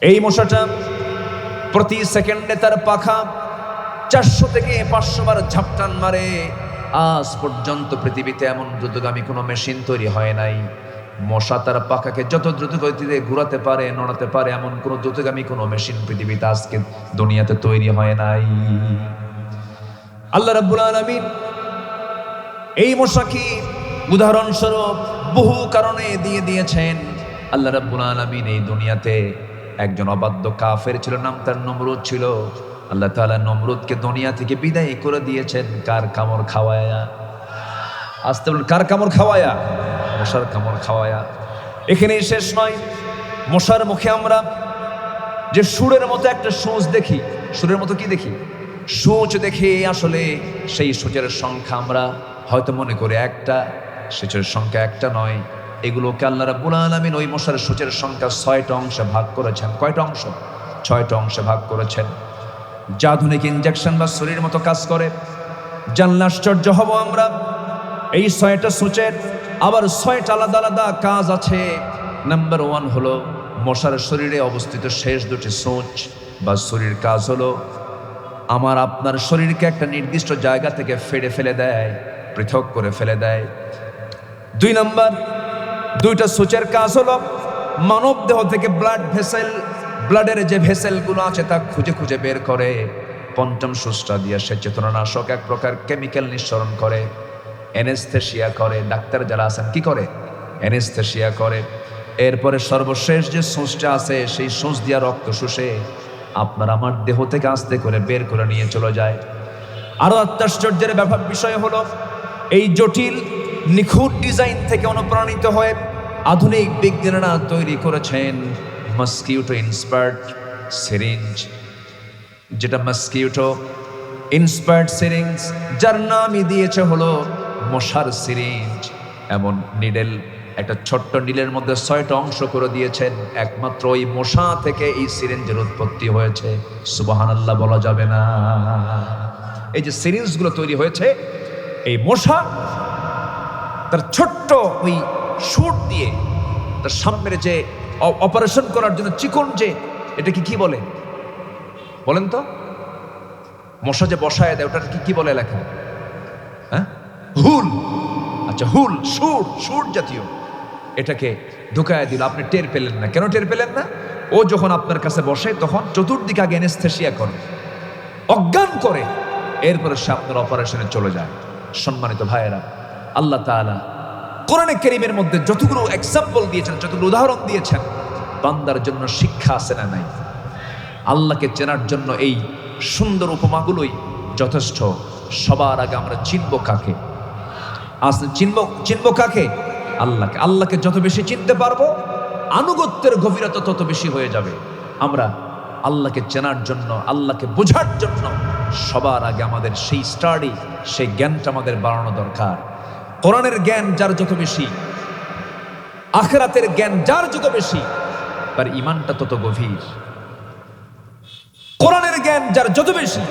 এই মশাটা প্রতি সেকেন্ডে তার পাখা 400 থেকে 500 বার ঝাপটান মারে। আজ পর্যন্ত পৃথিবীতে এমন দ্রুতগামী কোনো মেশিন তৈরি হয় নাই। মশা তার পাখাকে যত দ্রুত গতিতে ঘোরাতে পারে, নড়াতে পারে, এমন কোনো দ্রুতগামী কোনো মেশিন পৃথিবীতে আজকে দুনিয়াতে তৈরি হয় নাই। আল্লাহ রাব্বুল আলামিন এই মশাকে উদাহরণস্বরূপ বহু কারণে দিয়ে দিয়েছেন। আল্লাহ রাব্বুল আলামিন এই দুনিয়াতে একজন অবাধ্য কাফের ছিল, নাম তার নমরুদ ছিল। আল্লাহ তাআলা নমরুদকে দুনিয়া থেকে বিদায় করে দিয়েছেন কার কামড় খাওয়ায়া? আসতে বলুন, কার কামড় খাওয়ায়া? মশার কামড় খাওয়ায়া। এখানেই শেষ নয়, মশার মুখে আমরা যে সুরের মতো একটা সূচ দেখি, সুরের মতো কি দেখি? সূচ দেখে আসলে সেই সূচের সংখ্যা আমরা হয়তো মনে করি একটা, সূচের সংখ্যা একটা নয়। এগুলোকে আল্লাহ রাব্বুল আলামিন ওই মশার সূচের সংখ্যা 6টা অংশে ভাগ করেছেন। কয়টা অংশ? 6টা অংশে ভাগ করেছেন। যা আধুনিক ইনজেকশন বা শরীরের মতো কাজ করে। জানলে আশ্চর্য হব আমরা, এই 6টা সূচের আবার 6টা আলাদা আলাদা কাজ আছে। নাম্বার 1 হলো মশার শরীরে অবস্থিত শেষ 2টি সূচ বা শরীর কাজ হলো আমার আপনার শরীরকে একটা নির্দিষ্ট জায়গা থেকে ফেড়ে ফেলে দেয়, পৃথক করে ফেলে দেয়। 2 নাম্বার 2টা সূচের কাজ হলো মানব দেহ থেকে ব্লাডের যে ভেসেলগুলো আছে তা খুঁজে খুঁজে বের করে। 5ম সূচটা দিয়ে সে চেতনানাশক এক প্রকার কেমিক্যাল নিঃসরণ করে, অ্যানেস্থেসিয়া করে। ডাক্তার যারা আছেন কি করে? অ্যানেস্থেসিয়া করে। এরপরে সর্বশেষ যে সূচটা আছে সেই সূচ দিয়া রক্ত শুষে আপনার আমার দেহ থেকে আস্তে করে বের করে নিয়ে চলে যায়। আরো আশ্চর্যের বিষয় হলো এই জটিল নিখুঁত ডিজাইন থেকে অনুপ্রাণিত হয়ে আধুনিক বিজ্ঞানীরা তৈরি করেছেন মস্কিউটো ইন্সপায়ার্ড সিরিঞ্জ, যেটা মস্কিউটো ইন্সপায়ার্ড সিরিঞ্জ, যার নামই দিয়েছে হলো মশার সিরিঞ্জ। এমন নিডেল, একটা ছোট্ট নীলের মধ্যে 6টা অংশ করে দিয়েছেন। একমাত্র ওই মশা থেকে এই সিরিঞ্জের উৎপত্তি হয়েছে। সুবহানাল্লাহ বলা যাবে না? এই যে সিরিঞ্জগুলো তৈরি হয়েছে, এই মশা তার ছোট্ট ওই সুর দিয়ে তার সামনের যে অপারেশন করার জন্য চিকন যে, এটাকে কি বলে বলেন তো? মশা যে বসায় দেয় ওটা কি বলে লেখা? হ্যাঁ, হুল। আচ্ছা, হুল, সুর জাতীয় এটাকে ঢুকায় দিল। আপনি টের পেলেন না। কেন টের পেলেন না? ও যখন আপনার কাছে বসে তখন চতুর্দিকে আগে অ্যানেস্থেসিয়া করে, অজ্ঞান করে, এরপরে সে আপনার অপারেশনে চলে যায়। সম্মানিত ভাইয়েরা, আল্লাহ তাআলা কোরআনে কারীমের মধ্যে যতগুলো এক্সাম্পল দিয়েছেন, যতগুলো উদাহরণ দিয়েছেন, বান্দার জন্য শিক্ষা আছে না নাই? আল্লাহকে চেনার জন্য এই সুন্দর উপমাগুলোই যথেষ্ট। সবার আগে আমরা চিনব কাকে? চিনব কাকে? আল্লাহকে। আল্লাহকে যত বেশি চিনতে পারবো, আনুগত্যের গভীরতা তত বেশি হয়ে যাবে। আমরা আল্লাহকে চেনার জন্য, আল্লাহকে বোঝার জন্য সবার আগে আমাদের সেই স্টাডি, সেই জ্ঞানটা আমাদের বাড়ানো দরকার। কোরআনের জ্ঞান যার যত বেশি, আখিরাতের জ্ঞান যার যত বেশি, তার ঈমানটা তত গভীর। কোরআনের জ্ঞান যার যত বেশি,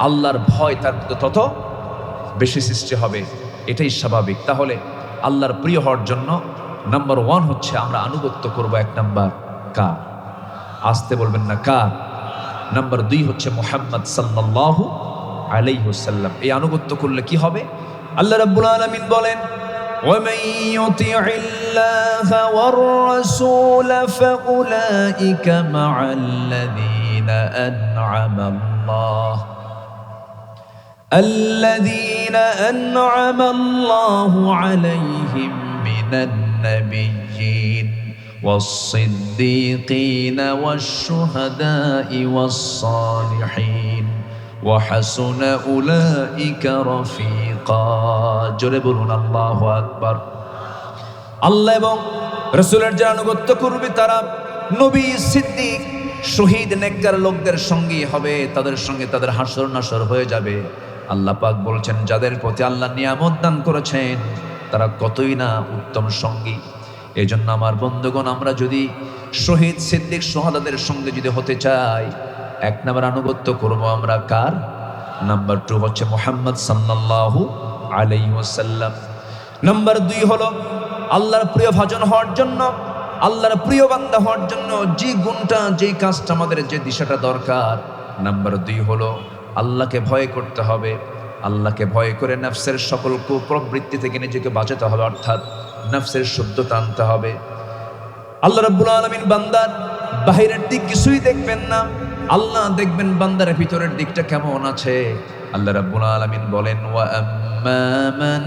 আল্লাহর ভয় তার তত বেশি সৃষ্টি হবে। এটাই স্বাভাবিক। তাহলে আল্লাহর প্রিয় হওয়ার জন্য নাম্বার 1 হচ্ছে আমরা আনুগত্য করব। 1 নাম্বার কার? আসতে বলবেন না, কার? নাম্বার 2 হচ্ছে মুহাম্মদ সাল্লাল্লাহু আলাইহি ওয়াসাল্লাম। এই আনুগত্য করলে কি হবে? আল্লাহ রাব্বুল আলামিন বলেন, وَمَن يُطِعِ اللَّهَ وَالرَّسُولَ فَأُولَئِكَ مَعَ الَّذِينَ أَنْعَمَ اللَّهُ عَلَيْهِمْ مِنَ النَّبِيِّينَ وَالصِّدِّيقِينَ وَالشُّهَدَاءِ وَالصَّالِحِينَ وَحَسُنَ أُولَئِكَ رَفِيقًا। জোরে বলুন আল্লাহু আকবার। আল্লাহ এবং রাসূলের যারা আনুগত্য করবে তারা নবী, সিদ্দিক, শহীদ, নেককার লোকদের সঙ্গী হবে। তাদের সঙ্গে তাদের হাসর নাসর হয়ে যাবে। আল্লাহ পাক বলছেন, যাদের প্রতি আল্লাহ নিয়ামত দান করেছেন তারা কতই না উত্তম সঙ্গী। এই জন্য আমার বন্ধুগণ, আমরা যদি শহীদ, সিদ্দিক, শুহাদাদের সঙ্গে যদি হতে চাই, 1 নাম্বার আনুগত্য করব আমরা কার? নাম্বার 2 হচ্ছে মুহাম্মদ সাল্লাল্লাহু আলাইহি ওয়াসাল্লাম। নাম্বার 2 হলো আল্লাহর প্রিয় ভাজন হওয়ার জন্য আল্লাহর প্রিয় বান্দা হওয়ার জন্য যে গুণটা, যে কাজটা, আমাদের যে দিশাটা দরকার, নাম্বার 2 হলো আল্লাহকে ভয় করতে হবে। আল্লাহকে ভয় করে নফসের সকল কুপ্রবৃত্তি থেকে নিজেকে বাঁচাতে হবে, অর্থাৎ নফসের শুদ্ধতা আনতে হবে। আল্লাহ রাব্বুল আলামিন বান্দার বাহিরের দিক কিছুই দেখবেন না, আল্লাহ দেখবেন বান্দার ভিতরের দিকটা কেমন আছে। আল্লাহ রাব্বুল আলামিন বলেন, ওয়া আম্মা মান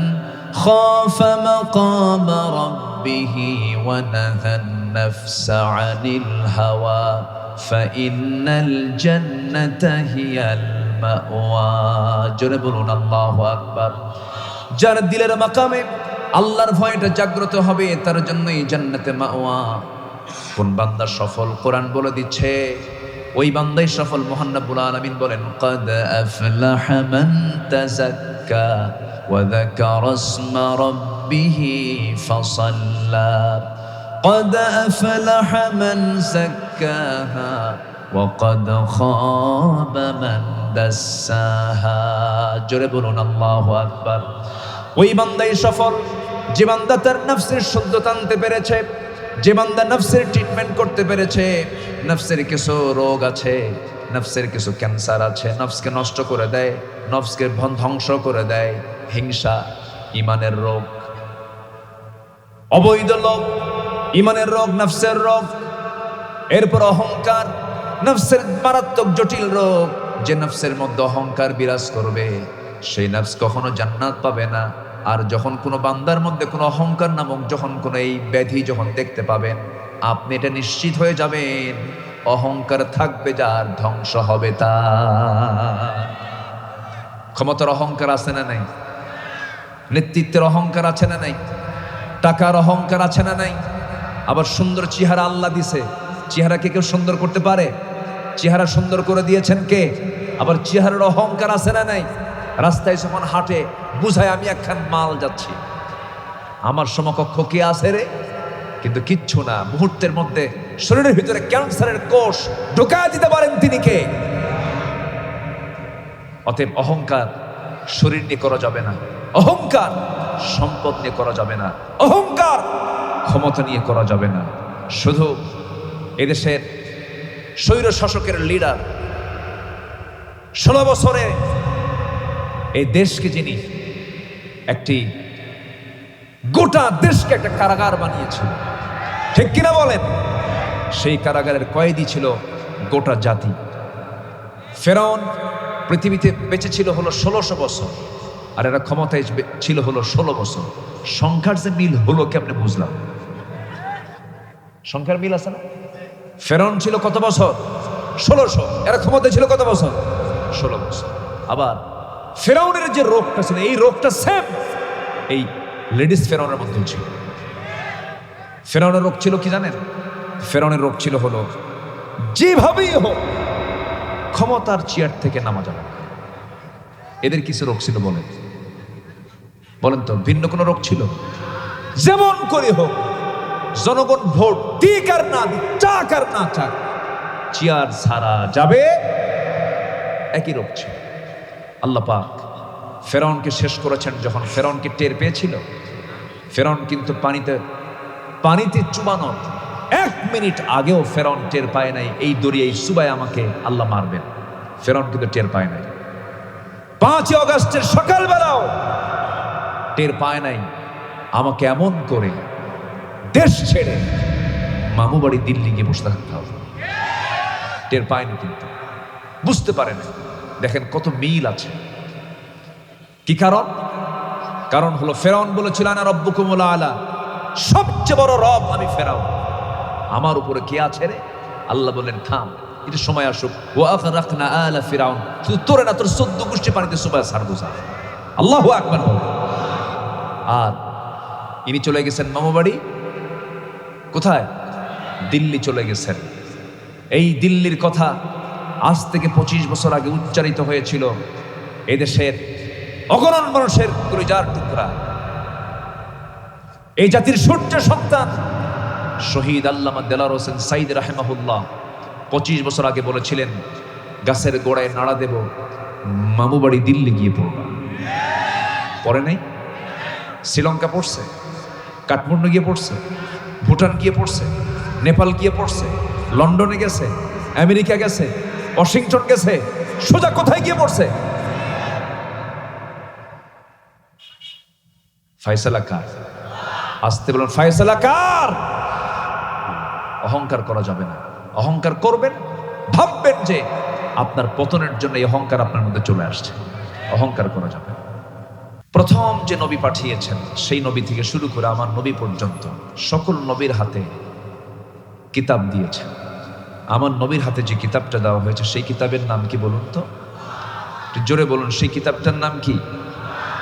খাফা মাকামা রাব্বিহি ওয়া নাহান নাফসা আনিল হাওয়া ফাইন্নাল জান্নাতা হিয়াল মাওয়া। জোরে বলুন আল্লাহু আকবার। যার দিলের মাকামে আল্লাহর ভয়টা জাগ্রত হবে, তার জন্যই জান্নাতে মাওয়া। কোন বান্দা সফল? কোরআন বলে দিচ্ছে ওই বান্দাই সফল। মহান রব্বুল আলামিন বলেন, ক্বাদ আফলাহা মান তাযাক্কা ওয়া যাকারা ইসমা রাব্বিহি ফাসাল্লা। ক্বাদ আফলাহা মান যাক্কাহা ওয়া ক্বাদ খাবা মান দাসসাহা। জোরে বলুন আল্লাহু আকবার। ওই বান্দাই সফল যে বান্দা তার নফসের শুদ্ধতা আনতে পেরেছে, যে বান্দা নফসের ট্রিটমেন্ট করতে পেরেছে। নফসের কিছু রোগ আছে, নফসের কিছু ক্যান্সার আছে, নফসকে নষ্ট করে দেয়, নফসকে ধ্বংস করে দেয়। হিংসা ইমানের রোগ, অবৈধ লোভ ইমানের রোগ, নফসের রোগ। এরপর অহংকার, নফসের মারাত্মক জটিল রোগ। যে নফসের মধ্যে অহংকার বিরাজ করবে, সেই নফস কখনো জান্নাত পাবে না। আর যখন কোনো বান্দার মধ্যে কোনো অহংকার নামক যখন কোনো এই ব্যাধি যখন দেখতে পাবেন, আপনি এটা নিশ্চিত হয়ে যাবেন, অহংকার থাকবে যার, ধ্বংস হবে তার। ক্ষমতার অহংকার আছে না নাই? নেতৃত্বের অহংকার আছে না নাই? টাকার অহংকার আছে না নাই? আবার সুন্দর চেহারা আল্লাহ দিছে, চেহারাকে কেউ সুন্দর করতে পারে? চেহারা সুন্দর করে দিয়েছেন কে? আবার চেহারার অহংকার আছে না নাই? রাস্তায় যখন হাঁটে বুঝায় আমি একখান মাল যাচ্ছি, আমার সমকক্ষ কে আছে রে? কিন্তু কিচ্ছু না, মুহূর্তের মধ্যে শরীরের ভিতরে ক্যান্সারের কোষ ঢুকায় দিতে পারেন তিনি কে? অতএব অহংকার শরীর নিয়ে করা যাবে না, অহংকার সম্পদ নিয়ে করা যাবে না, অহংকার ক্ষমতা নিয়ে করা যাবে না। শুধু এদেশের স্বৈর শাসকের লিডার 16 বছরে এই দেশকে যিনি একটি গোটা দেশকে একটা কারাগার বানিয়েছিল, ঠিক কিনা বলেন? সেই কারাগারের কয়েদি ছিল গোটা জাতি। ফেরাউন পৃথিবীতে বেঁচে ছিল হলো 1600 বছর, আর এরা ক্ষমতায় ছিল হলো 16 বছর। সংখ্যার যে মিল হলো কেমনে বুঝলাম? সংখ্যার মিল আছে না? ফেরাউন ছিল কত বছর? 1600। এরা ক্ষমতায় ছিল কত বছর? 16 বছর। আবার ফেরাউনের যে রোগটা ছিল, এই রোগটা সেম এই লেডিস ফেরাউনের মধ্যেও ছিল। ফেরাউনের রোগ ছিল কি জানেন? ফেরাউনের রোগ ছিল হলো যেভাবেই হোক ক্ষমতার চেয়ার থেকে নামা যাবে। এদের কিছু রোগ ছিল বলেন, বলেন তো, ভিন্ন কোনো রোগ ছিল? যেমন করে হোক জনগণ ভোট দিক আর না দিক, চাক আর না চাক, চেয়ার ছাড়া যাবে, একই রোগ ছিল। আল্লাহ পাক ফেরাউনকে শেষ করেছেন। যখন ফেরাউনকে টের পেয়েছিল, ফেরাউন কিন্তু পানিতে চুবানোর 1 মিনিট আগেও ফেরাউন টের পায় নাই এই দরিয়ায় চুবায় আমাকে আল্লাহ মারবেন। ফেরাউন কিন্তু টের পায় নাই। 5 আগস্টের সকালবেলাও টের পায় নাই আমাকে এমন করে দেশ ছেড়ে মামু বাড়ি দিল্লি গিয়ে বসে থাকতে হবে। টের পায়নি, কিন্তু বুঝতে পারে না। দেখেন কত মিল আছে। কি কারণ? কারণ হলো ফেরাউন বলেছিল আনা রব্বুকুমুল আলা, সবচেয়ে বড় রব আমি ফেরাউন, আমার উপরে কে আছে রে? আল্লাহ বললেন থাম, এটা সময় আসুক। ওয়া আগরাকনা আলা ফিরাউন, শুধু তোরে না, তোর 14 গোষ্ঠী পানিতে সুবাহ ছাড়বো। আল্লাহু আকবার। আর ইনি চলে গেছেন মামু বাড়ি। কোথায়? দিল্লি চলে গেছেন। এই দিল্লির কথা আজ থেকে 25 বছর আগে উচ্চারিত হয়েছিল এদেশের অগণন মানুষের কলিজার টুকরা, এই জাতির সূর্য সন্তান শহীদ আল্লামা দেলাওয়ার হোসেন সাইদ রাহিমাহুল্লাহ 25 বছর আগে বলেছিলেন, গাছের গোড়ায় নাড়া দেব, মামু বাড়ি দিল্লি গিয়ে পড়বা। পড়ে নাই? শ্রীলঙ্কা পড়ছে, কাঠমান্ডু গিয়ে পড়ছে, ভুটান গিয়ে পড়ছে, নেপাল গিয়ে পড়ছে, লন্ডনে গেছে, আমেরিকা গেছে, ওয়াশিংটন গেছে, সোজা কোথায় গিয়ে পড়ছে? ফায়সালা কার? আসতে বলুন, ফায়সালা কার? অহংকার করা যাবে না। অহংকার করবেন, ভাববেন যে আপনার পতনের জন্য এই অহংকার আপনার মধ্যে চলে আসছে। অহংকার করা যাবে না। প্রথম যে নবী পাঠিয়েছেন সেই নবী থেকে শুরু করে আমার নবী পর্যন্ত সকল নবীর হাতে কিতাব দিয়েছেন। আমার নবীর হাতে যে কিতাবটা দেওয়া হয়েছে সেই কিতাবের নাম কি বলুন তো? একটু জোরে বলুন, সেই কিতাবটার নাম কি?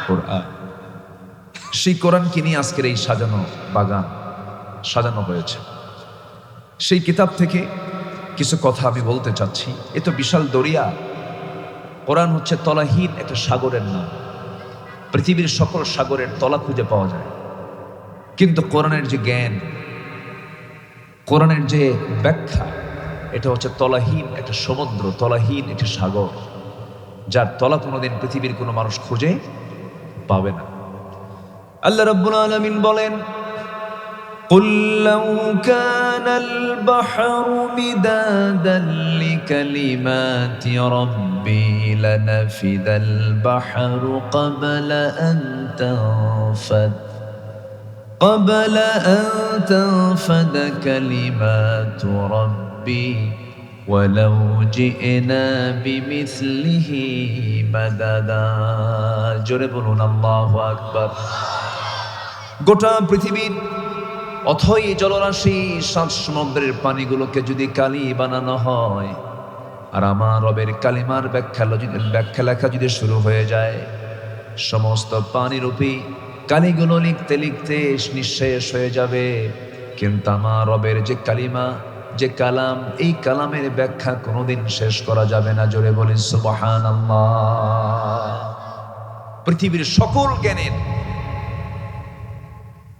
কোরআন। সেই কোরআনকে নিয়ে আজকের এই সাজানো বাগান সাজানো হয়েছে। সেই কিতাব থেকে কিছু কথা আমি বলতে চাচ্ছি। এ তো বিশাল দরিয়া। কোরআন হচ্ছে তলাহীন একটা সাগরের নাম। পৃথিবীর সকল সাগরের তলা খুঁজে পাওয়া যায়, কিন্তু কোরআনের যে জ্ঞান, কোরআনের যে ব্যাখ্যা, এটা হচ্ছে তলাহীন একটা সমুদ্র, তলাহীন একটা সাগর, যার তলা কোনোদিন পৃথিবীর কোনো মানুষ খুঁজে পাবে না। আল্লাহ রাব্বুল আলামিন বলেন, قُلْ لَوْ كَانَ الْبَحْرُ مِدَادًا لِكَلِمَاتِ رَبِّي لَنَفِدَ الْبَحْرُ قَبْلَ أَن تَنفَدَ كَلِمَاتُ رَبِّي وَلَوْ جِئْنَا بِمِثْلِهِ مَدَدًا। জোরে বলুন আল্লাহু আকবার। গোটা পৃথিবীর অথই জলরাশি, সাত সমুদ্রের পানিগুলোকে যদি কালি বানানো হয়, আর আমার রবের কালিমার ব্যাখ্যা লেখা যদি শুরু হয়ে যায়, সমস্ত পানিরূপী কালিগুলো লিখতে লিখতে নিঃশেষ হয়ে যাবে। কিন্তু আমার রবের যে কালিমা, যে কালাম, এই কালামের ব্যাখ্যা কোনোদিন শেষ করা যাবে না। জোরে বলি সুবহানাল্লাহ। পৃথিবীর সকল জ্ঞানের,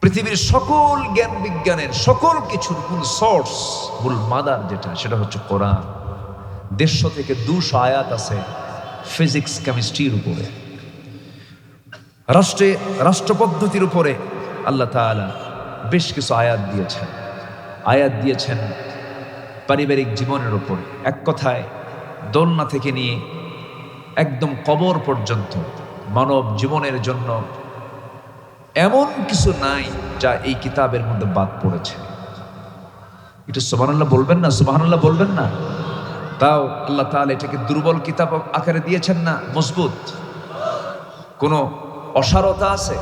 পৃথিবীর সকল জ্ঞান বিজ্ঞানের সকল কিছুর মূল সোর্স, মূল মাদার যেটা, সেটা হচ্ছে কোরআন। 150 থেকে 200 আয়াত আছে ফিজিক্স কেমিস্ট্রির উপরে, রাষ্ট্র পদ্ধতির উপরে। আল্লাহ তাআলা বেশ কিছু আয়াত দিয়েছেন পারিবারিক জীবনের উপরে। এক কথায় দোলনা থেকে নিয়ে একদম কবর পর্যন্ত মানব জীবনের জন্য এমন কিছু নাই যা এই কিতাবের মধ্যে বাদ পড়েছে। এটা সুবহানাল্লাহ বলবেন না? সুবহানাল্লাহ বলবেন না? তাও আল্লাহ তাআলা এটাকে দুর্বল কিতাব আকারে দিয়েছেন না মজবুত? কোনো অসারতা আছে?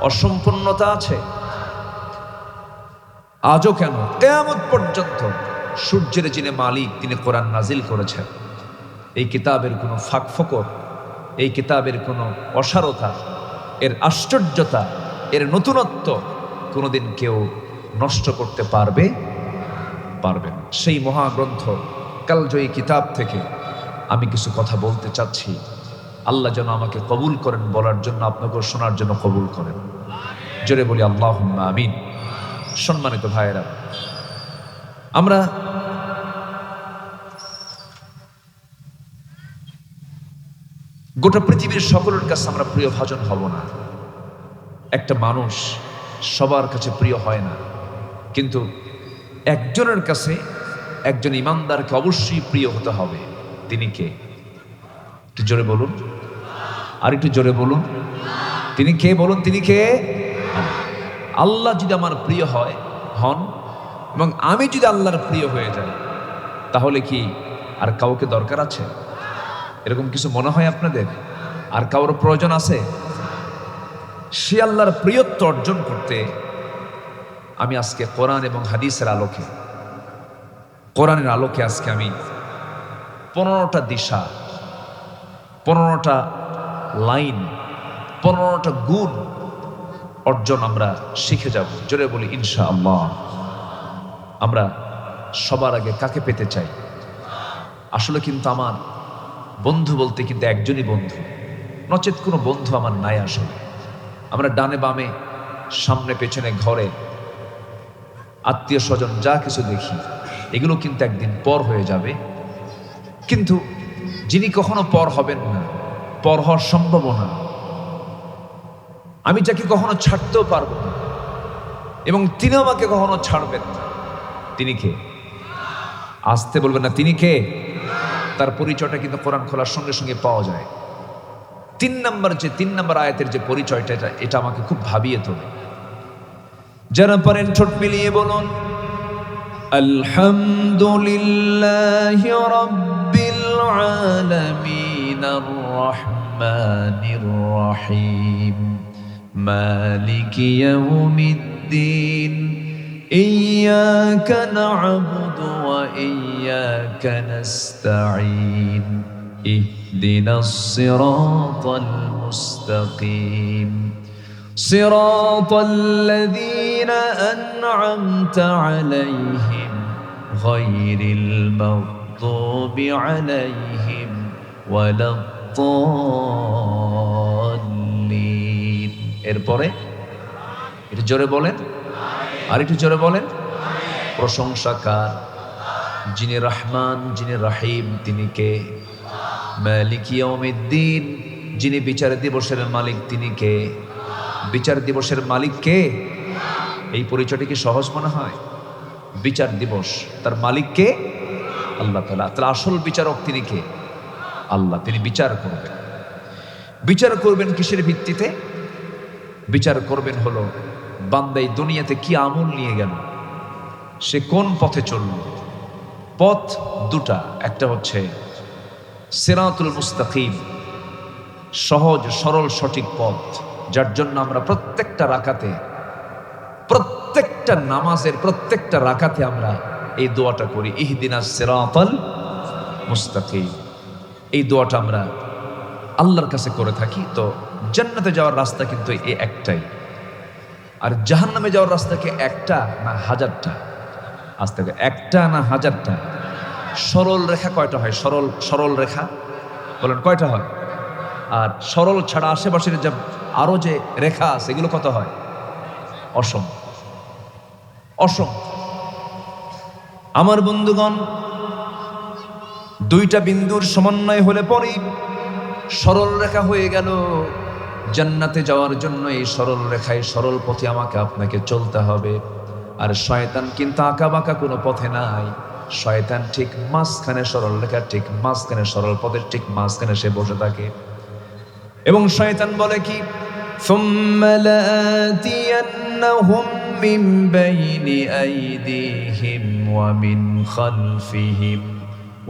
অসম্পূর্ণতা আছে? আজও কেন, কিয়ামত পর্যন্ত সূর্যের যিনি মালিক, তিনি কোরআন নাজিল করেছেন। এই কিতাবের কোনো ফাঁকফোকর, এই কিতাবের কোনো অসারতা, এর আশ্চর্যতা, এর নতুনত্ব কোনোদিন কেউ নষ্ট করতে পারবে না। সেই মহাগ্রন্থ কালজয়ী কিতাব থেকে আমি কিছু কথা বলতে চাচ্ছি। আল্লাহ যেন আমাকে কবুল করেন বলার জন্য, আপনাকেও শোনার জন্য কবুল করেন। জোরে বলি আল্লাহুম্মা আমিন। সম্মানিত ভাইয়েরা, আমরা গোটা পৃথিবীর সকলের কাছে আমরা প্রিয় ভাজন হব না। একটা মানুষ সবার কাছে প্রিয় হয় না, কিন্তু একজনের কাছে, একজন ইমানদারকে অবশ্যই প্রিয় হতে হবে। তিনি কে? একটু জোরে বলুন, আর একটু জোরে বলুন। তিনি কে বলুন? তিনি কে? আল্লাহ যদি আমার প্রিয় হন এবং আমি যদি আল্লাহর প্রিয় হয়ে যাই, তাহলে কি আর কাউকে দরকার আছে? এরকম কিছু মনে হয় আপনাদের? আর কারোর প্রয়োজন আছে? সে আল্লাহর প্রিয়ত্ব অর্জন করতে আমি আজকে কোরআন এবং হাদিসের আলোকে, কোরআনের আলোকে আজকে আমি 15টা দিশা, 15টা লাইন, 15টা গুণ অর্জন আমরা শিখে যাব। জোরে বলি ইনশাআল্লাহ। আমরা সবার আগে কাকে পেতে চাই? আসলে কিন্তু আমার বন্ধু বলতে কিন্তু একজনই বন্ধু, নচেত কোনো বন্ধু আমার নাই। আসলে আমরা ডানে বামে, সামনে পেছনে, ঘরে, আত্মীয় স্বজন যা কিছু দেখি, এগুলো কিন্তু একদিন পর হয়ে যাবে। কিন্তু যিনি কখনো পর হবেন না, পর হওয়ার সম্ভাবনা, আমি যাকে কখনো ছাড়তেও পারবো না, এবং তিনি আমাকে কখনো ছাড়বেন না। তিনি কে? আসতে বলবেন না, তিনি কে? তার পরিচয়টা কিন্তু কোরআন খোলার সঙ্গে সঙ্গে পাওয়া যায়। 3 নম্বর আয়াতের যে পরিচয়টা, এটা আমাকে খুব ভাবিয়ে তোলে। যারা পারেন ঠোঁট মিলিয়ে বলুন আলহামদুলিল্লাহি রাব্বিল আলামিন আর রহমানির রহিম মালিকি ইয়াউমিদ্দিন ইয়্যাকা না'বুদু ওয়া ইয়্যাকা নাস্তাঈন ইহদিনাস সিরাতাল মুস্তাকিম সিরাতাল্লাযীনা আন'আমতা আলাইহিম গায়রিল মাগদুবি আলাইহিম ওয়ালাদ-দাল্লিন। এরপরে একটু জোরে বলেন, আর একটু জোরে বলেন। প্রশংসা কার? যিনি রহমান, যিনি রহিম, তিনি কে? মালিক ইয়াউমিদ্দিন, যিনি বিচার দিবসের মালিক, তিনি কে? বিচার দিবসের মালিক কে? এই পরিচয়টি কি সহজ মনে হয়? বিচার দিবস, তার মালিক কে? আল্লাহ তাআলা। তার আসল বিচারক তিনি কে? আল্লাহ। তিনি বিচার করবেন। বিচার করবেন কিসের ভিত্তিতে? বিচার করবেন হলো বান্দা এই দুনিয়াতে কি আমল নিয়ে গেল, সে কোন পথে চলল। পথ দুটা, একটা হচ্ছে সিরাতুল মুস্তাকিম, সহজ সরল সঠিক পথ, যার জন্য আমরা প্রত্যেকটা রাকাতে, প্রত্যেকটা নামাজের প্রত্যেকটা রাকাতে আমরা এই দোয়াটা করি, ইহদিনাস সিরাতাল মুস্তাকিম। এই দোয়াটা আমরা আল্লাহর কাছে করে থাকি। তো জান্নাতে যাওয়ার রাস্তা কিন্তু এই একটাই, আর জাহান্নামে যাওয়ার রাস্তা কি একটা না হাজারটা? আজ থেকে একটা না হাজারটা? সরল রেখা কয়টা হয়? সরল রেখা বলেন কয়টা হয়? আর সরল ছাড়া আশেপাশের যে আরো যে রেখা আছে এগুলো কত হয়? অসম। আমার বন্ধুগণ, দুইটা বিন্দুর সমন্বয় হলে পরেই সরল রেখা হয়ে গেল। জান্নাতে যাওয়ার জন্য এই সরল রেখায়, সরল পথে আমাকে আপনাকে চলতে হবে। আর শয়তান কিন্তু আঁকা বাঁকা কোনো পথে নাই। শয়তান ঠিক মাঝখানে, সরল রেখার ঠিক মাঝখানে, সরল পথের ঠিক মাঝখানে সে বসে থাকে। এবং শয়তান বলে কি? সুম্মা লাআতিয়ান্নাহুম মিন বাইনি আইদিহিম ওয়া মিন খালফিহিম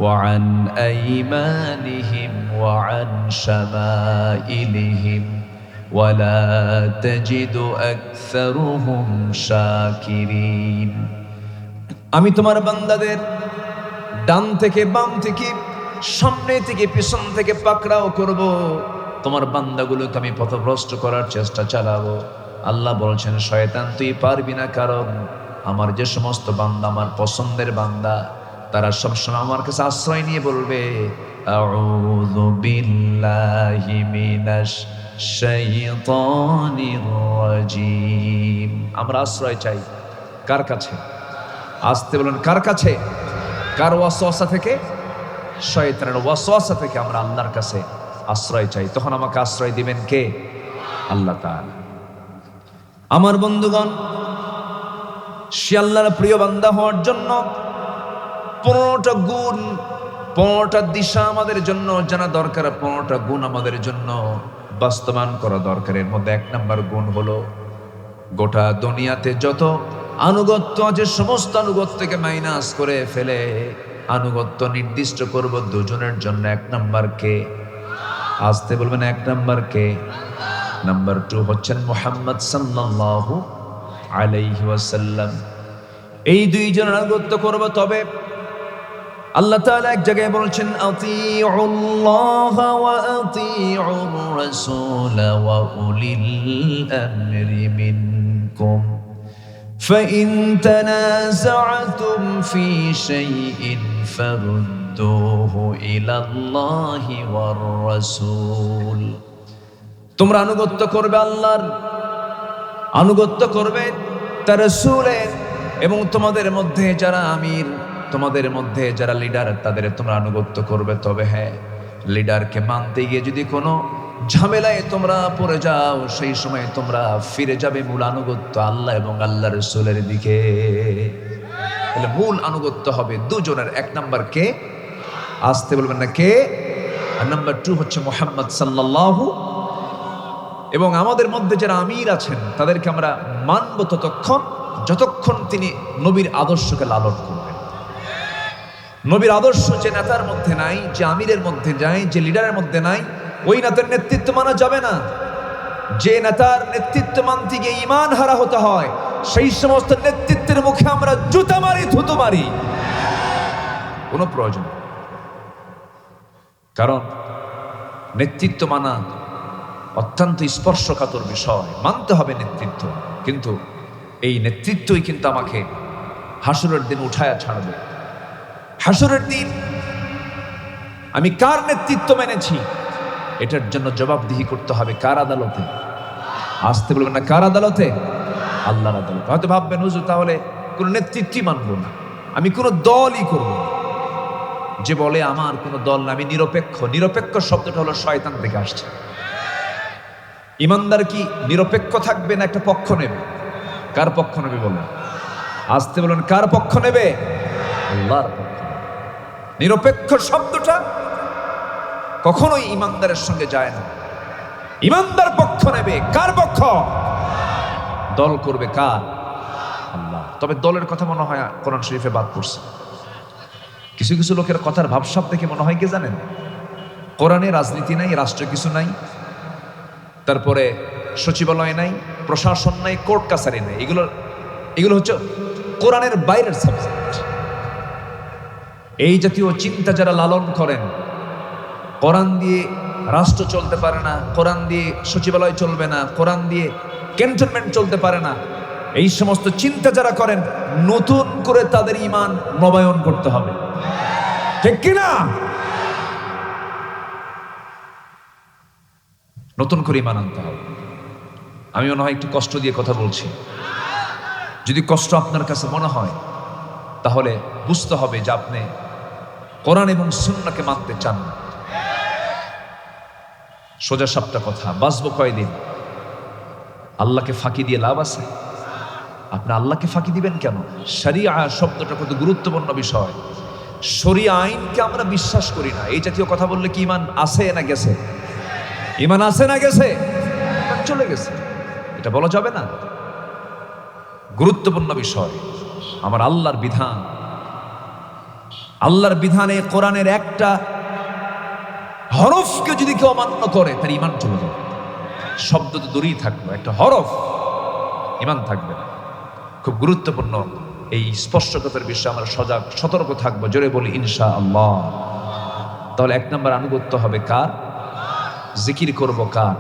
ওয়া আন আইমানিহিম ওয়া আন শামাইলিহিম ওয়া লা তাজিদু আকসারুহুম শাকিরিন। আমি তোমার বান্দাদের ডান থেকে বাম থেকে, সামনে থেকে পিছন থেকে পাকড়াও করব। তোমার বান্দাগুলোকে আমি পথভ্রষ্ট করার চেষ্টা চালাবো। আল্লাহ বলছেন, শয়তান তুই পারবি না, কারণ আমার যে সমস্ত বান্দা আমার পছন্দের বান্দা, তারা সবসময় আমার কাছে আশ্রয় নিয়ে বলবে আউযু বিল্লাহি মিনাশ শাইতানির রাজিম। আমরা আশ্রয় চাই কার কাছে? আসতে বলেন, কার কাছে? কার ওয়াসওয়াসা থেকে? শয়তানের ওয়াসওয়াসা থেকে আমরা আল্লাহর কাছে আশ্রয় চাই। তখন আমাকে আশ্রয় দিবেন কে? আল্লাহ তাআলা। আমার বন্ধুগণ, সে আল্লাহর প্রিয় বান্দা হওয়ার জন্য 15টা গুণ, 15টা দিশা আমাদের জন্য জানা দরকার, 15টা গুণ আমাদের জন্য বাস্তবায়ন করা দরকার। এর মধ্যে 1 নম্বর গুণ হলো, গোটা দুনিয়াতে যত আনুগত্য আছে সমস্ত আনুগত্যকে মাইনাস করে ফেলে আনুগত্য নির্দিষ্ট করব দুজনের জন্য। 1 নম্বর কে? আসতে বলবেন, 1 নম্বর কে? নাম্বার 2 হচ্ছেন মুহাম্মদ সাল্লাল্লাহু আলাইহি ওয়াসাল্লাম। এই দুইজনের আনুগত্য করব। তবে আল্লাহ তাআলা এক জায়গায় বলছেন, আতিউল্লাহ ওয়া আতিউর রাসূল ওয়া উলিল আমরি মিনকুম ফাইন তানাযা'তুম ফি শাইইন ফারুদ্দুহু ইলাল্লাহি ওয়ার রাসূল। তোমরা আনুগত্য করবে আল্লাহর, আনুগত্য করবে তার রাসূলের, এবং তোমাদের মধ্যে যারা আমির, তোমাদের মধ্যে যারা লিডার, তাদের তোমরা আনুগত্য করবে। তবে হ্যাঁ, লিডারকে মানতে গিয়ে যদি কোনো ঝামেলায় তোমরা পড়ে যাও, সেই সময় তোমরা ফিরে যাবে মূল আনুগত্য আল্লাহ এবং আল্লাহ রাসূলের দিকে। তাহলে মূল আনুগত্য হবে দুজনের। এক নাম্বার কে? আসতে বলবেন না কে? আর নাম্বার 2 হচ্ছে মুহাম্মদ সাল্লাল্লাহু। এবং আমাদের মধ্যে যারা আমির আছেন তাদেরকে আমরা মানব ততক্ষণ যতক্ষণ তিনি নবীর আদর্শকে লালন করবেন। নবীর আদর্শ যে নেতার মধ্যে নাই, যে আমিরের মধ্যে নাই, যে লিডারের মধ্যে নাই, ওই নেতার নেতৃত্ব মানা যাবে না। যে নেতার নেতৃত্ব মানতে গিয়ে ঈমান হারা হতে হয়, সেই সমস্ত নেতৃত্বের মুখে আমরা জুতা মারি, থুতু মারি, কোনো প্রয়োজন। কারণ নেতৃত্ব মানা অত্যন্ত স্পর্শকাতর বিষয়, মানতে হবে নেতৃত্ব। কিন্তু এই নেতৃত্বই কিন্তু আমাকে হাসরের দিন উঠায়া ছাড়বে। হাসরের দিন আমি কার নেতৃত্ব মেনেছি এটার জন্য জবাবদিহি করতে হবে কার আদালতে? আসতে বলবেন না কার আদালতে? আল্লাহর আদালতে। হয়তো ভাববেন হুজুর তাহলে কোনো নেতৃত্বই মানবো না, আমি কোনো দলই করব না। যে বলে আমার কোনো দল না, আমি নিরপেক্ষ, নিরপেক্ষ শব্দটা হলো শয়তান থেকে আসছে। ইমানদার কি নিরপেক্ষ থাকবে না একটা পক্ষ নেবে? কার পক্ষ নেবে বলেন? আসতে বলেন কার পক্ষ নেবে? আল্লাহর পক্ষ। নিরপেক্ষ শব্দটা কখনোই ইমানদারের সঙ্গে যায় না। ইমানদার পক্ষ নেবে। কার পক্ষ? দল করবে কার? আল্লাহ। তবে দলের কথা মনে হয় কোরআন শরীফে বাদ পড়ছে। কিছু কিছু লোকের কথার ভাবসাব দেখে মনে হয় কি জানেন, কোরআনে রাজনীতি নাই, রাষ্ট্র কিছু নাই, তারপরে সচিবালয় নাই, প্রশাসন নাই, কোর্ট কাছারি নাই, এগুলো হচ্ছে কোরআনের বাইরের সাবজেক্ট। এই জাতীয় চিন্তা যারা লালন করেন, কোরআন দিয়ে রাষ্ট্র চলতে পারে না, কোরআন দিয়ে সচিবালয় চলবে না, কোরআন দিয়ে ক্যান্টনমেন্ট চলতে পারে না, এই সমস্ত চিন্তা যারা করেন, নতুন করে তাদের ঈমান নবায়ন করতে হবে, ঠিক কিনা? নতুন করে ঈমান আনতে হবে। আমি মনে হয় একটু কষ্ট দিয়ে কথা বলছি। যদি কষ্ট আপনার কাছে মনে হয় তাহলে বুঝতে হবে যে আপনি কোরআন এবং সুন্নাহকে মানতে চান না। সোজা সাপটা কথা, বাঁচবো কয়দিন? আল্লাহকে ফাঁকি দিয়ে লাভ আছে? আপনি আল্লাহকে ফাঁকি দিবেন কেন? শরিয়া শব্দটা কত গুরুত্বপূর্ণ বিষয়। শরিয়া আইনকে আমরা বিশ্বাস করি না, এই জাতীয় কথা বললে কি ঈমান আছে না গেছে? ঈমান আছে না গেছে? চলে গেছে, এটা বলা যাবে না। গুরুত্বপূর্ণ বিষয় আমার আল্লাহর বিধান। আল্লাহর বিধানে কোরআনের একটা হরফকে যদি কেউ অমান্য করে তার ঈমান চলে যাবে। শব্দ তো দূরেই থাকলো, একটা হরফ, ঈমান থাকবে না। খুব গুরুত্বপূর্ণ এই স্পর্শকতার বিষয়ে আমরা সজাগ সতর্ক থাকবো। জোরে বলি ইনশাআল্লাহ। তাহলে 1 নম্বর আনুগত্য হবে কার? জিকির করব কার?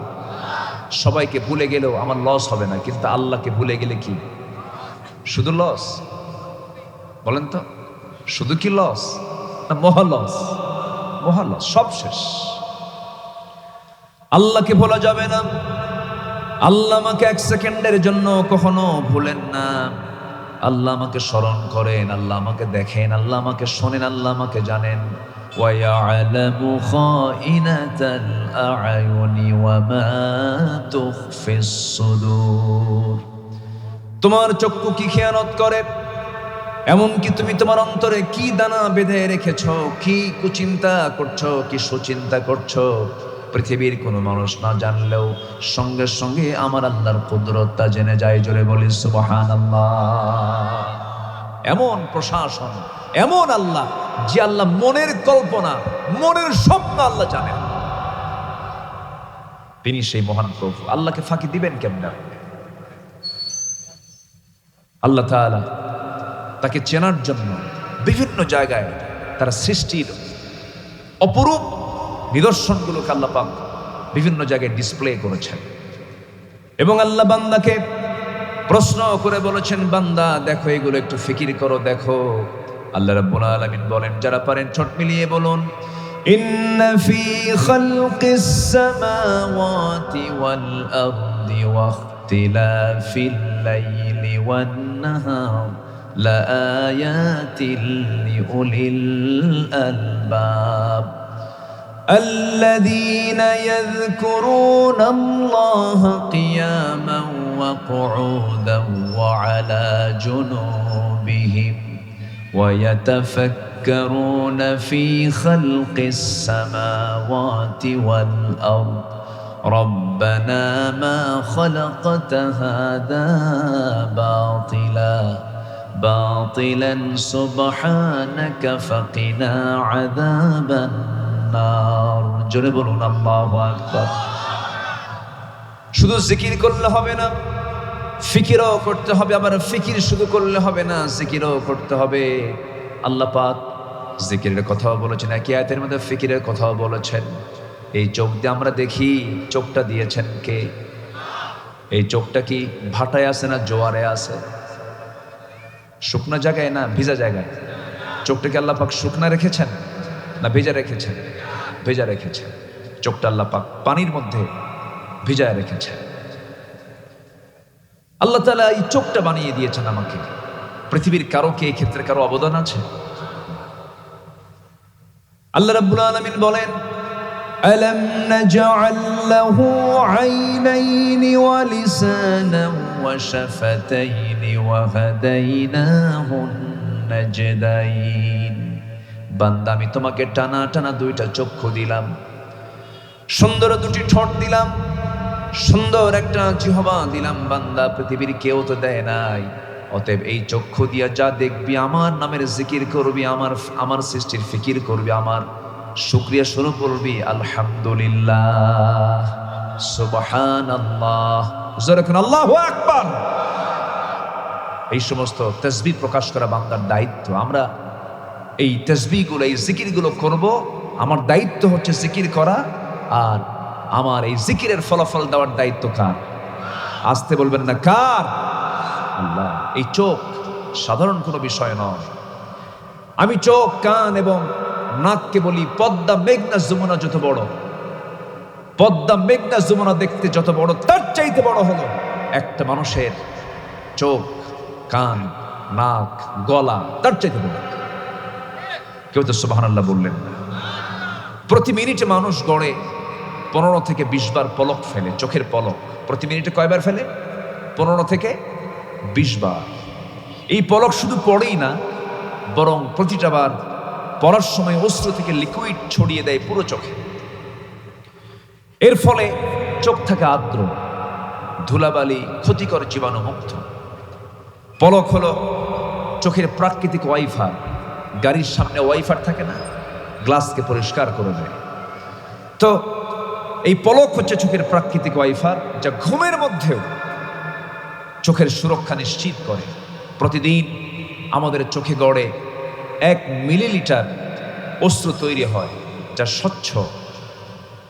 সবাইকে ভুলে গেলেও আমার লস হবে না, কিন্তু আল্লাহকে ভুলে গেলে কি শুধু লস? বলেন তো, শুধু কি লস না মহা লস? মহা লস, সব শেষ। আল্লাহকে ভোলা যাবে না। আল্লাহ আমাকে 1 সেকেন্ডের জন্য কখনো ভুলেন না। আল্লাহ আমাকে স্মরণ করেন, আল্লাহ আমাকে দেখেন, আল্লাহ আমাকে শোনেন, আল্লাহ আমাকে জানেন। وَيَعْلَمُ خَائِنَةَ الْأَعْيُنِ وَمَا تُخْفِي الصُّدُورُ। তোমার চক্ষু কি খেয়ানত করে, এমনকি তুমি তোমার অন্তরে কি দানা বেঁধে রেখেছো, কি কুচিন্তা করছো, কি সুচিন্তা করছো, পৃথিবীর কোনো মানুষ না জানলেও সঙ্গে সঙ্গে আমার আল্লাহর কুদরতটা জেনে যায়। জোরে বলি সুবহানাল্লাহ। এমন প্রশাসন, এমন আল্লাহ, যে আল্লাহ মনের কল্পনা, মনের স্বপ্ন আল্লাহ জানেন। তিনি সেই মহান প্রভু। আল্লাহকে ফাঁকি দিবেন কেমনে? আল্লাহ তাআলা তাকে চেনার জন্য বিভিন্ন জায়গায় তার সৃষ্টির অপরূপ নিদর্শনগুলোকে আল্লাহ পাক বিভিন্ন জায়গায় ডিসপ্লে করেছেন। এবং আল্লাহ বান্দাকে প্রশ্ন করে বলেছেন, বান্দা দেখো এগুলো একটু ফিকির করো, দেখো। আল্লাহ রাব্বুল আলামিন বলেন, যারা পারেন ঠোঁট মিলিয়ে বলুন, ইন্না ফি খালকিস সামাওয়াতি ওয়াল আরদি ওয়া ইখতিলাফিল লাইলি ওয়ান নাহার লাআয়াতিল লিউলিল আলবাব। الذين يذكرون الله قياما وقعودا وعلى جنوبهم ويتفكرون في خلق السماوات والأرض ربنا ما خلقت هذا باطلا سبحانك فقنا عذاب النار জোরে বলুন আল্লাহু আকবার। শুধু জিকির করলে হবে না, ফিকিরও করতে হবে। আবার ফিকির শুধু করলে হবে না, জিকিরও করতে হবে। আল্লাহ পাক জিকিরের কথাও বলেছেন, একই আয়াতের মধ্যে ফিকিরের কথাও বলেছেন। এই চোখ দিয়ে আমরা দেখি, চোখটা দিয়েছেন কে? এই চোখটা কি ভাটায় আছে না জোয়ারে আছে? শুকনা জায়গায় না ভিজা জায়গায়? চোখটাকে আল্লাহ পাক শুকনা রেখেছেন না ভিজা রেখেছেন? ভিজা রেখেছেন। চোখটা আল্লাহ পাক পানির মধ্যে ভিজায় রেখেছেন। আল্লাহ তাআলা এই চোখটা বানিয়ে দিয়েছেন আমাকে। পৃথিবীর কারো কি এই ক্ষেত্রে কারো অবদান আছে? আল্লাহ রাব্বুল আলামিন বলেন, ألم نجعل له عينين ولسانا وشفتين وهديناه النجدين। বান্দা আমি তোমাকে টানা টানা দুইটা চক্ষু দিলাম, সুন্দর দুটি ঠোঁট দিলাম, সুন্দর একটা জিহ্বা দিলাম। বান্দা পৃথিবীর কেউ তো দেয় নাই। অতএব এই চক্ষু দিয়া যা দেখবি, আমার নামের জিকির করবি, আমার সৃষ্টির ফিকির করবি, আমার শুকরিয়া শুরু করবি, আলহামদুলিল্লাহ, সুবহানাল্লাহ, জোরে বলুন আল্লাহু আকবার। এই সমস্ত তাসবিহ প্রকাশ করা বান্দার দায়িত্ব। আমরা এই তাসবিহগুলো, এই জিকিরগুলো করব। আমার দায়িত্ব হচ্ছে জিকির করা, আর আমার এই জিকিরের ফলাফল দেওয়ার দায়িত্ব কার? আসতে বলবেন না, কার? আল্লাহ। এই চোখ সাধারণ কোনো বিষয় নয়। আমি চোখ, কান এবং নাককে বলি পদ্মা মেঘনা যমুনা যত বড়, পদ্মা মেঘনা যমুনা দেখতে যত বড়, তার চাইতে বড় হলো একটা মানুষের চোখ, কান, নাক, গলা, তার চাইতে বড়। কেউ তো সুবহানাল্লাহ বললেন না। প্রতি মিনিটে মানুষ গড়ে 15 থেকে 20 বার পলক ফেলে, চোখের পলক। প্রতি মিনিটে কয়বার ফেলে? 15 থেকে 20 বার। এই পলক শুধু পড়েই না, বরং প্রতিটা বার পড়ার সময় অশ্রু থেকে লিকুইড ছড়িয়ে দেয় পুরো চোখে। এর ফলে চোখ থাকে আর্দ্র, ধুলাবালি, ক্ষতিকর জীবাণুমুক্ত। পলক হলো চোখের প্রাকৃতিক ওয়াইফার। গাড়ির সামনে ওয়াইফার থাকে না, গ্লাসকে পরিষ্কার করে দেয়। তো এই পলক হচ্ছে চোখের প্রাকৃতিক ওয়াইফার, যা ঘুমের মধ্যেও চোখের সুরক্ষা নিশ্চিত করে। প্রতিদিন আমাদের চোখে গড়ে 1 মিলিলিটার অশ্রু তৈরি হয়, যা স্বচ্ছ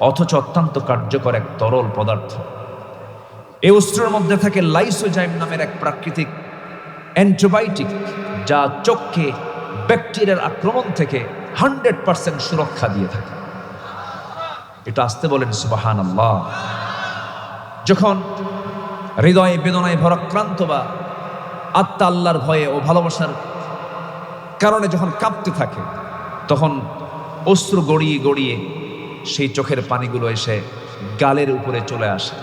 অথচ অত্যন্ত কার্যকর এক তরল পদার্থ। এই অশ্রুর মধ্যে থাকে লাইসোজাইম নামের এক প্রাকৃতিক অ্যান্টিবায়োটিক, যা চোখকে ব্যাকটেরিয়ার আক্রমণ থেকে 100% সুরক্ষা দিয়ে থাকে। এটা আসতে বলেন সুবহানাল্লাহ। যখন হৃদয়ে বেদনায় ভরাক্রান্ত বা আত্মা আল্লাহর ভয়ে ও ভালোবাসার কারণে যখন কাঁপতে থাকে, তখন অশ্রু গড়িয়ে গড়িয়ে সেই চোখের পানিগুলো এসে গালের উপরে চলে আসে।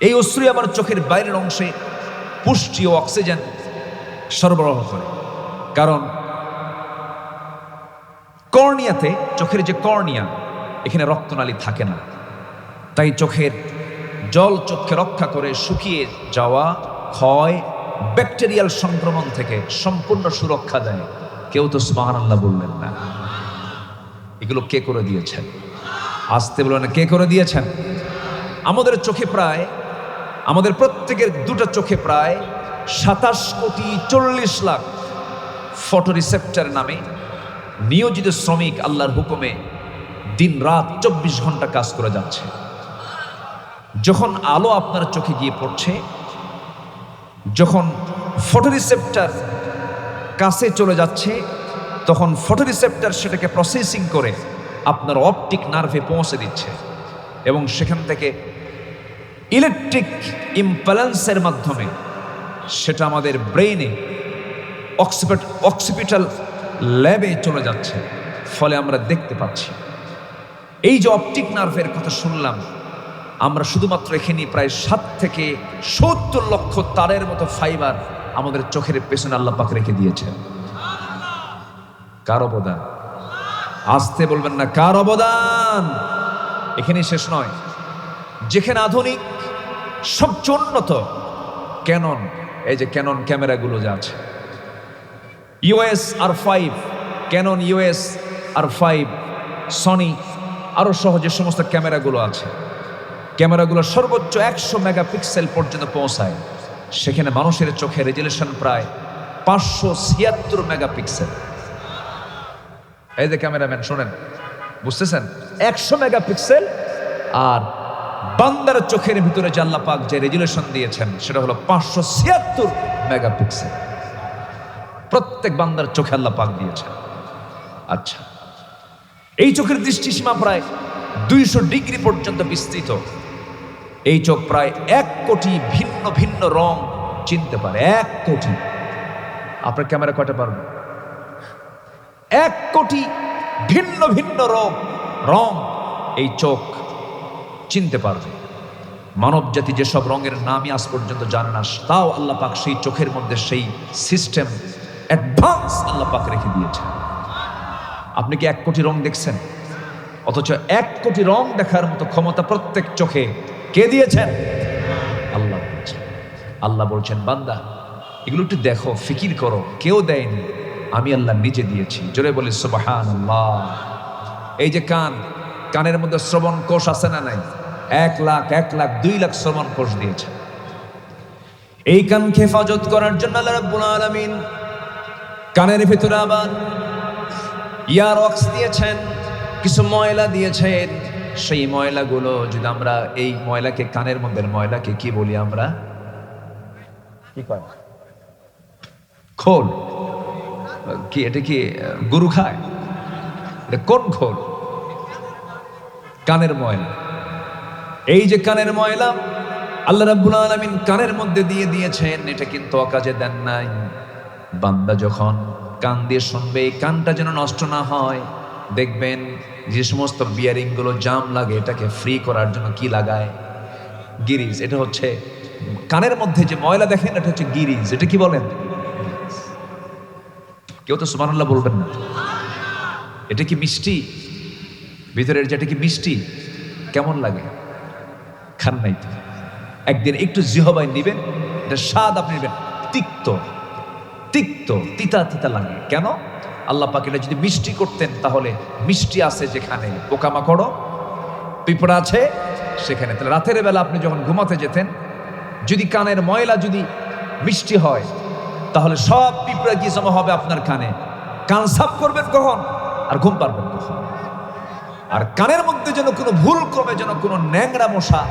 এই অশ্রু আবার চোখের বাইরের অংশে পুষ্টি ও অক্সিজেন সরবরাহ করে। কারণ কর্নিয়াতে, চোখের যে কর্নিয়া, এখানে রক্তনালী থাকে না, তাই চোখের জল চোখকে রক্ষা করে শুকিয়ে যাওয়া, ক্ষয়, ব্যাকটেরিয়াল সংক্রমণ থেকে সম্পূর্ণ সুরক্ষা দেয়। কেউ তো সুবহানাল্লাহ বললেন না। এগুলো কে করে দিয়েছেন? আসতে বললেন, কে করে দিয়েছেন? আমাদের চোখে প্রায়, আমাদের প্রত্যেকের দুটো চোখে প্রায় 27,40,00,000 ফটো রিসেপ্টর নামে নিয়োজিত শ্রমিক আল্লাহর হুকুমে দিন রাত 24 ঘন্টা কাজ করে যাচ্ছে। যখন আলো আপনার চোখে গিয়ে পড়ছে, যখন ফটো রিসেপ্টর কাছে চলে যাচ্ছে, তখন ফটো রিসেপ্টর সেটাকে প্রসেসিং করে আপনার অপটিক নার্ভে পৌঁছে দিচ্ছে, এবং সেখান থেকে ইলেকট্রিক ইম্পালেন্সের মাধ্যমে সেটা আমাদের ব্রেইনে অক্সিপিটাল ল্যাবে চলে যাচ্ছে। ফলে আমরা দেখতে পাচ্ছি। এই যে অপটিক নার্ভের কথা শুনলাম, আমরা শুধুমাত্র এখানে প্রায় 7 থেকে 70 লক্ষ তারের মতো ফাইবার আমাদের চোখের পেছনে আল্লাহ পাক রেখে দিয়েছেন। কার অবদান? আসতে বলবেন না, কার অবদান? এখানে শেষ নয়। যেখানে আধুনিক সবচেয়ে উন্নত ক্যানন, এই যে ক্যানন ক্যামেরাগুলো যা আছে, US R5, Canon US R5, Sony আরো সহ যে সমস্ত ক্যামেরাগুলো আছে, ক্যামেরাগুলো সর্বোচ্চ 100 মেগাপিক্সেল পর্যন্ত পৌঁছায়। সেখানে মানুষের চোখে রেজুলেশন প্রায় 576 মেগাপিক্সেল। এই যে ক্যামেরাম্যান শোনেন, বুঝতেছেন? 100 মেগাপিক্সেল। আর বান্দার চোখের ভিতরে যে আল্লাহ পাক যে রেজুলেশন দিয়েছেন সেটা হলো 576 মেগাপিক্সেল। প্রত্যেক বান্দার চোখে আল্লাহ পাক দিয়েছেন। আচ্ছা, এই চোখের দৃষ্টিসীমা প্রায় 200 ডিগ্রি পর্যন্ত বিস্তৃত। এই চোখ প্রায় 1 কোটি ভিন্ন ভিন্ন রং চিনতে পারে। 1 কোটি। আপনার ক্যামেরা কয়টা পারবে? 1 কোটি ভিন্ন ভিন্ন রং এই চোখ চিনতে পারবে। মানব জাতি যেসব রঙের নামই আজ পর্যন্ত জানে না, তাও আল্লাহ পাক সেই চোখের মধ্যে সেই সিস্টেম অ্যাডভান্স আল্লাহ পাক রেখে দিয়েছেন। আপনি কি 1 কোটি রং দেখছেন? অথচ 1 কোটি রং দেখার মতো ক্ষমতা প্রত্যেক চোখে কে দিয়েছেন? আল্লাহ দিয়েছেন। আল্লাহ বলছেন, বান্দা এগুলো একটু দেখো, ফিকির করো, কেউ দেয়নি, আমি আল্লাহ নিজে দিয়েছি। জোরে বলি সুবহানাল্লাহ। এই যে কানের মধ্যে শ্রবণ কোষ আছে না নাই? 1 লাখ 2 লাখ শ্রবণ কোষ দিয়েছে। এই কানকে হেফাজত করার জন্য আল্লাহ রাব্বুল আলামিন কানের ভিতরে আবার ইয়ার অক্স দিয়েছেন, কিছু ময়লা দিয়েছেন। সেই ময়লাগুলো যদি আমরা, এই ময়লাকে, কানের মধ্যে ময়লাকে কি বলি আমরা? কি কয়? খোল। কি এটা? কি গরু খায়? এটা কোন খোল? কানের ময়লা। এই যে কানের ময়লা আল্লাহ রাব্বুল আলামিন কানের মধ্যে দিয়ে দিয়েছেন, এটা কিন্তু অকাজে দেন নাই। বান্দা যখন কান দিয়ে শুনবে, এই কানটা যেন নষ্ট না হয়, দেখবেন যে সমস্ত বিয়ারিং গুলো জাম লাগে, এটাকে ফ্রি করার জন্য কি লাগায়? গিরিজ। এটা হচ্ছে কানের মধ্যে যে ময়লা দেখেন, এটা হচ্ছে গিরিজ। এটা কি বলেন? কেউ তো সুবহানাল্লাহ বলবেন না। এটা কি মিষ্টি? ভিতরের যেটা কি মিষ্টি? কেমন লাগে? খান নাই তো। একদিন একটু জিহবায় নিবেন, এটা স্বাদ আপনি নেবেন, তিক্ত তিক্ত, তিতা তিতা লাগে। কেন? আল্লাহ পাক এটা যদি মিষ্টি করতেন, তাহলে মিষ্টি আছে যেখানে পোকামাকড় পিঁপড়া আছে সেখানে। তাহলে রাতের বেলা আপনি যখন ঘুমাতে যেতেন, যদি কানের ময়লা যদি মিষ্টি হয়, তাহলে সব পিঁপড়া কি জমা হবে আপনার কানে। কান সাফ করবেন কখন? আর ঘুম পারবেন কখন? আর কানের মধ্যে যেন কোনো ভুল ক্রমে যেন কোনো ন্যাংরা মশা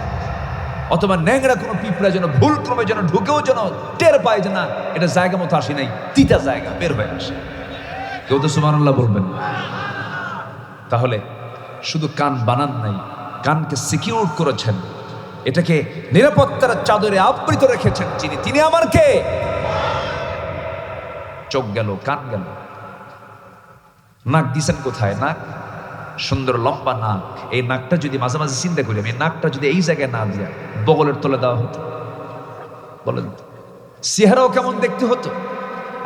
অথবা ন্যাংরা কোনো পিঁপড়া যেন ভুল ক্রমে যেন ঢুকেও যেন টের পায় যে না, এটা জায়গা মতো আসি নাই, তিতা জায়গা, বের হয়ে আসে। কেউ তো সুবহানাল্লাহ বলবেন। তাহলে শুধু কান বানান নাই, কানকে সিকিউর করেছেন, এটাকে নিরাপত্তার চাদরে আবৃত রেখেছেন যিনি, তিনি আমার কে? চোখ গেল, কান গেল, নাক দিছেন কোথায়? নাক সুন্দর লম্বা নাক। এই নাকটা যদি মাঝে মাঝে চিন্তা করি, আমি নাকটা যদি এই জায়গায় না দিয়া বগলের তলে দেওয়া হতো, বলেন চেহারাও কেমন দেখতে হতো।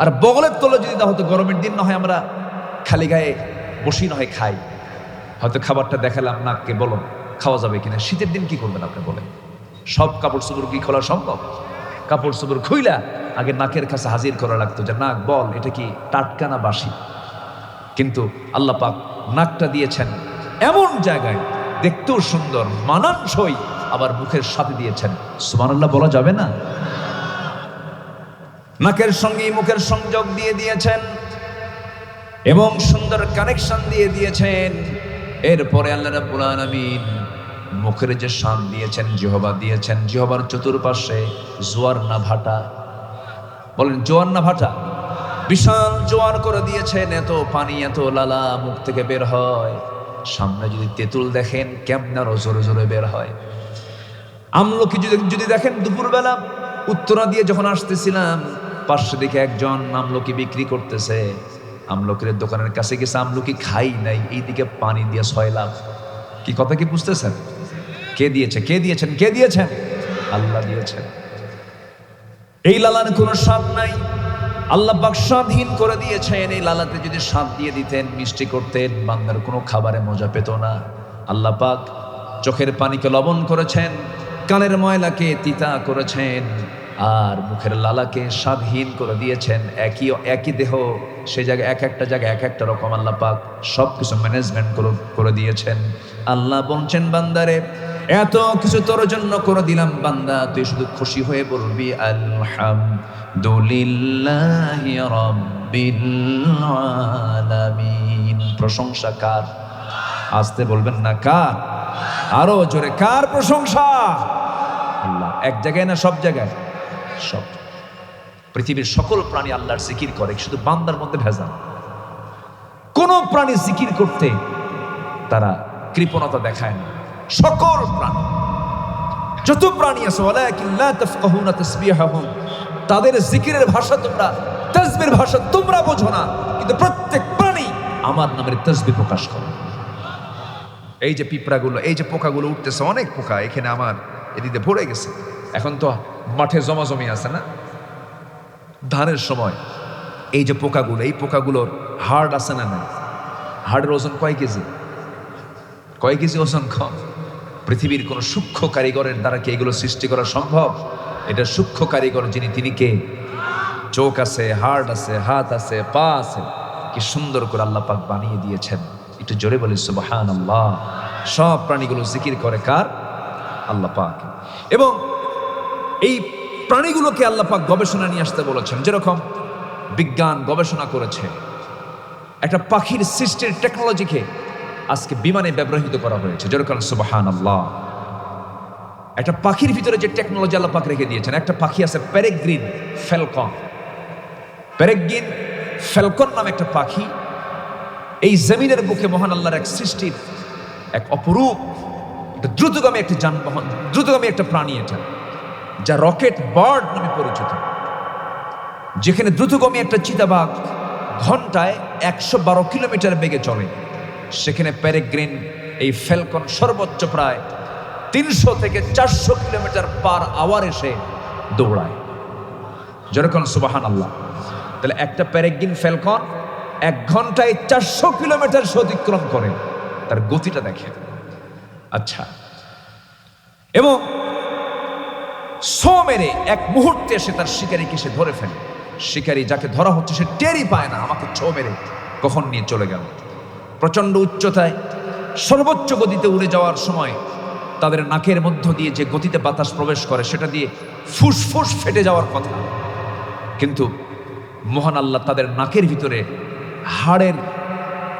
আর বগলের তলে যদি দেওয়া হতো, গরমের দিন না হয় আমরা খালি গায়ে বসি না হয় খাই, হয়তো খাবারটা দেখালাম নাককে, বলো খাওয়া যাবে কিনা। শীতের দিন কি করবেন আপনি বলেন? সব কাপড় চোপড় কি খোলা সম্ভব? কাপড় চোপড় খুইলা আগে নাকের কাছে হাজির করা লাগতো যে নাক বল, এটা কি টাটকা না বাসি। কিন্তু আল্লাহ পাক নাকটা দিয়েছেন এমন জায়গায়, দেখতেও সুন্দর, মানানসই, আবার মুখের সাথে দিয়েছেন। সুবহানাল্লাহ বলা যাবে না? নাকের সঙ্গে মুখের সংযোগ দিয়ে দিয়েছেন এবং সুন্দর কানেকশন দিয়ে দিয়েছেন। এরপরে আল্লাহ রাব্বুল আলামিন মুখের যে শান দিয়েছেন, জিহবা দিয়েছেন, জিহবার চতুর্পাশে জোয়ার না ভাটা, বলেন জোয়ার না ভাটা, বিশাল জোয়ার করে দিয়েছেন। এত পানি, এত লালা মুখ থেকে বের হয়। সামনে যদি তেঁতুল দেখেন, কেমন জোরে জোরে বের হয়। আমলকি যদি দেখেন, দুপুরবেলা উত্তরা দিয়ে যখন আসতেছিলাম, পাশে দিকে একজন আমলকি বিক্রি করতেছে। আমলকির দোকানের কাছে গেছে, আমলকি খাই নাই, এইদিকে পানি দিয়ে 6 লাখ। কি কথা কি বুঝতেছেন? কে দিয়েছে? কে দিয়েছেন? কে দিয়েছেন? আল্লাহ দিয়েছেন। এই লালার কোনো স্বাদ নাই, আল্লাহ পাক স্বাদহীন করে দিয়েছেন। এই লালাতে যদি স্বাদ দিয়ে দিতেন, মিষ্টি করতেন, বান্দার কোনো খাবারে মজা পেত না। আল্লাহ পাক চোখের পানিকে লবণ করেছেন, কানের ময়লাকে তিতা করেছেন, আর মুখের লালাকে স্বাদহীন করে দিয়েছেন। একই দেহ, সে জায়গায় এক একটা জায়গায় এক একটা রকম আল্লাহ পাক সব কিছু ম্যানেজমেন্ট করে দিয়েছেন। আল্লাহ বলছেন, বান্দারে এত কিছু তোর জন্য করে দিলাম, বান্দা তুই শুধু খুশি হয়ে বলবি আলহামদুলিল্লাহি রাব্বিল আলামিন। প্রশংসা কার? আসতে বলবেন না, কার? আরো জোরে, কার প্রশংসা? আল্লাহ। এক জায়গায় না সব জায়গায়? সব। পৃথিবীর সকল প্রাণী আল্লাহর জিকির করে, শুধু বান্দার মধ্যে ভেজাল। কোন প্রাণী জিকির করতে তারা কৃপণতা দেখায় না। সকল প্রাণী, যত প্রাণী আছে, ওয়ালাকিন লা তাফকাহুনা তাসবিহাহুম, তাদের জিকিরের ভাষা তোমরা, তাসবিহর ভাষা তোমরা বোঝো না, কিন্তু প্রত্যেক প্রাণী আমার নামের তাসবিহ প্রকাশ করে। এই যে পিঁপড়াগুলো, এই যে পোকাগুলো উঠতেছে, অনেক পোকা এখানে আমার এদিকে ভরে গেছে। এখন তো মাঠে জমাজমি আছে না, ধানের সময়। এই যে পোকাগুলো, এই পোকাগুলোর হাড় আছে না? না, হাড়ের ওজন কয় কেজি? কয় কেজি ওজন কম? পৃথিবীর কোন সূক্ষ্ম কারিগরের দ্বারা কি এগুলো সৃষ্টি করা সম্ভব? এটা সূক্ষ্ম কারিগর যিনি, তিনি কে? চোখ আছে, হাড় আছে, হাত আছে, পা আছে, কি সুন্দর করে আল্লাহ পাক বানিয়ে দিয়েছেন। একটু জোরে বলি সুবহানাল্লাহ। সব প্রাণীগুলো জিকির করে কার? আল্লাহ পাক। এবং এই প্রাণীগুলোকে আল্লাহ পাক গবেষণা নিয়ে আসতে বলেছেন। যেরকম বিজ্ঞান গবেষণা করেছে, একটা পাখির সৃষ্টির টেকনোলজিকে আজকে বিমানে ব্যবহৃত করা হয়েছে। যেরকম সুবহানাল্লাহ। একটা পাখির ভিতরে যে টেকনোলজি আল্লাহ পাক রেখে দিয়েছেন, একটা পাখি আছে পেরেগ্রিন ফ্যালকন। পেরেগ্রিন ফ্যালকন নামে একটা পাখি, এই জমিনের বুকে মহান আল্লাহর এক সৃষ্টির এক অপরূপ, একটা দ্রুতগামী একটা যানবাহন, দ্রুতগামী একটা প্রাণী এটা, যা রকেট বার্ড নামে পরিচিত। যেখানে দ্রুতগামী একটা চিতাবাঘ ঘন্টায় 112 কিলোমিটার বেগে চলে, সেখানে পেরেগ্রিন এই ফ্যালকন সর্বোচ্চ প্রায় 300 থেকে 400 কিলোমিটার পার আওয়ার এসে দৌড়ায়। যেরকম সুবহানাল্লাহ। তাহলে একটা পেরেগ্রিন ফ্যালকন 1 ঘন্টায় 400 কিলোমিটার অতিক্রম করে, তার গতিটা দেখে। আচ্ছা, এবং সো মেরে এক মুহূর্তে সে তার শিকারীকে সে ধরে ফেলে। শিকারী যাকে ধরা হচ্ছে সে টেরই পায় না, আমাকে ছো মেরে কখন নিয়ে চলে গেল। প্রচন্ড উচ্চতায় সর্বোচ্চ গতিতে উড়ে যাওয়ার সময় তাদের নাকের মধ্য দিয়ে যে গতিতে বাতাস প্রবেশ করে, সেটা দিয়ে ফুসফুস ফেটে যাওয়ার কথা, কিন্তু মহান আল্লাহ তাদের নাকের ভিতরে হাড়ের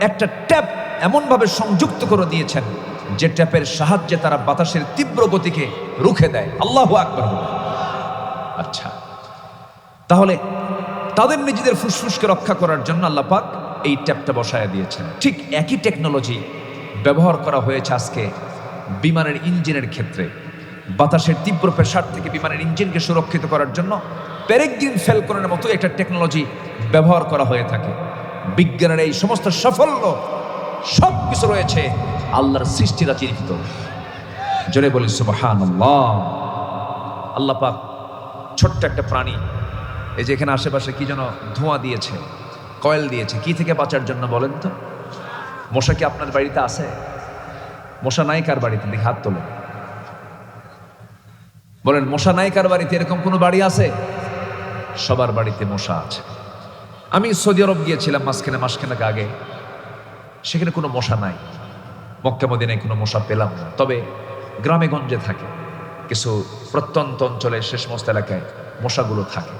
একটা ট্যাপ এমনভাবে সংযুক্ত করে দিয়েছেন, যে ট্যাপের সাহায্যে তারা বাতাসের তীব্র গতিকে রুখে দেয়। আল্লাহু আকবার। আচ্ছা, তাহলে তাদের নিজেদের ফুসফুসকে রক্ষা করার জন্য আল্লাহ পাক এই ট্যাপটা বসায় দিয়েছেন। ঠিক একই টেকনোলজি ব্যবহার করা হয়েছে আজকে বিমানের ইঞ্জিনের ক্ষেত্রে। বাতাসের তীব্র প্রেসার থেকে বিমানের ইঞ্জিনকে সুরক্ষিত করার জন্য পেরেগ্রিন ফ্যালকনের মতো একটা টেকনোলজি ব্যবহার করা হয়ে থাকে। বিজ্ঞানের এই সমস্ত সাফল্য সব কিছু রয়েছে আল্লাহর সৃষ্টিরা চিহ্নিত। জোরে বলি সুবহানাল্লাহ। আল্লাহ পাক ছোট্ট একটা প্রাণী, এই যে এখানে আশেপাশে কি যেন ধোঁয়া দিয়েছে, কয়েল দিয়েছে, কি থেকে বাঁচার জন্য বলেন তো? মশা কি আপনার বাড়িতে আছে? মশা নাই কার বাড়িতে? দেখে হাত তোলেন, বলেন মশা নাই কার বাড়িতে? এরকম কোনো বাড়ি আছে? সবার বাড়িতে মশা আছে। আমি সৌদি আরব গিয়েছিলাম মাসখানেক আগে, সেখানে কোনো মশা নাই। মক্কা মদিনায় কোনো মশা পেলাম না, তবে গ্রামে গঞ্জে থাকে, কিছু প্রত্যন্ত অঞ্চলে সে সমস্ত এলাকায় মশাগুলো থাকে।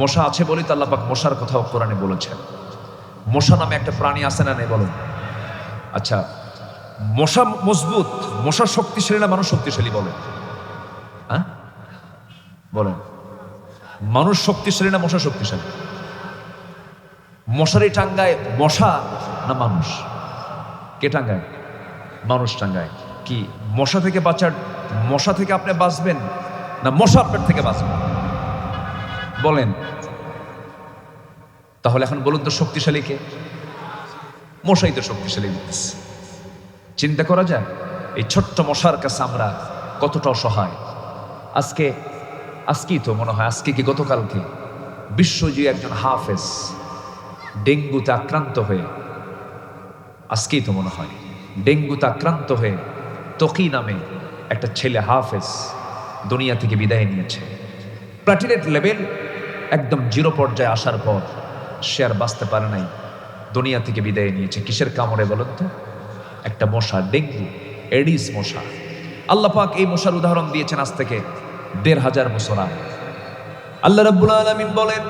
মশা আছে বলেই তো আল্লাহ পাক মশার কথাও কোরআনে বলেছেন। মশা নামে একটা প্রাণী আছে না নেই বলুন? আচ্ছা, মশা মজবুত, মশা শক্তিশালী না মানুষ শক্তিশালী? বলেন, হ্যাঁ বলেন, মানুষ শক্তিশালী না মশা শক্তিশালী? মশারি টাঙ্গায় মশা না মানুষ? কে টাঙ্গায়? মানুষ টাঙ্গায়। কি মশা থেকে বাঁচার, মশা থেকে আপনি বাঁচবেন না মশা আপনার থেকে বাঁচবেন? বলেন। তাহলে এখন বলুন তো শক্তিশালী কে? মশাই তো শক্তিশালী দিতেছে। চিন্তা করা যায় এই ছোট্ট মশার কাছে আমরা কতটা অসহায়। আজকেই তো মনে হয়, আজকে কি গতকালকে বিশ্বজুড়ে একজন হাফেজ ডেঙ্গুতে আক্রান্ত হয়ে, আজকেই তো মনে হয় ডেঙ্গুতে আক্রান্ত হয়ে তকি নামে একটা ছেলে হাফেজ দুনিয়া থেকে বিদায় নিয়েছে। প্লাটিলেট লেভেল একদম জিরো পর্যায়ে আসার পর সে আর বাঁচতে পারে নাই, দুনিয়া থেকে বিদায় নিয়েছে। কিসের কামড়ে বলেন তো? একটা মশা, ডেঙ্গু, এডিস মশা। আল্লাহ পাক এই মশার উদাহরণ দিয়েছেন আজ থেকে ১৫০০ বছর আগে। আল্লাহ রাব্বুল আলামিন বলেন,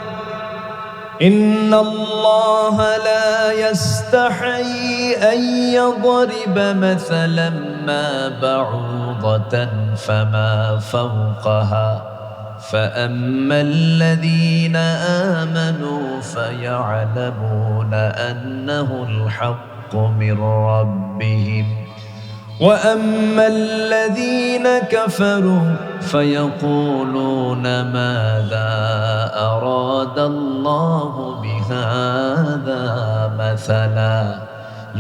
ইন্নাল্লাহা লা ইস্তাহি আন ইয়াদরিবা মাসালাম মা বাউদাতান ফামা ফাওকাহা فأما الذين آمنوا فيعلمون أنه الحق من ربهم وأما الذين كفروا فيقولون ماذا أراد الله بهذا مثلا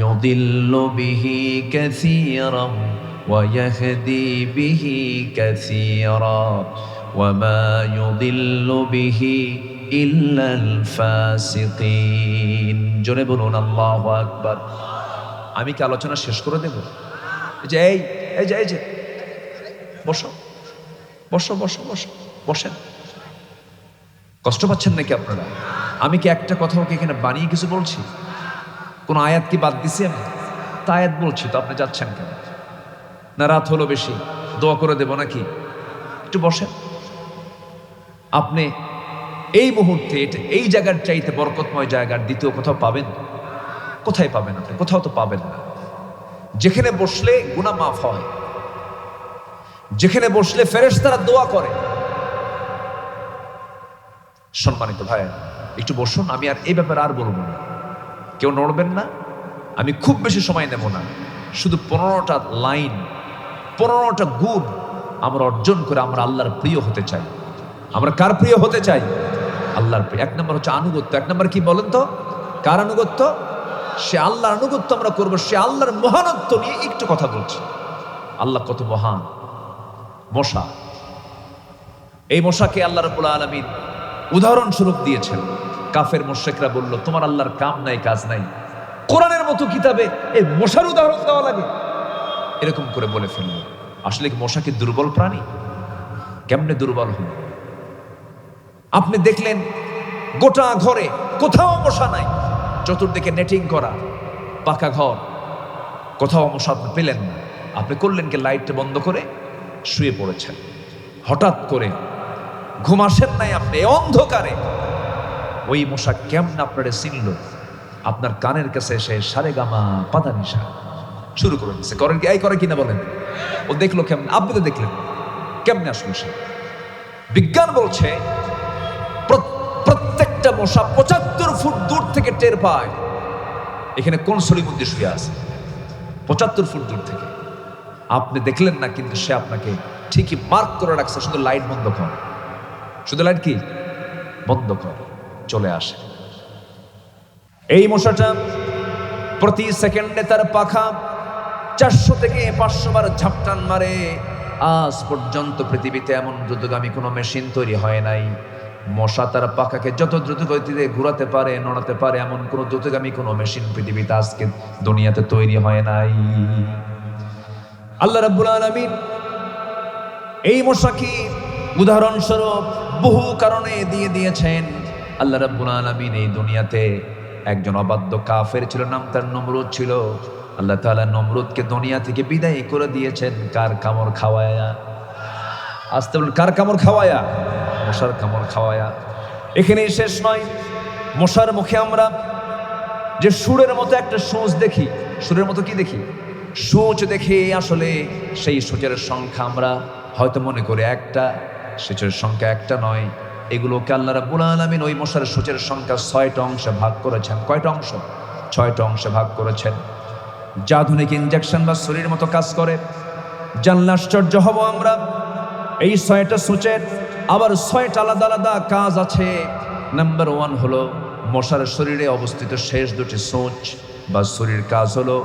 يضل به كثيرا ويهدي به كثيرا وما يضل به إلا الفاسقين জোরে বলুন আল্লাহু আকবার। আমি কি আলোচনা শেষ করে দেব? এই যে বসো বসো বসো বসো বসেন। কষ্ট পাচ্ছেন নাকি আপনারা? আমি কি একটা কথা ওকে এখানে বানিয়ে কিছু বলছি? কোন আয়াত কি বাদ দিছি আমি? তা আয়াত বলছি তো, আপনি যাচ্ছেন কেন? না রাত হলো বেশি, দোয়া করে দেব নাকি? একটু বসেন। আপনি এই মুহূর্তে এই জায়গার চাইতে বরকতময় জায়গার দ্বিতীয় কোথাও পাবেন? কোথায় পাবেন আপনি? কোথাও তো পাবেন না। যেখানে বসলে গুনাহ মাফ হয়, যেখানে বসলে ফেরেশতারা দোয়া করে। সম্মানিত ভাই, একটু বসুন। আমি আর এই ব্যাপারে আর বলবো না, কেউ নড়বেন না। আমি খুব বেশি সময় নেব না, শুধু 15টা লাইন, 15টা গুণ আমরা অর্জন করে আমরা আল্লাহর প্রিয় হতে চাই। আমরা কার প্রিয় হতে চাই? আল্লাহর প্রিয়। 1 নম্বর হচ্ছে আনুগত্য। 1 নম্বর কি বলেন তো? কার আনুগত্য? সে আল্লাহর আনুগত্য আমরা করব। সে আল্লাহর মহানত্ব নিয়ে একটু কথা বলছি। আল্লাহ কত মহান। মশা, এই মশাকে আল্লাহ রাব্বুল আলামিন উদাহরণস্বরূপ দিয়েছেন। কাফের মুশরিকরা বলল, তোমার আল্লাহর কাম নাই কাজ নাই, কোরআনের মতো কিতাবে এই মশার উদাহরণ দেওয়া লাগে? এরকম করে বলে ফেলল। আসলে কি মশা কি দুর্বল প্রাণী? কেমনে দুর্বল হল? আপনি দেখলেন গোটা ঘরে কোথাও মশা নাই, চতুর্দিকে নেটিং করা পাকা ঘর, কোথাও মশা আপনি পেলেন না। আপনি করলেন কি? লাইটটা বন্ধ করে শুয়ে পড়েছেন। হঠাৎ করে ঘুম আসেন নাই আপনি, অন্ধকারে ওই মশা কেমন আপনারে চিনল? আপনার কানের কাছে এসে সারেগামা পাদানিসা শুরু করে দিচ্ছে। করেন কি? করে কিনা বলেন? ও দেখলো কেমন? আপনি তো দেখলেন কেমনে আসলো সে? বিজ্ঞান বলছে প্রত্যেকটা মশা 75 ফুট দূর থেকে টের পায় এখানে কোন সলিমুদ্দি শুয়ে আছে। 75 ফুট দূর থেকে। আপনি দেখলেন না, কিন্তু সে আপনাকে ঠিকই মার্ক করে রাখছে। শুধু লাইট বন্ধ কর, শুধু লাইট কি বন্ধ কর, চলে আসে। এই মশাটা প্রতি সেকেন্ডে তার পাখা 400 থেকে 500 বার ঝাপটান মারে। আজ পর্যন্ত পৃথিবীতে এমন দ্রুতগামী কোনো মেশিন তৈরি হয় নাই। মশা তার পাখাকে যত দ্রুত গতিতে ঘোরাতে পারে, নড়াতে পারে, এমন কোনো দ্রুতগামী কোনো মেশিন পৃথিবীতে আজকে দুনিয়াতে তৈরি হয় নাই। আল্লাহ রাব্বুল আলামিন এই মশাকে উদাহরণস্বরূপ বহু কারণে দিয়ে দিয়েছেন। আল্লাহ রাব্বুল আলামিন এই দুনিয়াতে একজন অবাধ্য কাফের ছিল, নাম তার নমরুদ ছিল। আল্লাহ তাআলা নমরুদকে দুনিয়া থেকে বিদায় করে দিয়েছেন। কার কামড় খাওয়ায়া? আসতে বলুন, কার কামড় খাওয়ায়া? মশার কামড় খাওয়ায়া। এখানেই শেষ নয়। মশার মুখে আমরা যে সুরের মতো একটা সূচ দেখি, সুরের মতো কি দেখি? সূচ দেখে আসলে সেই সূচের সংখ্যা আমরা হয়তো মনে করি একটা, সূচের সংখ্যা একটা নয়। এগুলোকে আল্লাহ রাব্বুল আলামিন ওই মশার সূচের সংখ্যা 6টা অংশে ভাগ করেছেন। কয়টা অংশ? 6টা অংশে ভাগ করেছেন। যা আধুনিক ইনজেকশন বা ছুরির মতো কাজ করে। জানলে আশ্চর্য হব আমরা, এই 6টা সূচের আবার 6টা আলাদা আলাদা কাজ আছে। নাম্বার 1 হলো মশার শরীরে অবস্থিত শেষ দুটি সোঁচ বা শরীর কাজ হলো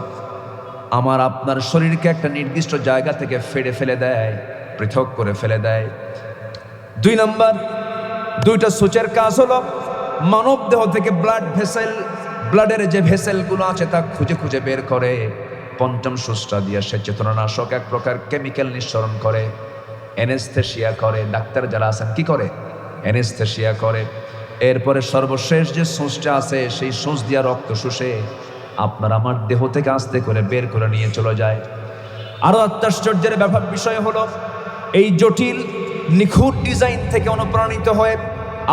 আমার আপনার শরীরকে একটা নির্দিষ্ট জায়গা থেকে ফেলে দেয়, পৃথক করে ফেলে দেয়। 2 নম্বর, দুইটা সূচের কাজ হলো মানব দেহ থেকে ব্লাডের যে ভেসেলগুলো আছে তা খুঁজে খুঁজে বের করে। 5ম সূচটা দিয়ে সে চেতনানাশক এক প্রকার কেমিক্যাল নিঃসরণ করে, অ্যানেস্থেসিয়া করে। ডাক্তার যারা আছেন কি করে? অ্যানেস্থেসিয়া করে। এরপরে সর্বশেষ যে সূচটা আছে সেই সূচ দিয়া রক্ত শুষে আপনার আমার দেহ থেকে আস্তে করে বের করে নিয়ে চলে যায়। আরো আশ্চর্যের বিষয় হলো এই জটিল নিখুঁত ডিজাইন থেকে অনুপ্রাণিত হয়ে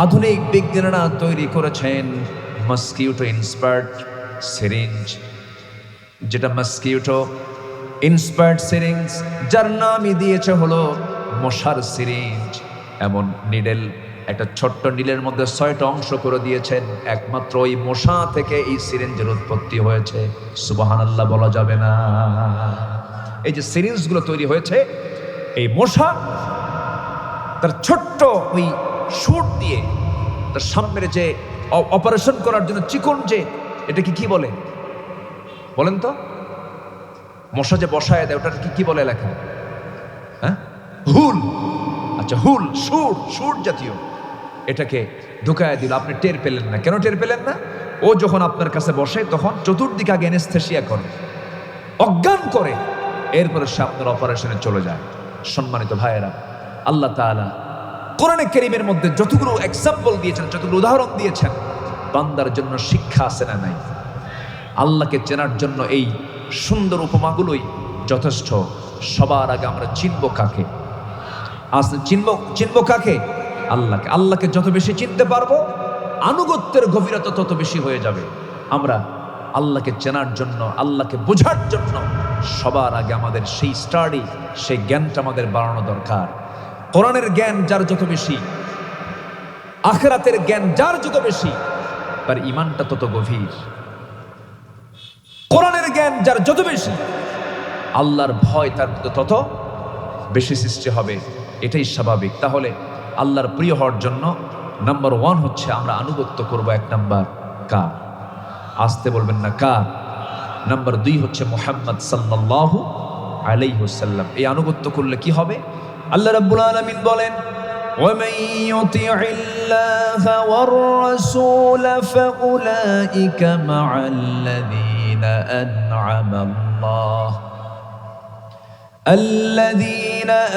আধুনিক বিজ্ঞানীরা তৈরি করেছেন মস্কিউটো ইন্সপায়ার্ড সিরিঞ্জ, যেটা মস্কিউটো ইন্সপায়ার্ড সিরিঞ্জ, যার নামই দিয়েছে হলো মশার সিরিঞ্জ। এমন নিডেল, একটা ছোট্ট নীলের মধ্যে 6টা অংশ করে দিয়েছেন। একমাত্র ওই মশা থেকে এই সিরিঞ্জের উৎপত্তি হয়েছে। সুবহানাল্লাহ বলা যাবে না? এই যে সিরিঞ্জগুলো তৈরি হয়েছে, এই মশা তার ছোট্ট ওই শুট দিয়ে তার সামনের যে অপারেশন করার জন্য চিকন যে, এটাকে কি বলে বলেন তো? মশা যে বসায় দেয় ওটা কি বলে লেখা? হ্যাঁ, হুল। আচ্ছা, হুল, সুর জাতীয় এটাকে ঢুকায় দিল। আপনি টের পেলেন না। কেন টের পেলেন না? ও যখন আপনার কাছে বসে তখন চতুর্দিকে আগে অ্যানেস্থেসিয়া করে, অজ্ঞান করে, এরপরে সে আপনার অপারেশনে চলে যায়। সম্মানিত ভাইয়েরা, আল্লাহ তাআলা কোরআনে কারীমের মধ্যে যতগুলো এক্সাম্পল দিয়েছেন, যতগুলো উদাহরণ দিয়েছেন, বান্দার জন্য শিক্ষা আছে না নাই? আল্লাহকে চেনার জন্য এই সুন্দর উপমাগুলোই যথেষ্ট। সবার আগে আমরা চিনব কাকে? চিনব কাকে? আল্লাহকে। আল্লাহকে যত বেশি চিনতে পারবো, আনুগত্যের গভীরতা তত বেশি হয়ে যাবে। আমরা আল্লাহকে চেনার জন্য, আল্লাহকে বোঝার জন্য সবার আগে আমাদের সেই স্টাডি, সেই জ্ঞানটা আমাদের বাড়ানো দরকার। কোরআনের জ্ঞান যার যত বেশি, আখিরাতের জ্ঞান যার যত বেশি, তার ঈমানটা তত গভীর। কোরআনের জ্ঞান যার যত বেশি, আল্লাহর ভয় তার তত বেশি সৃষ্টি হবে। এটাই স্বাভাবিক। তাহলে আল্লাহর প্রিয় হওয়ার জন্য নাম্বার 1 হচ্ছে আমরা আনুগত্য করব। 1 নাম্বার কার? আসতে বলবেন না, কার? নাম্বার 2 হচ্ছে মুহাম্মদ সাল্লাল্লাহু আলাইহি ওয়াসাল্লাম। এই আনুগত্য করলে কি হবে? আল্লাহ রাব্বুল আলামিন বলেন, وَمَن يُطِعِ اللَّهَ وَالرَّسُولَ فَأُولَئِكَ مَعَ الَّذِينَ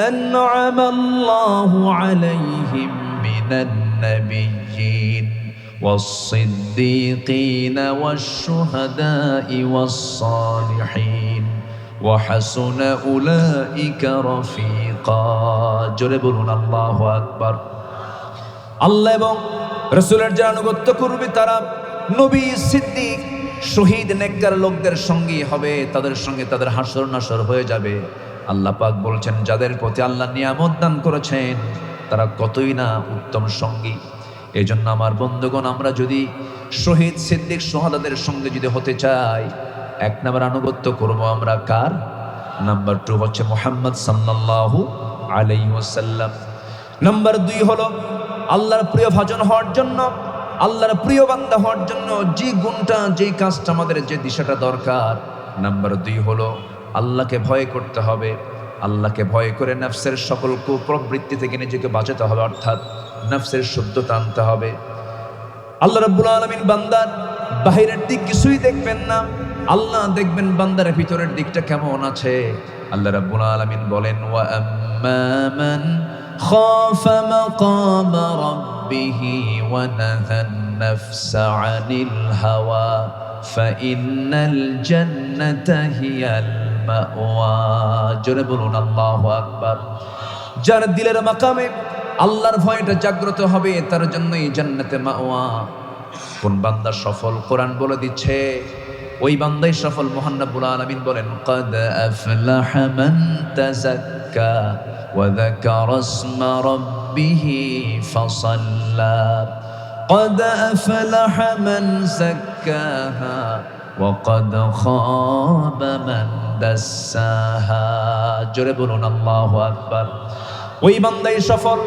أَنْعَمَ اللَّهُ عَلَيْهِمْ مِنَ النَّبِيِّينَ وَالصِّدِّيقِينَ وَالشُّهَدَاءِ وَالصَّالِحِينَ وَحَسُنَ أُولَئِكَ رَفِيقًا। জোরে বলুন আল্লাহু আকবার। আল্লাহ এবং রাসূলের যারা আনুগত্য করবে তারা নবী, সিদ্দিক, শহীদ, নেককার লোকদের সঙ্গী হবে। তাদের সঙ্গে তাদের হাসর নাসর হয়ে যাবে। আল্লাহ পাক বলছেন, যাদের প্রতি আল্লাহ নিয়ামত দান করেছেন তারা কতই না উত্তম সঙ্গী। এই জন্য আমার বন্ধুগণ, আমরা যদি শহীদ, সিদ্দিক, শুহাদাদের সঙ্গে যদি হতে চাই, 1 নাম্বার আনুগত্য করব আমরা কার? নাম্বার 2 হচ্ছে মুহাম্মদ সাল্লাল্লাহু আলাইহি ওয়াসাল্লাম। নাম্বার 2 হলো আল্লাহর প্রিয় ভাজন হওয়ার জন্য, আল্লাহর প্রিয় বান্দা হওয়ার জন্য যে গুণটা, যে কাজটা আমাদের, যে দিশাটা দরকার, নাম্বার 2 হলো আল্লাহকে ভয় করতে হবে। আল্লাহকে ভয় করে নফসের সকল কুপ্রবৃত্তি থেকে নিজেকে বাঁচাতে হবে, অর্থাৎ নফসের শুদ্ধতা আনতে হবে। আল্লাহ রাব্বুল আলামিন বান্দার বাহিরের দিক কিছুই দেখবেন না, আল্লাহ দেখবেন বান্দার ভিতরের দিকটা কেমন আছে। আল্লাহ রাব্বুল আলামিন বলেন, ওয়া আম্মা মান খাফা মাকামা রাব্বিহি ওয়া নাহান নাফসা আনিল হাওয়া ফাইন্নাল জান্নাতা হিয়াল মাওয়া। জোরে বলুন আল্লাহু আকবার। যার দিলের মাকামে আল্লাহর ভয়টা জাগ্রত হবে, তার জন্যই জান্নাতে মাওয়া। কোন বান্দা সফল? কোরআন বলে দিচ্ছে ওই বান্দাই সফল। মহান রব্বুল আলামিন বলেন, قد أفلح من تزكى وذكر اسم ربه فصلى قد أفلح من زكاها وقد خاب من دساها। জোরে বলুন আল্লাহু আকবার। ওই বান্দাই সফল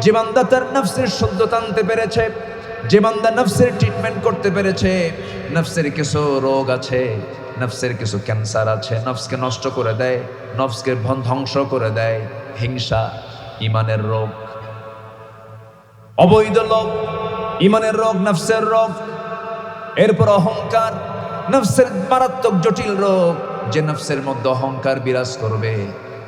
যে বান্দা তার নফসের শুদ্ধতা আনতে পেরেছে, যে বান্দা নফসের ট্রিটমেন্ট করতে পেরেছে, নফসের কিছু রোগ আছে, নফসের কিছু ক্যান্সার আছে, নফসকে নষ্ট করে দেয়, নফসকে ধ্বংস করে দেয়, হিংসা ইমানের রোগ, অবৈধ লোভ ইমানের রোগ, নফসের রোগ, এরপর অহংকার নফসের মারাত্মক জটিল রোগ। যে নফসের মধ্যে অহংকার বিরাজ করবে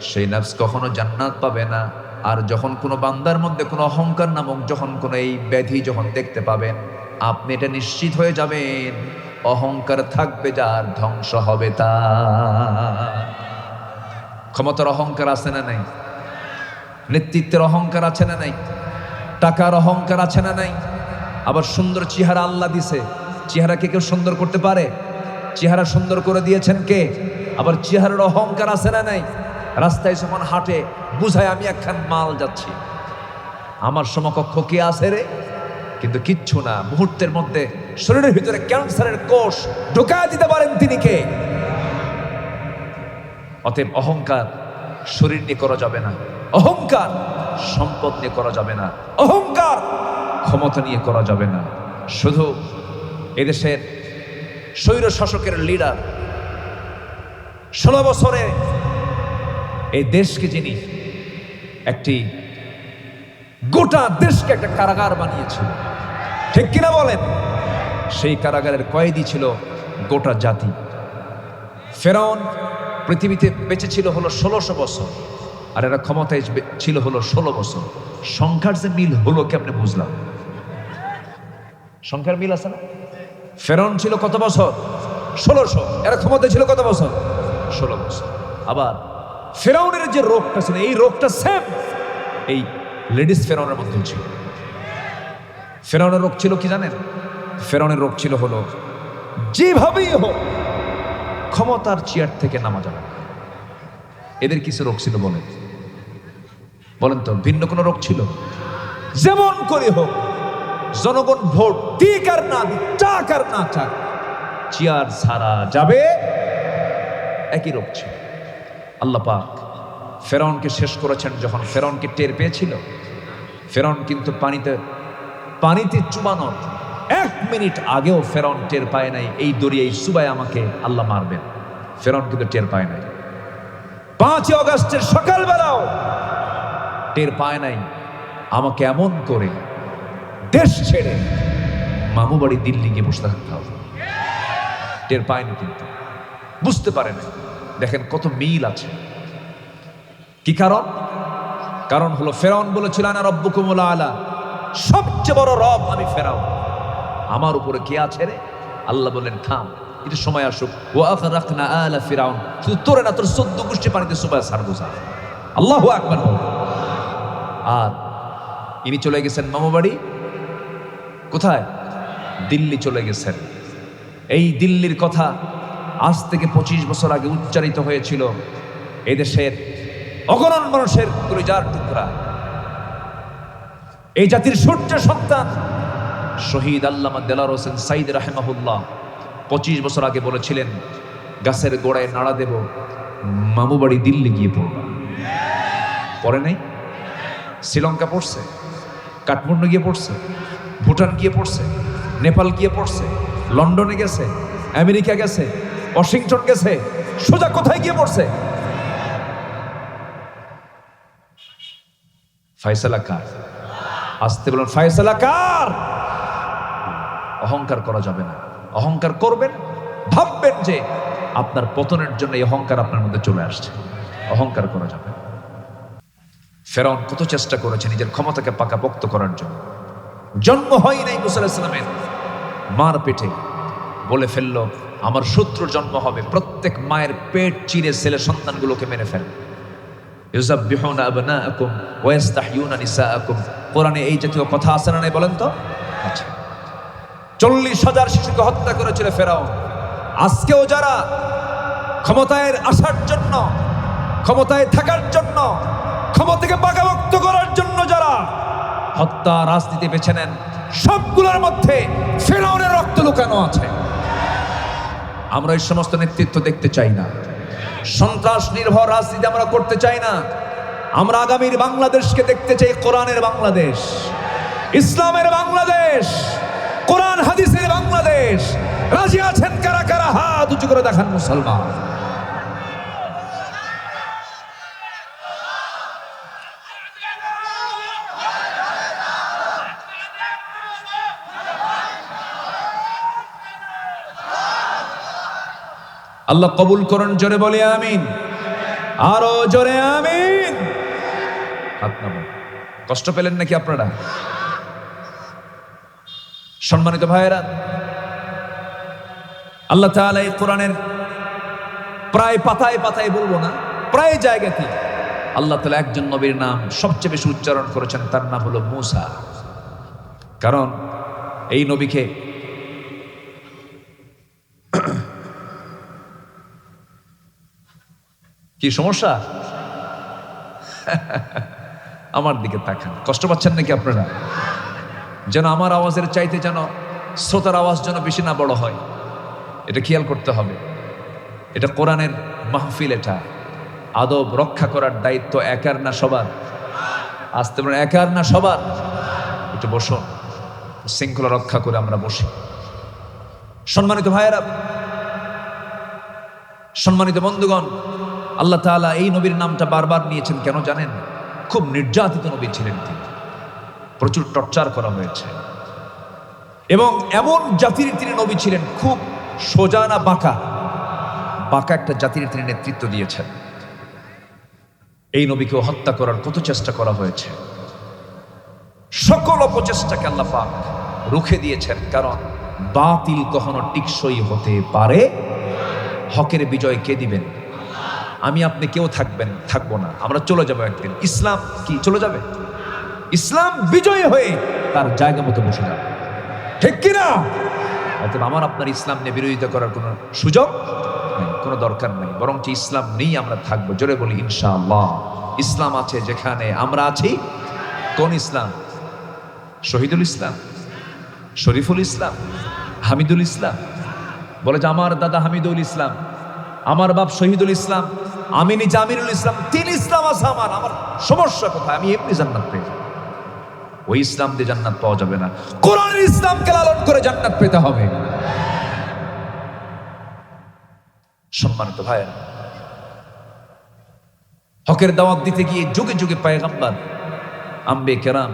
সেই নফস কখনো জান্নাত পাবে না। আর যখন কোনো বান্দার মধ্যে কোনো অহংকার নামক যখন কোনো এই ব্যাধি যখন দেখতে পাবেন, আপনি এটা নিশ্চিত হয়ে যাবেন অহংকার থাকবে যার, ধ্বংস হবে তার। ক্ষমতার অহংকার আছে না নাই? নেতৃত্বের অহংকার আছে না নাই? টাকার অহংকার আছে না নাই? আবার সুন্দর চেহারা আল্লাহ দিছে, চেহারাকে কেউ সুন্দর করতে পারে? চেহারা সুন্দর করে দিয়েছেন কে? আবার চেহারার অহংকার আছে না নাই? রাস্তায় যখন হাঁটে বুঝায় আমি একখান মাল যাচ্ছি, আমার সমকক্ষ কে আছে রে? কিন্তু কিচ্ছু না, মুহূর্তের মধ্যে শরীরের ভিতরে ক্যান্সারের কোষ ঢুকায় দিতে পারেন তিনি কে? অতএব অহংকার শরীর নিয়ে করা যাবে না, অহংকার সম্পদ নিয়ে করা যাবে না, অহংকার ক্ষমতা নিয়ে করা যাবে না। শুধু এদেশের স্বৈর শাসকের লিডার 16 বছরে এই দেশকে যিনি একটি গোটা দেশকে একটা কারাগার বানিয়েছিল, ঠিক কিনা বলেন? সেই কারাগারের কয়েদি ছিল গোটা জাতি। ফেরাউন পৃথিবীতে বেঁচে ছিল হলো 1600 বছর, আর এরা ক্ষমতায় ছিল হলো 16 বছর। সংখ্যার যে মিল হলো কেমনে বুঝলাম? সংখ্যার মিল আছে না? ফেরাউন ছিল কত বছর? 1600। এরা ক্ষমতায় ছিল কত বছর? 16 বছর। আবার ফেরাউনের যে রোগটা ছিল, এই রোগটা সেম এই লেডিস ফেরাউনের মধ্যে ছিল। ফেরাউনের রোগ ছিল কি জানেন? ফেরাউনের রোগ ছিল হলো যেভাবেই হোক ক্ষমতার চেয়ার থেকে নামা যাবে। এদের কিছু রোগ ছিল বলেন, বলেন তো, ভিন্ন কোনো রোগ ছিল? যেমন করে হোক জনগণ ভোট দিক আর না দিক, চাক আর না চাক, চেয়ার ছাড়া যাবে, একই রোগ ছিল। আল্লাহ পাক ফেরাউনকে শেষ করেছেন। যখন ফেরাউনকে টের পেয়েছিল, ফেরাউন কিন্তু পানিতে চুবানোর 1 মিনিট আগেও ফেরাউন টের পায় নাই এই দরিয়ায় চুবায় আমাকে আল্লাহ মারবেন। ফেরাউন কিন্তু টের পায় নাই। 5 আগস্টের সকালবেলাও টের পায় নাই আমাকে এমন করে দেশ ছেড়ে মামু বাড়ি দিল্লি গিয়ে বসে থাকতে হবে। টের পায়নি, কিন্তু বুঝতে পারে না। দেখেন কত মিল আছে। কি কারণ? কারণ হলো ফেরাউন বলেছিল আনা রব্বুকুমুল আলা, সবচেয়ে বড় রব আমি ফেরাউন, আমার উপরে কে আছে রে? আল্লাহ বললেন থাম, এটা সময় আসুক। ওয়া আগরাকনা আলা ফিরাউন, শুধু তোরে না, তোর 14 গোষ্ঠী পানিতে সুবাহ ছাড়বো। আল্লাহু আকবার। আর ইনি চলে গেছেন মামু বাড়ি। কোথায়? দিল্লি চলে গেছেন। এই দিল্লির কথা আজ থেকে 25 বছর আগে উচ্চারিত হয়েছিল এদেশের অগণন মানুষের কলিজার টুকরা, এই জাতির সূর্য সন্তান শহীদ আল্লামা দেলার হোসেন সাইদ রাহিমাহুল্লাহ 25 বছর আগে বলেছিলেন, গাছের গোড়ায় নাড়া দেব, মামু বাড়ি দিল্লি গিয়ে পড়বা। পড়ে নাই? শ্রীলঙ্কা পড়ছে, কাঠমান্ডু গিয়ে পড়ছে, ভুটান গিয়ে পড়ছে, নেপাল গিয়ে পড়ছে, লন্ডনে গেছে, আমেরিকা গেছে, ওয়াশিংটন গেছে, সোজা কোথায় গিয়ে পড়ছে? ফয়সালা কার? আসতে বলুন, ফয়সালা কার? অহংকার করা যাবে না। অহংকার করবেন, ভাববেন যে আপনার পতনের জন্য এই অহংকার আপনার মধ্যে চলে আসছে। অহংকার করা যাবে না। ফেরাউন কত চেষ্টা করেছে নিজের ক্ষমতাকে পাকাপোক্ত করার জন্য। জন্ম হয় নাই মুসা আলাইহিস সালামের মার পেটে, বলে ফেললো আমার শত্রুর জন্ম হবে। প্রত্যেক মায়ের পেট চিরে ছেলে সন্তানগুলোকে মেরে ফেলে। ইউযাব্বিহুনা আবনাআকুম ওয়া ইস্তাহয়ুনা নিসাআকুম, কোরআনে এই জাতীয় কথা আছে না নাই বলেন তো? আচ্ছা, 40,000 শিশুকে হত্যা করেছিল ফেরাউন। আজকেও যারা ক্ষমতায় আসার জন্য, ক্ষমতায় থাকার জন্য, ক্ষমতাকে পাকাপোক্ত করার জন্য যারা হত্যা রাজনীতি বেছে নেন, সবগুলোর মধ্যে ফেরাউনের রক্ত লুকানো আছে। আমরা এই সমস্ত নেতৃত্ব দেখতে চাই না। সন্ত্রাস নির্ভর রাজনীতি আমরা করতে চাই না। আমরা আগামীর বাংলাদেশকে দেখতে চাই কোরআনের বাংলাদেশ, ইসলামের বাংলাদেশ। কোরআন হাদিসের বাংলাদেশ। রাজি আছেন কারা কারা? হাত উঁচু করে দেখান মুসলমান। আল্লাহ কবুল করুন, জোরে বলি আমিন, আরো জোরে আমিন। হাত নামান। কষ্ট পেলেন নাকি আপনারা? সম্মানিত ভাইয়েরা, আল্লাহ তাআলা এই কোরআনের প্রায় পাতায় পাতায়, বলবো না, প্রায় জায়গাতে আল্লাহ তাআলা একজন নবীর নাম সবচেয়ে বেশি উচ্চারণ করেছেন, তার নাম হলো মূসা। কারণ এই নবীকে কি সমস্যা? আমার দিকে তাকান। কষ্ট পাচ্ছেন নাকি আপনারা? যেন আমার আওয়াজের চাইতে যেন শ্রোতার আওয়াজ যেন বেশি না বড় হয়, এটা খেয়াল করতে হবে। এটা কোরআনের মাহফিল, এটা আদব রক্ষা করার দায়িত্ব একার না সবার। আসতে পারেন, একার না সবার। একটু বসুন, শৃঙ্খলা রক্ষা করে আমরা বসি। সম্মানিত ভাইয়েরা, সম্মানিত বন্ধুগণ, আল্লাহ তাআলা এই নবীর নামটা বারবার নিয়েছেন কেন জানেন? খুব নির্যাতিত নবী ছিলেন তিনি, প্রচুর টর্চার করা হয়েছে, এবং এমন জাতির তিনি নবী ছিলেন, খুব সোজা না বাঁকা, বাঁকা একটা জাতির তিনি নেতৃত্ব দিয়েছেন। এই নবীকেও হত্যা করার কত চেষ্টা করা হয়েছে, সকল অপচেষ্টাকে আল্লাহ পাক রুখে দিয়েছেন। কারণ বাতিল কখনো টিকসই হতে পারে। হকের বিজয় কে দিবেন? আমি আপনি কেউ থাকবো না, আমরা চলে যাবো একদিন। ইসলাম কি চলে যাবে? ইসলাম বিজয় হয়ে তার জায়গা মতো বসে যাবে, ঠিক কিনা? অতএব আমার আপনার ইসলাম নিয়ে বিরোধিতা করার কোনো সুযোগ নেই, কোনো দরকার নেই। বরং ইসলাম নেই আমরা থাকবো। জোরে বলি ইনশাআল্লাহ। ইসলাম আছে যেখানে আমরা আছি। কোন ইসলাম? শহীদুল ইসলাম, শরীফুল ইসলাম, হামিদুল ইসলাম। বলে যে আমার দাদা হামিদুল ইসলাম, আমার বাপ শহীদুল ইসলাম, আমি নিজে আমিরুল ইসলাম, তিন ইসলাম আছে আমার। আমার সমস্যা কোথায়? আমি এমনি জান্নাত পেয়ে যাবো। ওই ইসলাম দিয়ে জান্নাত পাওয়া যাবে না, কোরআনের ইসলামকে লালন করে জান্নাত পেতে হবে। সম্মানিত ভাইয়েরা, হকের দাওয়াত দিতে গিয়ে যুগে যুগে পয়গম্বর আম্বে কেরাম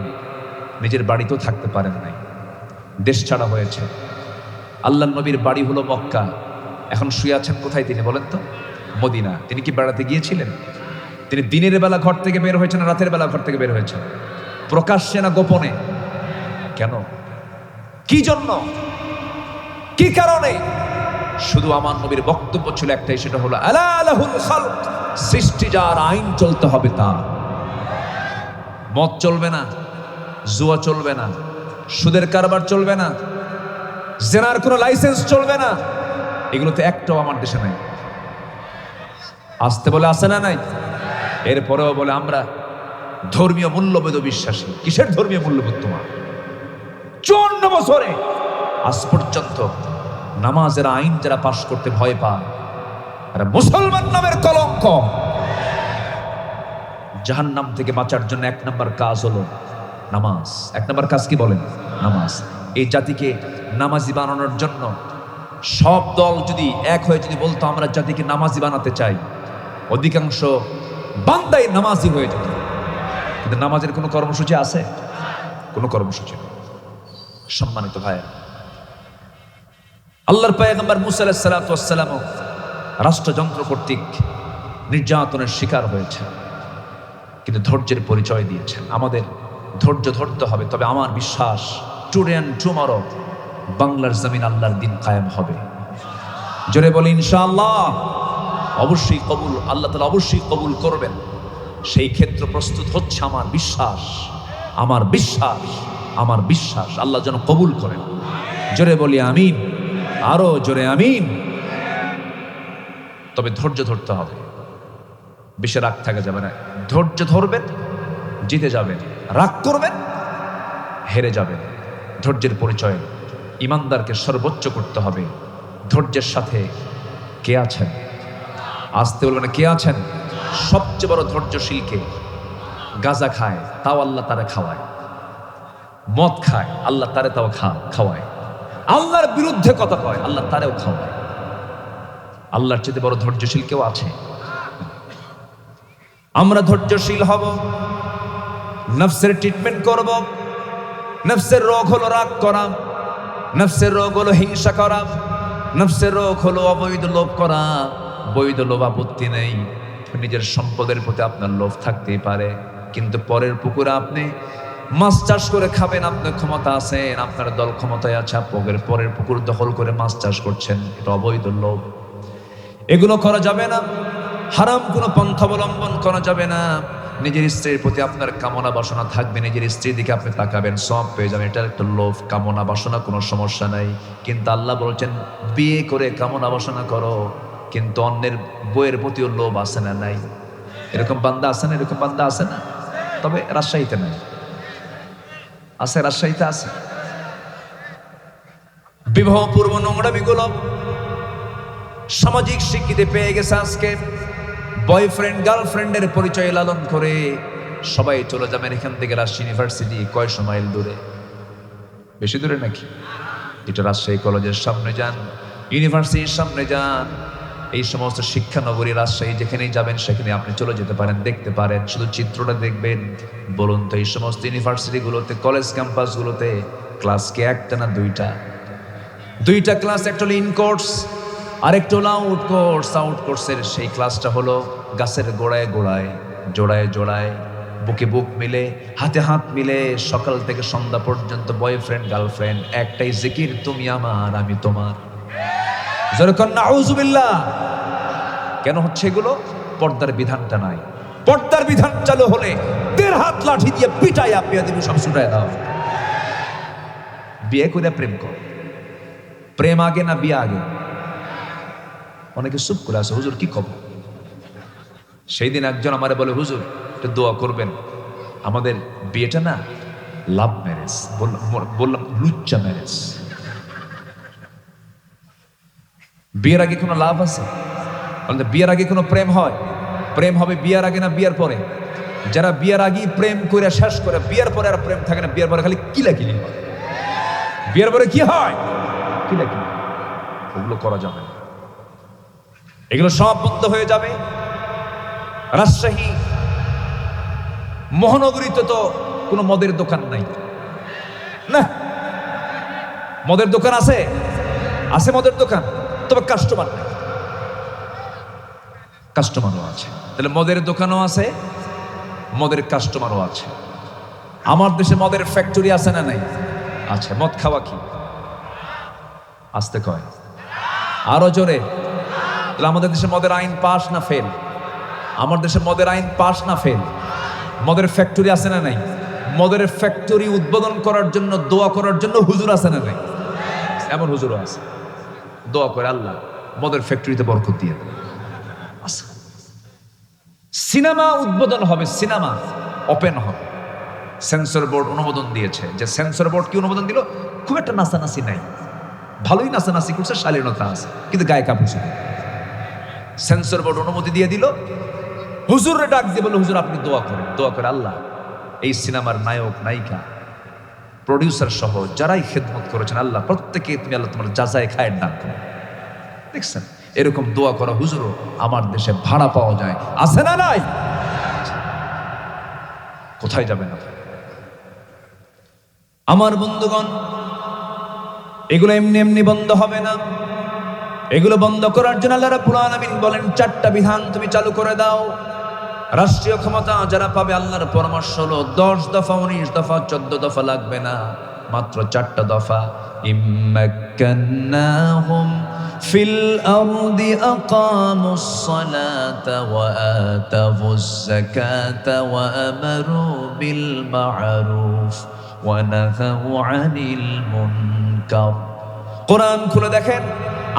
নিজের বাড়িতেও থাকতে পারেন নাই, দেশ ছাড়া হয়েছে। আল্লাহ নবীর বাড়ি হলো মক্কা, এখন শুয়ে আছেন কোথায় তিনি বলেন তো? মদিনা। তিনি কি বেড়াতে গিয়েছিলেন? তিনি দিনের বেলা ঘর থেকে বের হয়েছেন, রাতের বেলা ঘর থেকে বের হয়েছেন? প্রকাশ্যে না গোপনে? কেন? কি জন্য? কি কারণে? শুধু আমার নবীর বক্তব্য ছিল একটাই, সেটা হলো আলা লাহুল খালক, সৃষ্টি যার, আইন চলতে হবে তার। মদ চলবে না, জুয়া চলবে না, সুদের কারবার চলবে না, জেনার কোনো লাইসেন্স চলবে না। এগুলোতে একটাও আমার দেশে নাই। আসতে বলে আসে না নাই? এরপরেও বলে আমরা ধর্মীয় মূল্যবোধ বিশ্বাসী। কিসের ধর্মীয় মূল্যবোধ তোমার? 54 বছরে আজ পর্যন্ত নামাজের আইন যারা পাশ করতে ভয় পায়, আর মুসলমান নামের কলঙ্ক। জাহান্নাম থেকে বাঁচার জন্য 1 নম্বর কাজ হলো নামাজ। 1 নম্বর কাজ কি বলেন? নামাজ। এই জাতিকে নামাজি বানানোর জন্য সব দল যদি এক হয়ে যদি বলতো আমরা জাতিকে নামাজি বানাতে চাই, অধিকাংশ বান্দাই নামাজি হয়ে যেত। কিন্তু নামাজের কোনো কর্মসূচি আছে? কোনো কর্মসূচি নেই। সম্মানিত ভাইয়া, আল্লাহর পয়গম্বর মুসা আলাইহিস সালাতু ওয়াস সালাম রাষ্ট্রযন্ত্র কর্তৃক নির্যাতনের শিকার হয়েছে, কিন্তু ধৈর্যের পরিচয় দিয়েছেন। আমাদের ধৈর্য ধরতে হবে। তবে আমার বিশ্বাস টুডে অ্যান্ড টুমরো বাংলার জমিন আল্লাহর দিন কায়েম হবে। জোরে বলি ইনশাআল্লাহ। অবশ্যই কবুল, আল্লাহ তাআলা অবশ্যই কবুল করবেন। সেই ক্ষেত্র প্রস্তুত হচ্ছে আমার বিশ্বাস, আমার বিশ্বাস, আমার বিশ্বাস। আল্লাহ যেন কবুল করেন। জোরে বলি আমিন, আরো জোরে আমিন। তবে ধৈর্য ধরতে হবে, বেশি রাগ থাকা যাবে না। ধৈর্য ধরবেন, জিতে যাবেন। রাগ করবেন, হেরে যাবেন। ধৈর্যের পরিচয় ইমানদারকে সর্বোচ্চ করতে হবে। ধৈর্যের সাথে কে আছেন? আসতে বলবেন কে আছেন? সবচেয়ে বড় ধৈর্যশীলকে? গাঁজা খায় তাও আল্লাহ তারা খাওয়ায়, মদ খায় আল্লাহ তারে তাও খাওয়ায়, আল্লাহর বিরুদ্ধে কথা কয়, আল্লাহ তারেও খাওয়ায়। আল্লাহর চেয়ে বড় ধৈর্যশীল কেউ আছে? আমরা ধৈর্যশীল হব, নফসের ট্রিটমেন্ট করব। নফসের রোগ হলো রাগ করা, নফসের রোগ হলো হিংসা করা, নফসের রোগ হলো অবৈধ লোভ করা। বৈধ লোভ আপত্তি নেই, নিজের সম্পদের প্রতি আপনার লোভ থাকতেই পারে, কিন্তু পরের পুকুরে আপনি মাছ চাষ করে খাবেন, আপনার ক্ষমতা আছেন, আপনার দল ক্ষমতায় আছে, পরের পুকুর দখল করে মাছ চাষ করছেন, এটা অবৈধ লোভ। এগুলো করা যাবে না। হারাম কোনো পন্থা অবলম্বন করা যাবে না। নিজের স্ত্রীর প্রতি আপনার কামনা বাসনা থাকবে, নিজের স্ত্রীর দিকে আপনি তাকাবেন, সব পেয়ে যাবেন, এটা একটা লোভ। কামনা বাসনা কোনো সমস্যা নাই, কিন্তু আল্লাহ বলছেন বিয়ে করে কামনা বাসনা করো, কিন্তু অন্যের বইয়ের প্রতিও লোভ আছে না? নাই। এরকম বান্দা আছে না? এরকম বান্দা আছে না? তবে রাজশাহীতে নাই, আছে, রাজশাহীতে আছে। বিবাহ পূর্ব নোংরামিগুলো সামাজিক স্বীকৃতি পেয়ে গেছে। আজকে বয়ফ্রেন্ড গার্লফ্রেন্ডের পরিচয় লালন করে সবাই চলে যাবেন এখান থেকে। রাজশাহী ইউনিভার্সিটি কয়শো মাইল দূরে, বেশি দূরে নাকি? এটা রাজশাহী কলেজের সামনে যান, ইউনিভার্সিটির সামনে যান, এই সমস্ত শিক্ষানগরী রাজশাহী যেখানেই যাবেন সেখানে আপনি চলে যেতে পারেন, দেখতে পারেন, শুধু চিত্রটা দেখবেন। বলুন তো এই সমস্ত ইউনিভার্সিটিগুলোতে, কলেজ ক্যাম্পাসগুলোতে ক্লাস কি একটা না দুইটা? দুইটা ক্লাস, একটা হলো ইন কোর্স আর একটা হলো আউট কোর্স। আউট কোর্সের সেই ক্লাসটা হলো গাছের গোড়ায় গোড়ায়, জোড়ায় জোড়ায়, বুকে বুক মিলে, হাতে হাত মিলে, সকাল থেকে সন্ধ্যা পর্যন্ত বয়ফ্রেন্ড গার্লফ্রেন্ড, একটাই জিকির, তুমি আমার আমি তোমার। যেরকম নাউজুবিল্লাহ। কেন হচ্ছে এগুলো? পর্দার বিধানটা নাই। পর্দার বিধান চালু হলে ১.৫ হাত লাঠি দিয়ে পিটাই আপনি তুমি সব ছুটায় দাও। বিয়ে করে প্রেম কর, প্রেম আগে না বিয়ে আগে? অনেকে চুপ করে আছে, হুজুর কি খবর? সেই দিন একজন আমারে বলে, হুজুর একটু দোয়া করবেন, আমাদের বিয়েটা না লাভ ম্যারেজ। বললাম লুচ্চা ম্যারেজ। বিয়ের আগে কোনো লাভ আছে? বিয়ের আগে কোনো প্রেম হয়? প্রেম হবে বিয়ের আগে না বিয়ের পরে? যারা বিয়ের আগে প্রেম করে শেষ করে, বিয়ের পরে আর প্রেম থাকে না, বিয়ের পরে খালি কিলাকিলি হয়। বিয়ের পরে কি হয়? কিলাকিলি। ওগুলো করা যাবে না, এগুলো সব বন্ধ হয়ে যাবে। রাজশাহী মহানগরীতে তো কোনো মদের দোকান নাই না? মদের দোকান আছে? আছে মদের দোকান, তবে কাস্টমার নাই। কাস্টমারও আছে, তাহলে মদের দোকানও আছে, মদের কাস্টমারও আছে। আমার দেশে মদের ফ্যাক্টরি আছে না নাই? আছে। মদ খাওয়া কি? আসতে কয় আরো জোরে। তাহলে আমাদের দেশে মদের আইন পাস না ফেল? আমার দেশে মদের আইন পাস না ফেল? মদের ফ্যাক্টরি আছে না নাই? মদের ফ্যাক্টরি উদ্বোধন করার জন্য, দোয়া করার জন্য হুজুর আছে না নাই? এমন হুজুরও আছে, দোয়া করে আল্লাহ মদের ফ্যাক্টরিতে বরকত দিয়ে দেবে। সিনেমা উদ্বোধন হবে, সিনেমা ওপেন হবে, সেন্সর বোর্ড অনুমোদন দিয়েছে। যে সেন্সর বোর্ড কি অনুমোদন দিল? খুব একটা নাচানাচি নাই, ভালোই নাচানাচি করছে, শালীনতা আছে, কিন্তু গায়ে কাঁপছে। সেন্সর বোর্ড অনুমতি দিয়ে দিল, হুজুরে ডাক দিয়ে বলল, হুজুর আপনি দোয়া করেন। দোয়া করে আল্লাহ এই সিনেমার নায়ক নায়িকা প্রডিউসার সহ যারাই খেদমত করেছেন, আল্লাহ প্রত্যেকে তুমি আল্লাহ তোমার যাচাই খায়ের দান করো। দেখছেন এরকম দোয়া করা হুজুরও আমার দেশে ভাড়া পাওয়া যায়, আছে না নাই? কোথায় যাবে না? আমার বন্ধুগণ, এগুলো এমনি এমনি বন্ধ হবে না। এগুলো বন্ধ করার জন্য আল্লাহ রাব্বুল আলামিন বলেন ৪টা বিধান তুমি চালু করে দাও। রাষ্ট্রীয় ক্ষমতা যারা পাবে, আল্লাহর পরামর্শ হলো ১০ দফা, ১৯ দফা, ১৪ দফা লাগবে না, মাত্র ৪টা দফা। ইম্মাক্কান্নাহুম ফিল আরদি আকামুস সালাতা ওয়া আতাউজ যাকাতা ওয়া আমারু বিল মা'রুফ ওয়া নাহাউ আনিল মুনকার। কোরআন খুলে দেখেন,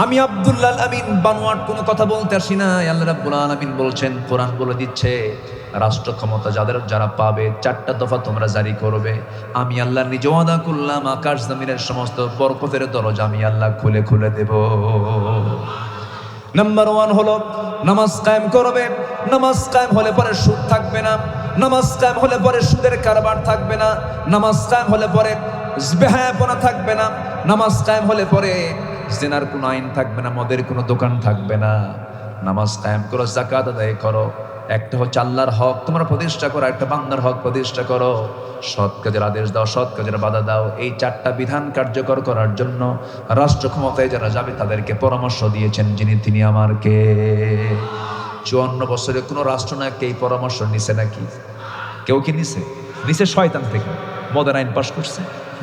আমি আব্দুল্লাহ আমিন বানোয়াট কোনো কথা বলতে আসি না। আল্লাহ রাব্বুল আলামিন বলছেন, কোরআন বলে দিচ্ছে রাষ্ট্র ক্ষমতা যারা পাবে ৪টা দফা তোমরা জারি করবে। আমি আল্লাহ নিজে ওয়াদা করলাম, আকাশ জমিনের সমস্ত বরকতের দরজা আমি আল্লাহ খুলে খুলে দেব। নাম্বার 1 হলো নামাজ কায়েম করবে। নামাজ কায়েম হলে পরে সুদ থাকবে না, নামাজ কায়েম হলে পরে সুদের কারবার থাকবে না, নামাজ কায়েম হলে পরে বেহায়াপনা থাকবে না, নামাজ কায়েম হলে পরে জিনার কোনো আইন থাকবে না, মদের কোনো দোকান থাকবে না। নামাজ কায়েম করো, যাকাত আদায় করো। একটা হচ্ছে আল্লাহর হক তোমরা প্রতিষ্ঠা করো, একটা বান্দার হক প্রতিষ্ঠা করো। সৎ কাজের আদেশ দাও, সৎ কাজের বাধা দাও। এই চারটা বিধান কার্যকর করার জন্য রাষ্ট্র ক্ষমতায় যারা যাবে তাদেরকে পরামর্শ দিয়েছেন তিনি আমার কে? 54 বছরে কোনো রাষ্ট্রনায়ককে এই পরামর্শ নিছে নাকি? কেউ কি নিছে? নিছে শয়তান থেকে। মদের আইন পাশ করছে,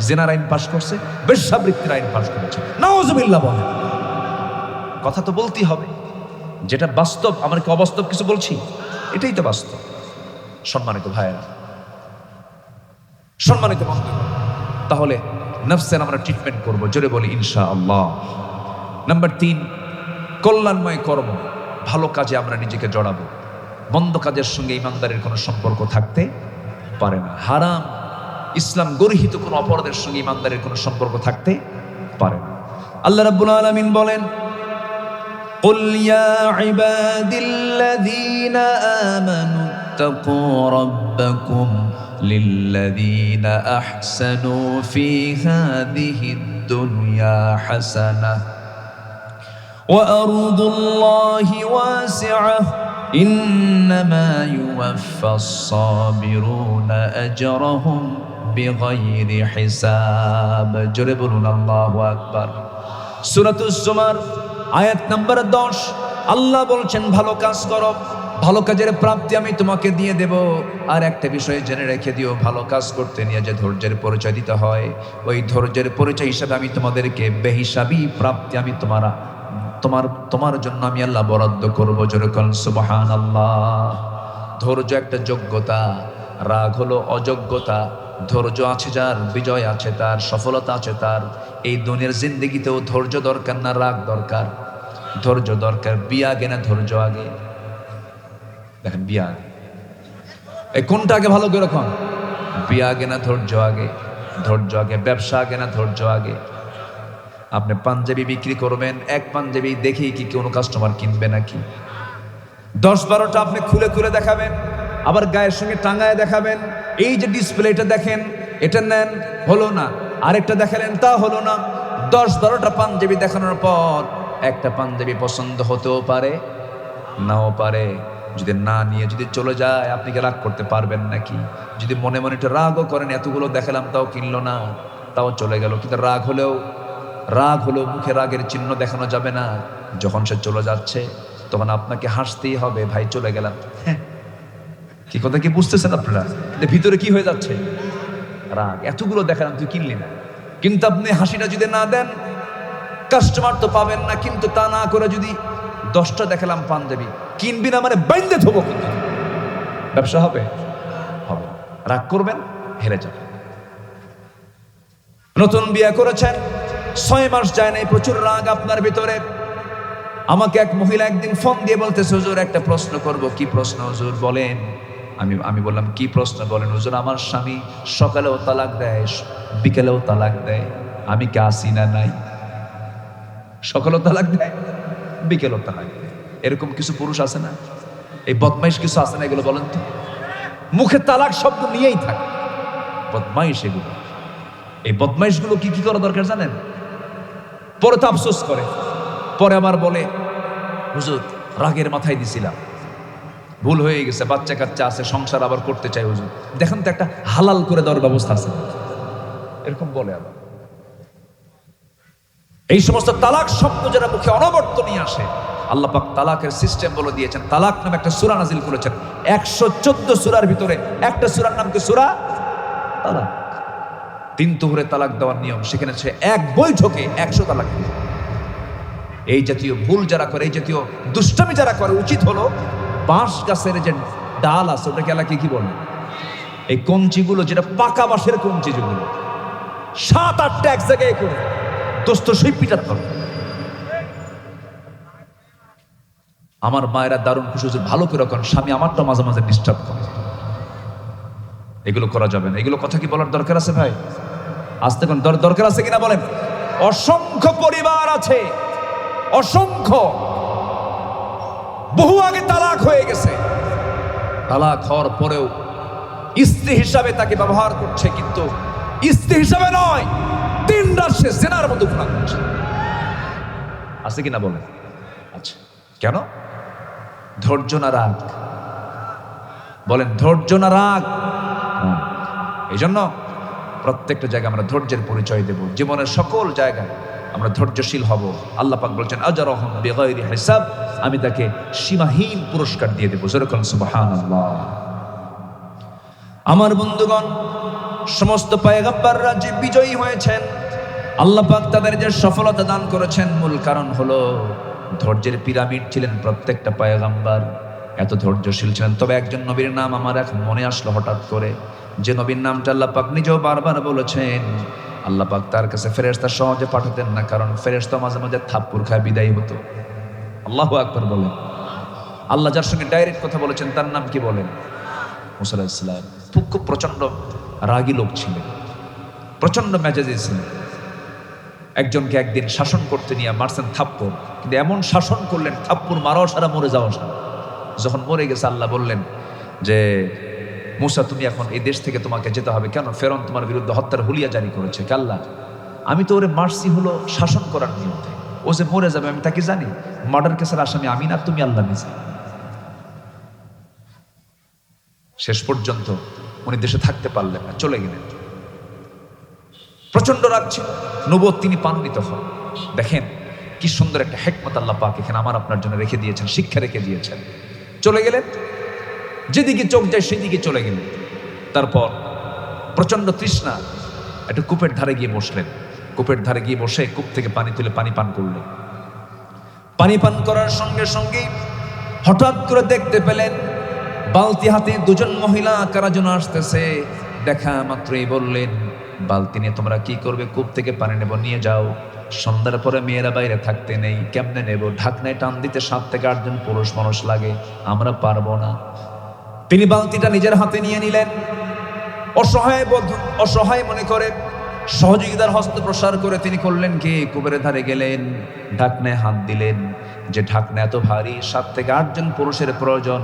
জিনার আইন পাশ করছে, বেশ্যাবৃত্তির আইন পাশ করেছে। নাউজুবিল্লাহ বলে। কথা তো বলতেই হবে, যেটা বাস্তব। আমরা কি অবাস্তব কিছু বলছি? এটাই তো বাস্তব। সম্মানিত ভাইয়েরা, সম্মানিত বন্ধু, তাহলে নফসের আমরা ট্রিটমেন্ট করব, জোরে বলি ইনশাআল্লাহ। নাম্বার 3, কল্যাণময় কর্ম। ভালো কাজে আমরা নিজেকে জড়াবো। মন্দ কাজের সঙ্গে ইমানদারের কোনো সম্পর্ক থাকতে পারে না। হারাম ইসলাম গর্হিত কোনো অপরাধের সঙ্গে ইমানদারের কোনো সম্পর্ক থাকতে পারে না। আল্লাহ রাব্বুল আলামিন বলেন, قل يا عبادي الذين آمنوا اتقوا ربكم للذين أحسنوا في هذه الدنيا حسنة وأرض الله واسعة إنما يوفى الصابرون أجرهم بغير حساب. জোরে বলুন আল্লাহু আকবার। সূরাতুজ জুমার আয়াত নাম্বার 10 আল্লাহ বলছেন, ভালো কাজ করো, ভালো কাজের প্রাপ্তি আমি তোমাকে দিয়ে দেব। আর একটা বিষয় জেনে রেখে দিও, ভালো কাজ করতে নিয়ে যে ধৈর্যের পরিচয় দিতে হয়, ওই ধৈর্যের পরিচয় হিসাবে আমি তোমাদেরকে বেহিসাবি প্রাপ্তি আমি তোমার জন্য আমি আল্লাহ বরাদ্দ করবো। যেরকম সুবহানাল্লাহ। ধৈর্য একটা যোগ্যতা, রাগ হলো অযোগ্যতা। ধৈর্য আছে যার, বিজয় আছে তার, সফলতা আছে তার। এই দুনিয়ার জিন্দেগিতেও ধৈর্য দরকার না রাগ দরকার? ধৈর্য দরকার। বিয়া আগে না ধৈর্য আগে? দেখেন, বিয়া আগে। এই কোনটা আগে ভালো করে রকম? বিয়া আগে না ধৈর্য আগে? ধৈর্য আগে। ব্যবসা আগে না ধৈর্য আগে? আপনি পাঞ্জাবি বিক্রি করবেন, এক পাঞ্জাবি দেখেই কি কোনো কাস্টমার কিনবে নাকি? 10-12টা আপনি খুলে খুলে দেখাবেন, আবার গায়ের সঙ্গে টাঙ্গায় দেখাবেন। এই যে ডিসপ্লেটা দেখেন, এটা নেন, হলো না। আরেকটা দেখালেন, তা হলো না। 10-12টা পাঞ্জাবি দেখানোর পর একটা পাঞ্জাবি পছন্দ হতেও পারে, নাও পারে। যদি না নিয়ে যদি চলে যায়, আপনি কি রাগ করতে পারবেন নাকি? যদি মনে মনে একটু রাগও করেন, এতগুলো দেখালাম তাও কিনলো না, তাও চলে গেল, কিন্তু রাগ হলেও মুখে রাগের চিহ্ন দেখানো যাবে না। যখন সে চলে যাচ্ছে তখন আপনাকে হাসতেই হবে, ভাই চলে গেলাম। কি কথা কি বুঝতেছেন আপনারা? ভিতরে কি হয়ে যাচ্ছে? রাগ। এতগুলো দেখালাম, তুই কিনলি না। কিন্তু আপনি হাসিটা যদি না দেন, কাস্টমার তো পাবেন না। কিন্তু তা না করে যদি 10টা দেখালাম পাঞ্জাবি, কিনবি না মানে বাইন্দে থবো, কিন্তু ব্যবসা হবে? হবে। রাগ করবেন, হেরে যাবেন। নতুন বিয়ে করেছেন, 6 মাস যায় নাই, প্রচুর রাগ আপনার ভিতরে। আমাকে এক মহিলা একদিন ফোন দিয়ে বলতেছে, হুজুর একটা প্রশ্ন করব। কি প্রশ্ন হুজুর বলেন? আমি বললাম, কি প্রশ্ন বলেন? হুজুর, আমার স্বামী সকালেও তালাক দেয়, বিকেলেও তালাক দেয়, আমি কি আসি না নাই? সকালেও তালাক দেয়, বিকেলেও তালাক দেয়। এরকম কিছু পুরুষ আছে না? এই বদমাইশ কিছু আছে না? এগুলো বলেন তো। মুখে তালাক শব্দ নিয়েই থাকে, বদমাইশ এগুলো। এই বদমাইশগুলো কি করা দরকার জানেন? পরে তো আফসোস করে, পরে আবার বলে, হুজুর রাগের মাথায় দিছিলাম, ভুল হয়ে গেছে, বাচ্চা কাচ্চা আছে, সংসার আবার করতে চাই হুজুর, দেখেন তো একটা হালাল করে দেওয়ার ব্যবস্থা আছে, এরকম বলে। আবার এই সমস্ত তালাক শব্দ যারা মুখে অনবরত নিয়ে আসে, আল্লাহ পাক তালাকের সিস্টেম বলে দিয়েছেন। তালাক নামে একটা সূরা নাজিল করেছেন। 114 সূরার ভিতরে একটা সূরার নাম কি? সূরা তালাক। 3 তুহরে তালাক দেওয়ার নিয়ম। সেখানে সে এক বৈঠকে 100 তালাক দিবে। এই জাতীয় ভুল যারা করে, এই জাতীয় দুষ্টামি যারা করে, উচিত হলো বাঁশ গাছের যে ডাল আছে, ওটাকে এলাকায় কি বলে? এই কঞ্চিগুলো, যেটা পাকা বাঁশের কঞ্চি, যেগুলো 7-8টা এক জায়গায় করে দোস্ত সেই পিটার করে। আমার মায়েরা দারুণ খুশি, ভালো করে করেন, স্বামী আমারটা মাঝে মাঝে ডিস্টার্ব করে। এগুলো করা যাবে না। এগুলো কথা কি বলার দরকার আছে ভাই? আসতে কোন দরকার আছে কিনা বলেন? অসংখ্য পরিবার আছে, অসংখ্য, বহু আগে তালাক হয়ে গেছে। তালাক হওয়ার পরেও স্ত্রী হিসাবে তাকে ব্যবহার করছে, কিন্তু স্ত্রী হিসাবে নয়, দিন রাত সে জেনার মতো গুনাহ করছে। আছে কিনা বলেন? আচ্ছা, কেন? ধৈর্য না রাগ? বলেন ধৈর্য না রাগ? এই জন্য প্রত্যেকটা জায়গায় আমরা ধৈর্যের পরিচয় দেব, জীবনের সকল জায়গায় আমরা ধৈর্যশীল হব। আল্লাহ পাক বলছেন আজরাহুম বিগাইরি হিসাব, আমি তাকে সীমাহীন পুরস্কার দিয়ে দেব। যেরকম সুবহানাল্লাহ। আমার বন্ধুগণ, সমস্ত পয়গম্বররা যে বিজয়ী হয়েছেন, আল্লাহ পাক তাদের যে সফলতা দান করেছেন, মূল কারণ হলো ধৈর্যের পিরামিড ছিলেন প্রত্যেকটা পয়গম্বর, এত ধৈর্যশীল ছিলেন। তবে একজন নবীর নাম আমার এখন মনে আসলো হঠাৎ করে, যে নবীর নামটা আল্লাহ পাক নিজেও বারবার বলেছেন। আল্লাহ পাক তার কাছে ফেরেশতা সহজে পাঠাতেন না, কারণ ফেরেশতা মাঝে মাঝে থাপ্পড় খায় বিদায় হতো। আল্লাহু আকবার বলেন। আল্লাহ যার সঙ্গে ডাইরেক্ট কথা বলেছেন তার নাম কি বলেন? মুসা আলাইহিস সালাম। খুব প্রচন্ড রাগী লোক ছিলেন, প্রচন্ড মেজাজি ছিলেন। একজনকে একদিন শাসন করতে নিয়ে মারছেন থাপ্পড়, কিন্তু এমন শাসন করলেন থাপ্পড় মারাও সারা মরে যাওয়া সারা। যখন মরে গেছে আল্লাহ বললেন যে মুসা তুমি এখন এই দেশ থেকে তোমাকে যেতে হবে। কেন? ফেরন তোমার বিরুদ্ধে হত্যার হুলিয়া জারি করেছে। আল্লাহ আমি তো ওরে মারছি হলো শাসন করার নিয়মে, ও যে মরে যাবে আমি তাকে জানি। মার্ডার কেসের আসামি আমি না, তুমি আল্লাহ নিজে। শেষ পর্যন্ত উনি দেশে থাকতে পারলেন না, চলে গেলেন। প্রচন্ড রাগ ছিল, নবুয়ত তিনি পান্বিত হন। দেখেন কি সুন্দর একটা হিকমত আল্লাহ পাক এখানে আমার আপনার জন্য রেখে দিয়েছেন, শিক্ষা রেখে দিয়েছেন। চলে গেলেন, যেদিকে চোখ যায় সেদিকে চলে গেলেন। তারপর প্রচন্ড তৃষ্ণা, একটা কূপের ধারে গিয়ে বসলেন। কূপের ধারে গিয়ে বসে কূপ থেকে পানি তুলে পানি পান করলেন। পানি পান করার সঙ্গে সঙ্গে হঠাৎ করে দেখতে পেলেন বালতি হাতে দুজন মহিলা কারা যেন আসতেছে। দেখা মাত্রই বললেন বালতি নিয়ে তোমরা কি করবে? কূপ থেকে পানি নেব, নিয়ে যাও। সন্ধ্যার পরে মেয়েরা বাইরে থাকতে নেই, কেমনে নেব? ঢাকনায় টান দিতে 7 থেকে 8 জন পুরুষ মানুষ লাগে, আমরা পারবো না। তিনি বালতিটা নিজের হাতে নিয়ে নিলেন, অসহায় মনে করে সহযোগিতার হস্ত প্রসার করে তিনি করলেন কি? কূপের ধারে গেলেন, ঢাকনায় হাত দিলেন। যে ঢাকনা এত ভারী, 7 থেকে 8 জন পুরুষের প্রয়োজন।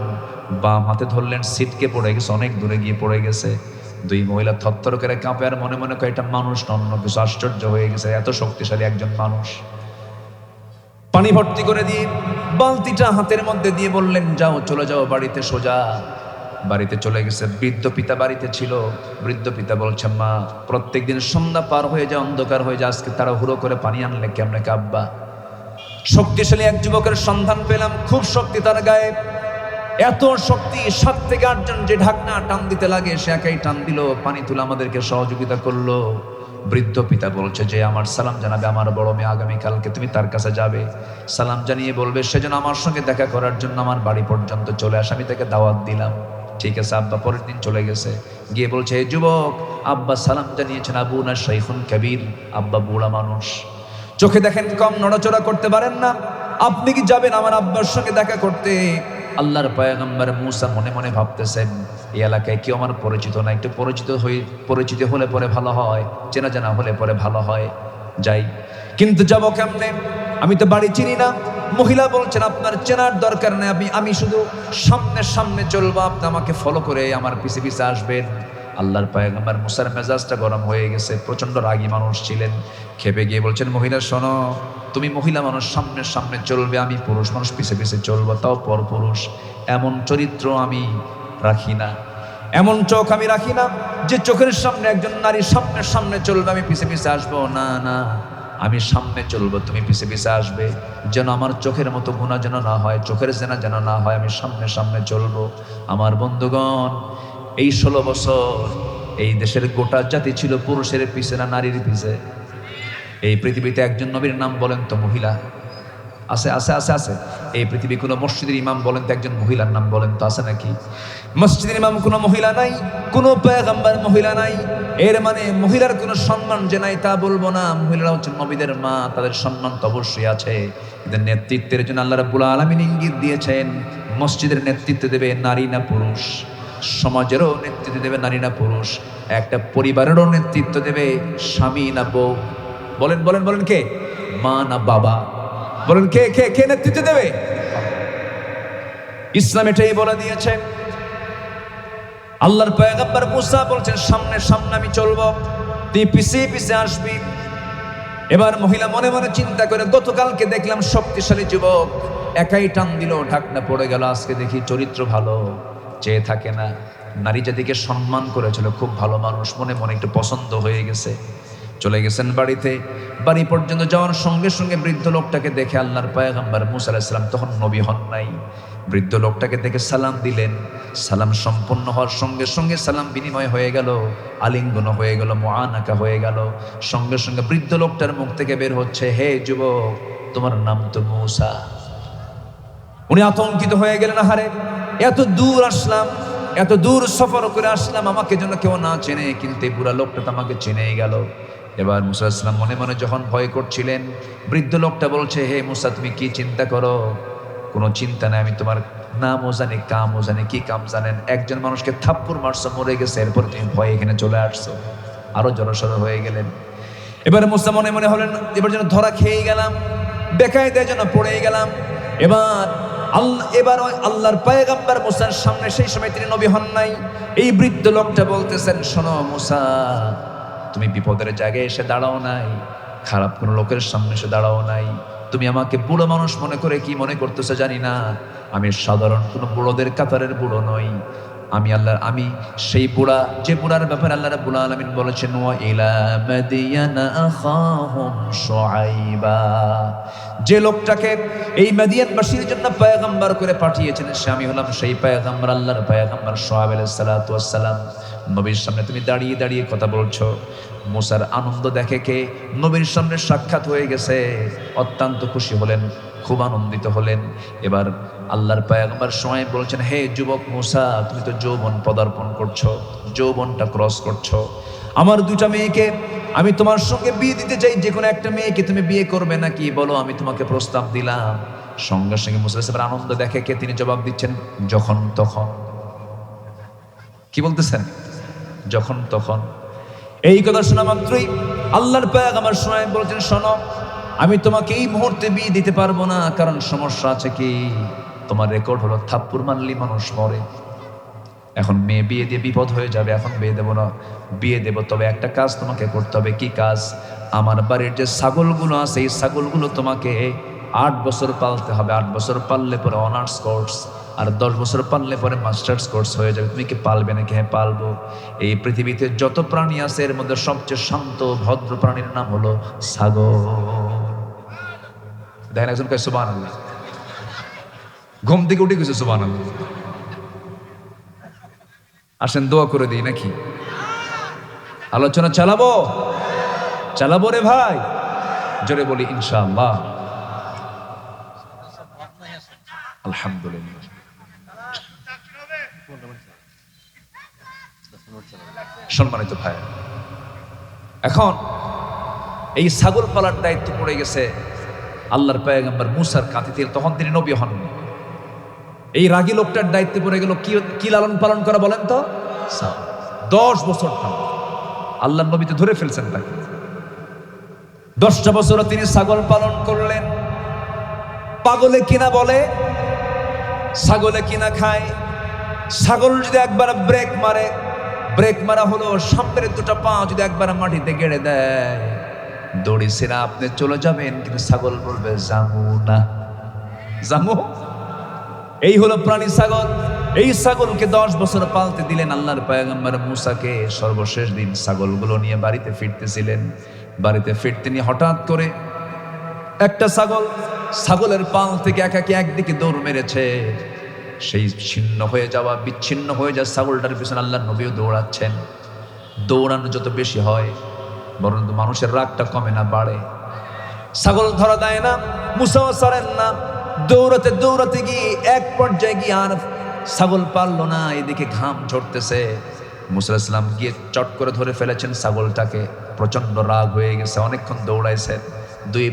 বাম হাতে ধরলেন, ছিটকে পড়ে গেছে, অনেক দূরে গিয়ে পড়ে গেছে। 2 মহিলা থরথর করে কাঁপে আর মনে মনে কয় এটা মানুষ না অন্য কিছু। আশ্চর্য হয়ে গেছে, এত শক্তিশালী একজন মানুষ। পানি ভর্তি করে দিয়ে বালতিটা হাতের মধ্যে দিয়ে বললেন যাও, চলে যাও বাড়িতে সোজা। বাড়িতে চলে গেছে। বৃদ্ধ পিতা বাড়িতে ছিল। বৃদ্ধ পিতা বলছে মা, প্রত্যেকদিন সন্ধ্যা পার হয়ে যায়, অন্ধকার হয়ে যায়, আজকে তারা হুড়ো করে পানি আনলে কেমনে কাব্বা? শক্তিশালী এক যুবকের সন্ধান পেলাম, খুব শক্তি তার গায়ে, এত শক্তি। 7 থেকে 8 জন যে ঢাকনা টান দিতে লাগে সে একাই টান দিল, পানি তুলে আমাদেরকে সহযোগিতা করলো। বৃদ্ধ পিতা বলছে যে আমার সালাম জানাবে আমার বড় মেয়ে, আগামীকালকে তুমি তার কাছে যাবে, সালাম জানিয়ে বলবে সেজন্য আমার সঙ্গে দেখা করার জন্য আমার বাড়ি পর্যন্ত চলে আসে, আমি তাকে দাওয়াত দিলাম। ঠিক আছে। আব্বা পরের দিন চলে গেছে, গিয়ে বলছে এই যুবক, আব্বা সালাম জানিয়েছেন, আবু না শাইখুন কবির, আব্বা বুড়া মানুষ, চোখে দেখেন কম, নড়াচড়া করতে পারেন না, আপনি কি যাবেন আমার আব্বার সঙ্গে দেখা করতে? আল্লাহর পয়গম্বর মুসা মনে মনে ভাবতেছেন এই এলাকায় কেউ আমার পরিচিত না, একটু পরিচিত হলে পরে ভালো হয়, চেনা জানা হলে পরে ভালো হয়, যাই। কিন্তু যাব কেমনে? আমি তো বাড়ি চিনি না। মহিলা বলছেন আপনার চেনার দরকার নেই, আমি শুধু সামনে চলবো, আপনি আমাকে ফলো করে আমার পিছে পিছে আসবেন। আল্লাহর পয়গম্বর মুসার মেজাজটা গরম হয়ে গেছে, প্রচন্ড রাগী মানুষ ছিলেন। খেপে গিয়ে বলছেন মহিলা শোনো, তুমি মহিলা মানুষ সামনে চলবে, আমি পুরুষ মানুষ পিছে পিছে চলবো, তাও পর পুরুষ। এমন চরিত্র আমি রাখি না, এমন চোখ আমি রাখি না যে চোখের সামনে একজন নারী সামনে চলবে, আমি পিছে পিছে আসবো। না, আমি সামনে চলবো, তুমি পিছে পিছে আসবে, যেন আমার চোখের মতো গুনাহ যেন না হয়, চোখের জেনা যেন না হয়, আমি সামনে চলবো। আমার বন্ধুগণ, এই 16 বছর এই দেশের গোটা জাতি ছিল পুরুষের পিছে না নারীর পিছে? এই পৃথিবীতে একজন নবীর নাম বলেন তো মহিলা আছে? এই পৃথিবী কোনো মসজিদের ইমাম বলেন তো একজন মহিলার নাম বলেন তো, আছে নাকি? মসজিদের ইমাম কোনো মহিলা নাই, কোনো পয়গম্বর মহিলা নাই। এর মানে মহিলার কোনো সম্মান যে নাই তা বলবো না। মহিলারা হচ্ছেন নবীদের মা, তাদের সম্মান তো অবশ্যই আছে। এদের নেতৃত্বের জন্য আল্লাহ রাব্বুল আলামিন ইঙ্গিত দিয়েছেন, মসজিদের নেতৃত্ব দেবে নারী না পুরুষ, সমাজেরও নেতৃত্ব দেবে নারী না পুরুষ, একটা পরিবারেরও নেতৃত্ব দেবে স্বামী না বউ। বলেন কে? মা না বাবা? বলেন কে নেতৃত্ব দেবে? ইসলাম এটাই বলে দিয়েছে। আল্লাহর পয়গম্বর মুসা বলছেন সামনে আমি চলবো, তুই পিছে আসবি। এবার মহিলা মনে মনে চিন্তা করে, গতকালকে দেখলাম শক্তিশালী যুবক, একাই টান দিল, ঢাকনা পড়ে গেল, আজকে দেখি চরিত্র ভালো, চেয়ে থাকে না, নারী জাতিকে সম্মান করেছিল, খুব ভালো মানুষ, মনে মনে একটু পছন্দ হয়ে গেছে। চলে গেছেন বাড়িতে। বাড়ি পর্যন্ত যাওয়ার সঙ্গে সঙ্গে বৃদ্ধ লোকটাকে দেখে আল্লাহর পয়গম্বর মুসা আলাইহিস সালাম তখন নবী হন নাই, বৃদ্ধ লোকটাকে দেখে সালাম দিলেন। সালাম সম্পন্ন হওয়ার সঙ্গে সঙ্গে সালাম বিনিময় হয়ে গেল, আলিঙ্গন হয়ে গেল, মুআনাকা হয়ে গেল। সঙ্গে সঙ্গে বৃদ্ধ লোকটার মুখ থেকে বের হচ্ছে, হে যুবক, তোমার নাম তো মুসা। উনি আতঙ্কিত হয়ে গেলেন, হারে এত দূর আসলাম, এত দূর সফর করে আসলাম, আমাকে যেন কেউ না চেনে, কিন্তু এই বুড়া লোকটা তো আমাকে চিনেই গেল। এবার মুসা আলাইহিস সালাম মনে মনে যখন ভয় করছিলেন, বৃদ্ধ লোকটা বলছে, হে মুসা, তুমি কি চিন্তা করো? কোনো চিন্তা নাই, আমি তোমার নামও জানি, কামও জানি। কি কাম জানেন? একজন মানুষকে থাপ্পড় মারছো, মরে গেছে, এরপর তুমি ভয় এখানে চলে আসছো। আরো জড়সড় হয়ে গেলেন। এবার মুসা মনে মনে হলেন, এবার যেন ধরা খেয়ে গেলাম, বেকায়দায় যেন পড়ে গেলাম। এবার আল্লাহর পয়গম্বর মুসার সামনে, সেই সময় তিনি নবী হন নাই, এই বৃদ্ধ লোকটা বলতেছেন, শোনো মুসা, তুমি বিপদের জায়গায় এসে দাঁড়াও নাই, খারাপ কোনো লোকের সামনে এসে দাঁড়াও নাই। তুমি আমাকে বুড়ো মানুষ মনে করে কি মনে করতেছো জানি না, আমি সাধারণ কোনো বুড়োদের কাতারের বুড়ো নই। আমি সেই বুড়া, যে বুড়ার ব্যাপারে আল্লাহ রাব্বুল আলামিন বলেছেন, ওয়া ইলা মাদিয়ানা আখাহুম শুআইবা, যে লোকটাকে এই মাদিয়ানবাসীর জন্য পয়গম্বর করে পাঠিয়েছেন, সে আমি হলাম সেই পয়গম্বর, আল্লাহর পয়গম্বর শুআইব আলাইহিস সালাতু ওয়াস সালাম। নবীর সামনে তুমি দাঁড়িয়ে দাঁড়িয়ে কথা বলছো। মুসার আনন্দ দেখে কে নবীর সামনে সাক্ষাৎ হয়ে গেছে, অত্যন্ত খুশি হলেন, খুব আনন্দিত হলেন। এবার আল্লাহর পয়গম্বর শুআইব বলছেন, হে যুবক মুসা, তুমি তো যৌবন পদার্পণ করছো, যৌবনটা ক্রস করছো। আমার দুটা মেয়েকে আমি তোমার সঙ্গে বিয়ে দিতে চাই, যে কোনো একটা মেয়েকে তুমি বিয়ে করবে নাকি বলো, আমি তোমাকে প্রস্তাব দিলাম। সঙ্গে সঙ্গে মুসা আলাইহিস সালাম আনন্দ দেখে কে তিনি জবাব দিচ্ছেন, যখন তখন। কি বলতেছেন? যখন তখন। এই কথা শোনা মাত্রই আল্লাহর পয়গম্বর শুআইব বলছেন, শোনো, আমি তোমাকে এই মুহূর্তে বিয়ে দিতে পারবো না, কারণ সমস্যা আছে। কি? তোমার রেকর্ড হলো থাপ্পড় মারলি মানুষ মরে, এখন মেয়ে বিয়ে দিয়ে বিপদ হয়ে যাবে, এখন বিয়ে দেবো না। বিয়ে দেবো, তবে একটা কাজ তোমাকে করতে হবে। কি কাজ? আমার বাড়ির যে ছাগলগুলো আছে, এই ছাগলগুলো তোমাকে 8 বছর পালতে হবে। 8 বছর পাললে পরে অনার্স কোর্স, আর 10 বছর পাললে পরে মাস্টার্স কোর্স হয়ে যাবে। তুমি কি পালবে নাকি? হ্যাঁ পালবো। এই পৃথিবীতে যত প্রাণী আছে, এর মধ্যে সবচেয়ে শান্ত ভদ্র প্রাণীর নাম হলো ছাগল। দেখেন একজন কয় সুবহানাল্লাহ, ঘুম থেকে উঠে গেছে সুবহানাল্লাহ। আসেন দোয়া করে দিই নাকি? আলোচনা চালাবো, চালাবো রে ভাই, জোরে বলি ইনশাআল্লাহ। আলহামদুলিল্লাহ। সম্মানিত ভাই, এখন এই ছাগল পালার দায়িত্ব পড়ে গেছে আল্লাহর পয়গম্বর মুসার কাঁধে। তখন তিনি নবী হননি। এই রাগী লোকটার দায়িত্বে পড়ে গেল কি লালন পালন করা বলেন তো? 10 বছর আল্লাহর নবী তো ধরে ফেলছেন তাকে। 10টা বছর তিনি ছাগল পালন করলেন। পাগলে কিনা বলে, ছাগলে কিনা খায়। ছাগল যদি একবার ব্রেক মারে, ব্রেক মারা হলো, সামনের দুটো পা যদি একবার মাটিতে গেড়ে দেয়, দড়ি ছেড়ে আপনি চলে যাবেন, কিন্তু ছাগল বলবে জামু না, জামু। এই হলো প্রাণী ছাগল। এই ছাগলকে 10 বছর পালতে দিলেন আল্লাহর পয়গম্বর মুসাকে। সর্বশেষ দিন ছাগলগুলো নিয়ে বাড়িতে ফিরতেছিলেন। বাড়িতে ফিরতে নিয়ে হঠাৎ করে একটা ছাগলের পাল থেকে একাকি একদিকে দৌড় মেরেছে। সেই ছিন্ন হয়ে যাওয়া, বিচ্ছিন্ন হয়ে যাওয়া ছাগলটার পিছনে আল্লাহর নবীও দৌড়াচ্ছেন। দৌড়ানো যত বেশি হয়, বরং মানুষের রাগটা কমে না, বাড়ে। ছাগল ধরা দেয় না, মুসাও ছাড়েন না। দৌড়াতে দৌড়াতে গিয়ে এক পর্যায়ে গিয়ে আর ছাগল পারলো না, এদিকে ঘাম ঝরতেছে। মুসা আলাইহিস সালাম গিয়ে চট করে ধরে ফেলেছেন ছাগলটাকে। প্রচন্ড রাগ হয়ে গেছে, অনেকক্ষণ দৌড়াইছেন, দুই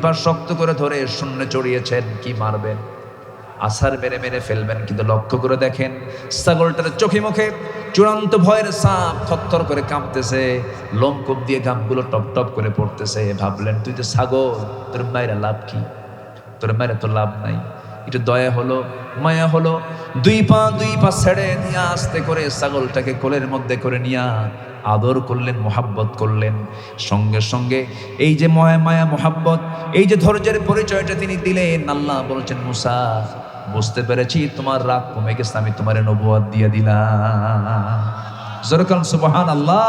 পা শক্ত করে ধরে শূন্যে চড়িয়েছেন। কি মারবেন? আছাড় মেরে মেরে ফেলবেন, কিন্তু লক্ষ্য করে দেখেন ছাগলটার চোখে মুখে চূড়ান্ত ভয়ের ছাপ, থরথর করে কাঁপতেছে, লোমকূপ দিয়ে ঘামগুলো টপ টপ করে পড়তেছে। ভাবলেন, তুই তো ছাগল, তোর মায়েরা লাভ কি? তোর মায়েরা তো লাভ নাই। একটু দয়া হলো, মায়া হলো, দুই পা ছেড়ে নিয়ে আস্তে করে ছাগলটাকে কোলের মধ্যে করে নিয়ে আদর করলেন, মোহাব্বত করলেন। সঙ্গে সঙ্গে এই যে মায়া মোহাব্বত, এই যে ধৈর্যের পরিচয়টা তিনি দিলেন, আল্লাহ বলছেন মুসা বুঝতে পেরেছি তোমার রাগ কমে গেছে, আমি তোমার নবুয়ত দিয়ে দিলাম। জোরকান সুবহানাল্লাহ।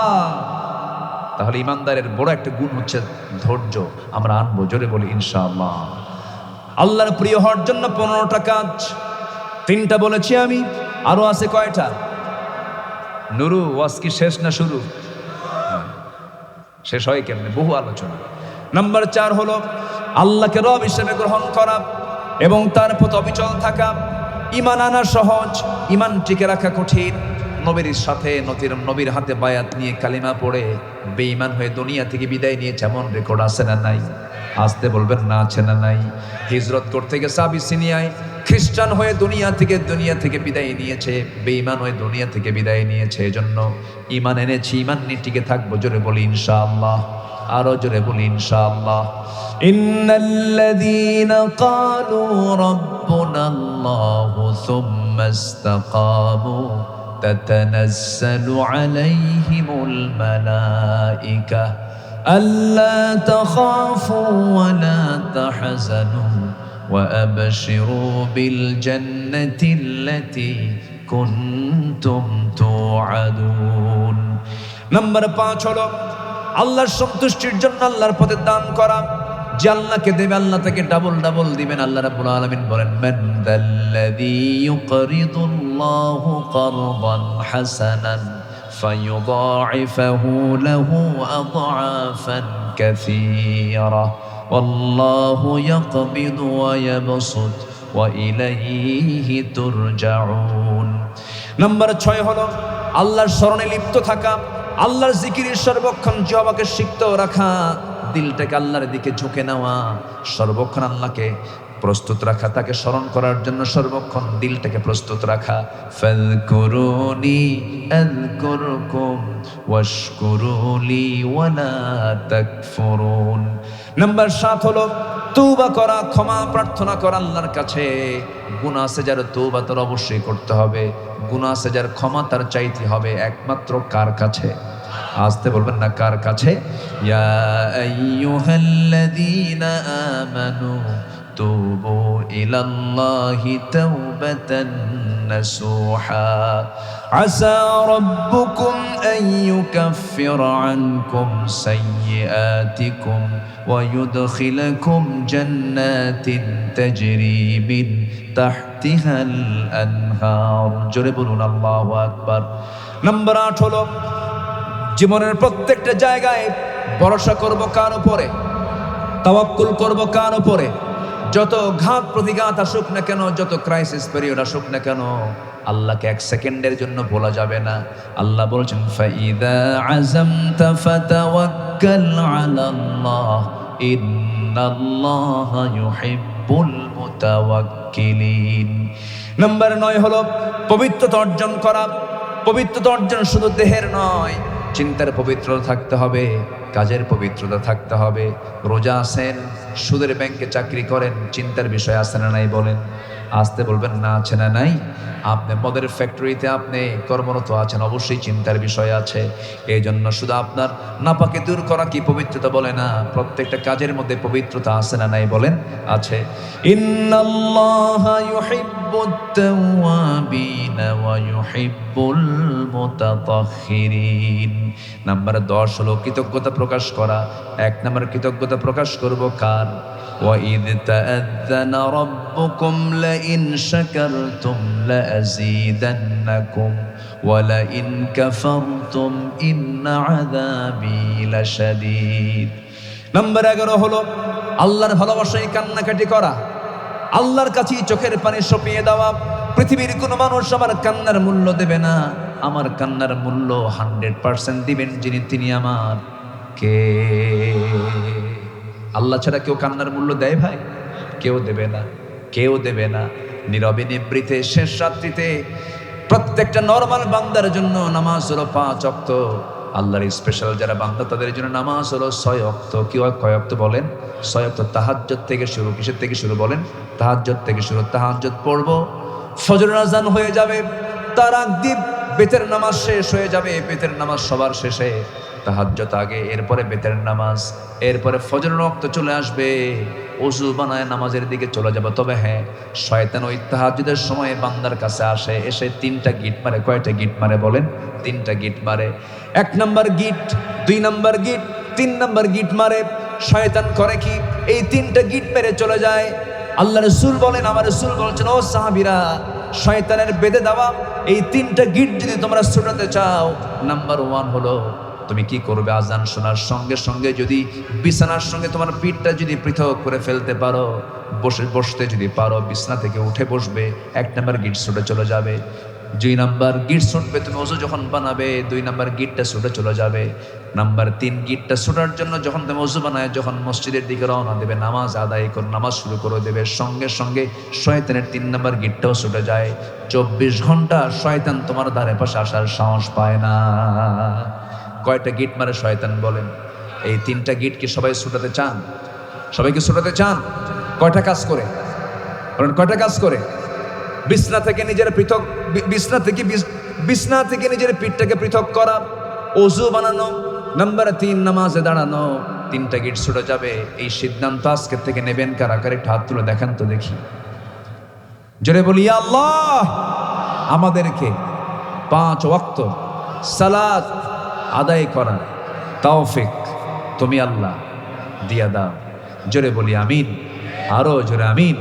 তাহলে ইমানদারের বড় একটা গুণ হচ্ছে ধৈর্য। আমরা আনবো, জোরে বলি ইনশাআল্লাহ। আল্লাহর প্রিয় হওয়ার জন্য 15টা কাজ, 3টা বলেছি আমি, আরো আছে কয়টা? নুরু ওয়াজ কি শেষ না শুরু? শেষ হয় কেমনে? বহু আলোচনা। নাম্বার 4 হলো আল্লাহকে রব হিসেবে গ্রহণ করা এবং তার প্রতি অবিচল থাকা। ঈমান আনা সহজ, ঈমান টিকে রাখা কঠিন। নবীর সাথে নবীর হাতে বায়াত নিয়ে কালিমা পড়ে বেঈমান হয়ে দুনিয়া থেকে বিদায় নিয়েছে, এমন রেকর্ড আছে না নাই? আসতে বলবেন না আছে না নাই? হিজরত করতে গেছে আবিসিনিয়ায়, খ্রিস্টান হয়ে দুনিয়া থেকে বিদায় নিয়েছে, বেঈমান হয়ে দুনিয়া থেকে বিদায় নিয়েছে। এজন্য ঈমান এনেছি, ঈমান নিয়ে টিকে থাকবো। জোরে বলি ইনশাআল্লাহ, আরো জোরে বলি ইনশাআল্লাহ। ইন্নাল্লাযীনা ক্বালু রাব্বুনাল্লাহু সুম্মা ইসতাকামু তাতানাজ্জালু আলাইহিমুল মালায়েকা আল্লা তাখাফু ওয়া লা তাহজানু ওয়া আবশিরু বিল জান্নাতিল্লাতী কুনতুম তুআদুন। নাম্বার 5 হলো আল্লাহর সন্তুষ্টির জন্য আল্লাহর পথে দান করা। যে আল্লাহকে দেবে আল্লাহ তাকে ডাবল ডাবল দিবেন। আল্লাহ রাব্বুল আলামিন বলেন, মান যাল্লাযী ইউকরিদুল্লাহু কারদান হাসানান ফায়ুদাঈফাহু লাহু আদআফান কাসীরা ওয়াল্লাহু ইয়াকবিদু ওয়া ইয়াবসুত ওয়া ইলাইহি তুরজাউন। নাম্বার 6 হলো আল্লাহর স্মরণে লিপ্ত থাকা, আল্লাহর জিকিরের সর্বক্ষণ জিহ্বাকে সিক্ত রাখা, দিলটাকে আল্লাহর দিকে ঝুঁকে নেওয়া, সর্বক্ষণ আল্লাহকে প্রস্তুত রাখা, তাকে স্মরণ করার জন্য সর্বক্ষণ দিলটাকে প্রস্তুত রাখা। ফাযকুরুনি আযকুরকুম ওয়াশকুরুলি ওয়ালা তাকফুরুন। নাম্বার 7 হলো তওবা করা, ক্ষমা প্রার্থনা করা আল্লাহর কাছে। গুনাহ আছে যার তওবা তার অবশ্যই করতে হবে, গুনাহ আছে যার ক্ষমা তার চাইতে হবে। একমাত্র কার কাছে? আসতে বলবেন না, কার কাছে? ইয়া আইয়ুহাল্লাযীনা আমানু তুবু ইলাল্লাহি তাওবাতান নাসুহা আসা রাব্বুকুম আন ইউকাফফিরা আনকুম সাইয়্যাতিকুম ওয়া ইউদখিলাকুম জান্নাতিন তাজরি মিন তাহতিহাল আনহার। জোরে বলুন আল্লাহু আকবার। নাম্বার 8 হলো জীবনের প্রত্যেকটা জায়গায় ভরসা করব কার উপরে? তাওয়াক্কুল করব কার উপরে? যত ঘাত প্রতিঘাত আসুক না কেন, যত ক্রাইসিস পিরিয়ড আসুক না কেন, আল্লাহকে 1 সেকেন্ডের জন্য ভোলা যাবে না। আল্লাহ বলছেন, ফাইদা আযামতা ফাতাওয়াক্কাল আলাল্লাহ ইন্নাল্লাহা ইউহিব্বুল মুতাওয়াক্কিলিন। নাম্বার 9 হলো পবিত্রতা অর্জন করা। পবিত্রতা অর্জন শুধু দেহের নয়, চিন্তার পবিত্রতা থাকতে হবে, কাজের পবিত্রতা থাকতে হবে। রোজা আছেন, সুদের ব্যাংকে চাকরি করেন, চিন্তার বিষয় আছে না নাই? বলেন, আসতে বলবেন না আছে না নাই? আপনি মদের ফ্যাক্টরিতে আপনি কর্মরত আছেন, অবশ্যই চিন্তার বিষয় আছে। এই জন্য শুধু আপনার নাপাকে দূর করা কি পবিত্রতা? বলে না, প্রত্যেকটা কাজের মধ্যে পবিত্রতা আছে না নাই? বলেন, আছে। ইন্নাল্লাহা ইউহিব্বুত তাওয়াবিনা ওয়া ইউহিব্বুল মুতাতাহহিরিন। নাম্বার 10 হলো কৃতজ্ঞতা প্রকাশ করা। 1 নাম্বার কৃতজ্ঞতা প্রকাশ করব কার? وَإِذْ تَأَذَّنَ رَبُّكُمْ لَئِنْ شَكَرْتُمْ لَأَزِيدَنَّكُمْ وَلَئِنْ كَفَرْتُمْ إِنَّ عَذَابِي لَشَدِيدٌ। নাম্বার 11 হলো আল্লাহর ভালোবাসায় কান্নাকাটি করা, আল্লাহর কাছে চোখের পানি সপিয়ে দেওয়া। পৃথিবীর কোনো মানুষ আমার কান্নার মূল্য দেবে না, আমার কান্নার মূল্য 100% দিবেন যিনি, তিনি আমার কে? আল্লাহ ছাড়া কেউ কান্নার মূল্য দেয় ভাই? কেউ দেবে না, কেউ দেবে না। নীরবে নিভৃতে শেষ রাত্রিতে প্রত্যেকটা নরমাল বান্দার জন্য নামাজ হলো 5 ওয়াক্ত। আল্লাহর স্পেশাল যারা বান্দা তাদের জন্য নামাজ হলো 6 ওয়াক্ত। কি হয়? কয় ওয়াক্ত বলেন? 6 ওয়াক্ত। তাহাজ্জুদ থেকে শুরু। কিসের থেকে শুরু বলেন? তাহাজ্জুদ থেকে শুরু। তাহাজ্জুদ পড়বো, ফজরের আযান হয়ে যাবে, তার আগ দিয়ে বেতের নামাজ শেষ হয়ে যাবে, বেতের নামাজ সবার শেষে, তাহাজ্জুদ আগে, এরপরে বেতের নামাজ, এরপরে ফজরের ওয়াক্ত চলে আসবে, ওযু বানায় নামাজের দিকে চলে যাবে। তবে হ্যাঁ, শয়তান ওই তাহাজ্জুদের সময় বান্দার কাছে আসে, এসে 3টা গিট মারে। কয়টা গিট মারে বলেন? 3টা গিট মারে। 1 নাম্বার গিট, 2 নাম্বার গিট, 3 নাম্বার গিট মারে। শয়তান করে কি? এই 3টা গিট মেরে চলে যায়। আল্লাহ রাসূল বলেন, আমার রাসূল বলছেন, ও সাহাবীরা, শয়তানের বেঁধে দেওয়া এই 3টা গিট যদি তোমরা ছুটাতে চাও, নাম্বার 1 হলো তুমি কি করবে? আজান শোনার সঙ্গে সঙ্গে যদি বিছানার সঙ্গে তোমার পিঠটা যদি পৃথক করে ফেলতে পারো, বসতে যদি পারো, বিছানা থেকে উঠে বসবে, 1 নাম্বার গিট ছুটে চলে যাবে। 2 নাম্বার গিট ছুটবে, তুমি ওযু যখন বানাবে 2 নাম্বার গিটটা ছুটে চলে যাবে। নাম্বার 3 গিটটা ছুটার জন্য যখন তুমি ওযু বানায় যখন মসজিদের দিকে রওনা দেবে, নামাজ আদায় করে নামাজ শুরু করে দেবে, সঙ্গে সঙ্গে শয়তানের 3 নাম্বার গিটটাও ছুটে যায়। 24 ঘন্টা শয়তান তোমার ধারে পাশে আসার সাহস পায় না। কয়টা গিট মারে শয়তান বলেন? এই 3টা গিট কি সবাই ছুটাতে চান? সবাইকে ছুটাতে চান? কয়টা কাজ করে বলেন? কয়টা কাজ করে? বিছনা থেকে নিজের পৃথক, বিছনা থেকে নিজের পিঠটাকে পৃথক করা, ওযু বানানো, নাম্বার 3 নামাজে দাঁড়ানো, 3টা গিট ছুটে যাবে। এই সিদ্ধান্ত আজকে থেকে নেবেন কারা কারা? একটু হাত তুলে দেখান তো দেখি। জোরে বলি, ইয়া আল্লাহ, আমাদেরকে 5 ওয়াক্ত সালাত আদায় করা তৌফিক তুমি আল্লাহ দিয়া দাও। জোরে বলি আমিন, আরো জোরে আমিন,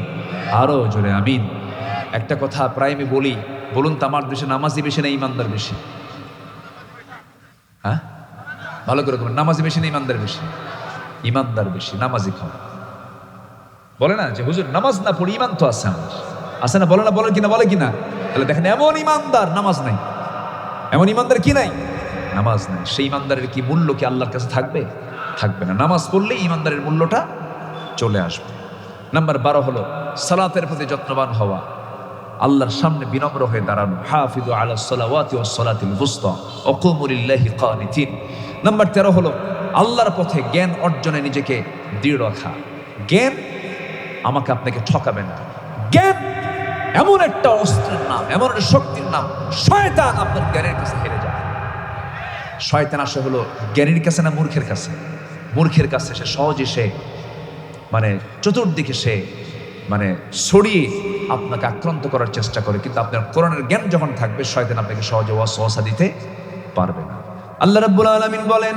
আরো জোরে আমিন। একটা কথা প্রায় আমি বলি, বলুন তো, আমার দেশে নামাজি বেশি না ইমানদার বেশি? হ্যাঁ, ভালো করে বলুন, নামাজি বেশি না ইমানদার বেশি? ইমানদার বেশি, নামাজি কম। বলে না যে হুজুর নামাজ না পড়ি ইমান তো আছে আমার, আছে না? বলে না, বলে কিনা, বলে কিনা? তাহলে দেখেন, এমন ইমানদার নামাজ নাই, এমন ইমানদার কি নাই? নামাজ নাই। সেই ইমানদারের কি মূল্য কি আল্লাহর কাছে থাকবে? থাকবে না। নামাজ পড়লে ইমানদারের মূল্যটা চলে আসবে। নাম্বার 12 হলো সালাতের প্রতি যত্নবান হওয়া, আল্লাহর সামনে বিনম্র হয়ে দাঁড়ানো। হাফিযু আলাস সালাওয়াতি ওয়াস সালাতিল বুসতা ওয়া কুমু লিল্লাহি কানিতিন। নাম্বার 13 হলো আল্লাহর পথে জ্ঞান অর্জনে নিজেকে দৃঢ় রাখা। জ্ঞান আমাকে আপনাকে ঠকাবে না। জ্ঞান এমন একটা অস্ত্রের নাম, এমন একটা শক্তির নাম, শয়তান আপনার জ্ঞানের কাছে হেরে যায়। শয়তান আসে হলো জ্ঞানীর কাছে না মূর্খের কাছে? মূর্খের কাছে সে সহজে, সে মানে চতুর্দিকে সে মানে ছড়িয়ে আপনাকে আক্রান্ত করার চেষ্টা করে, কিন্তু আপনার কোরআনের জ্ঞান যখন থাকবে, শয়তান আপনাকে সহজে ওয়াসওয়াসা দিতে পারবে না। আল্লাহ রাব্বুল আলামিন বলেন,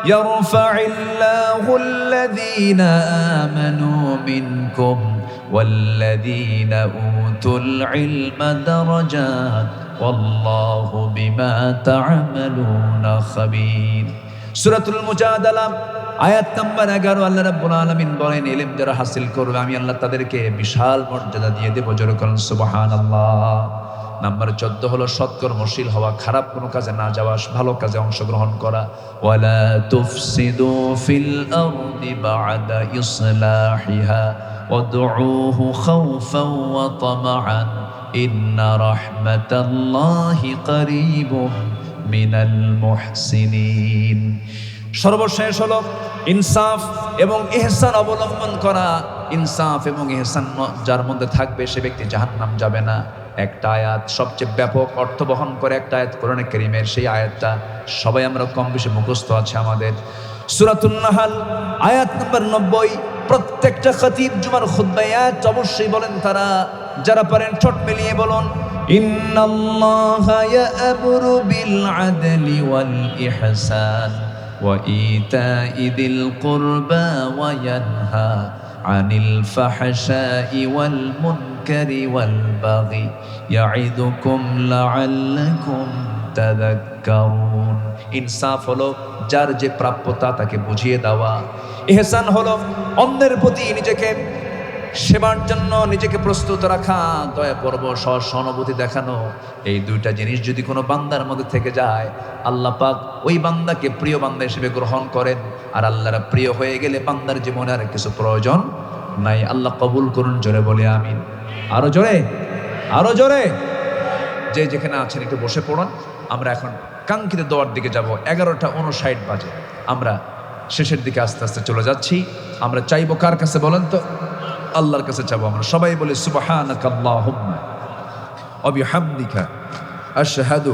ইয়ারফাইল্লাহুল্লাযীনা আমানু মিনকুম ওয়াল্লাযীনা উতুল ইলমা দারাজাত ওয়াল্লাহু বিমা তা'মালুনা খাবীর। সূরাতুল মুজাদালা আয়াত নাম্বার 11। আল্লাহ রাব্বুল আলামিন বলেন, ইলম যারা হাসিল করবে আমি আল্লাহ তাদেরকে বিশাল মর্যাদা দিয়ে দেব। জোরে বলেন সুবহানাল্লাহ। নাম্বার 14 হলো সৎকর্মশীল হওয়া, খারাপ কোনো কাজে না যাওয়া, ভালো কাজে অংশগ্রহণ করা। ওয়ালা তুফসিদু ফিল আরদি বা'দা ইসলাহিহা ওয়াদউহু খাওফান ওয়া তামাআন ইন্না রাহমাতাল্লাহি কারীবুম মিনাল মুহসিনিন। সর্বশেষ হলো ইনসাফ এবং ইহসান অবলম্বন করা। ইনসাফ এবং ইহসান যার মধ্যে থাকবে সে ব্যক্তি জাহান্নাম যাবে না। একটা আয়াত সবচেয়ে ব্যাপক অর্থ বহন করে, একটা আয়াত কোরআনে কারীমের, সেই আয়াতটা সবাই আমরা কম বেশি মুখস্থ আছে আমাদের। সূরাতুন নাহাল আয়াত নাম্বার 90। প্রত্যেকটা খতিব জুমার খুতবায় আয়াত অবশ্যই বলেন তারা, যারা পারেন ঠোঁট মিলিয়ে বলুন, ইন্নাল্লাহা ইয়া'মুরু বিল আদলি ওয়াল ইহসান ওয়া ইতা'i যিল কুরবা ওয়া ইয়ানহা আনিল ফাহশাই ওয়াল মুনকারি ওয়াল বাগি ইয়া'iদুকুম লা'আল্লাকুম তাযাক্কারুন। ইনসাফ হলো যার যে প্রাপ্যতা তাকে বুঝিয়ে দেওয়া। ইহসান হলো অন্যের প্রতি নিজেকে সেবার জন্য নিজেকে প্রস্তুত রাখা, দয়া পরব, সহানুভূতি দেখানো। এই 2টা জিনিস যদি কোনো বান্দার মধ্যে থেকে যায়, আল্লাহ পাক ওই বান্দাকে প্রিয় বান্দা হিসেবে গ্রহণ করেন। আর আল্লাহর প্রিয় হয়ে গেলে বান্দার জীবনে আর কিছু প্রয়োজন নাই। আল্লাহ কবুল করুন। জোরে বলে আমিন, আরো জোরে, আরো জোরে। যে যেখানে আছেন একটু বসে পড়ুন। আমরা এখন কাঙ্ক্ষিত দোয়ার দিকে যাব। 11:59 বাজে। আমরা শেষের দিকে আস্তে আস্তে চলে যাচ্ছি। আমরা চাইবো কার কাছে বলেন তো? আল্লাহর কাছে চাবো। আমরা সবাই বলি সুবহানাকাল্লাহুম্মা ওয়া বিহামদিকা আশহাদু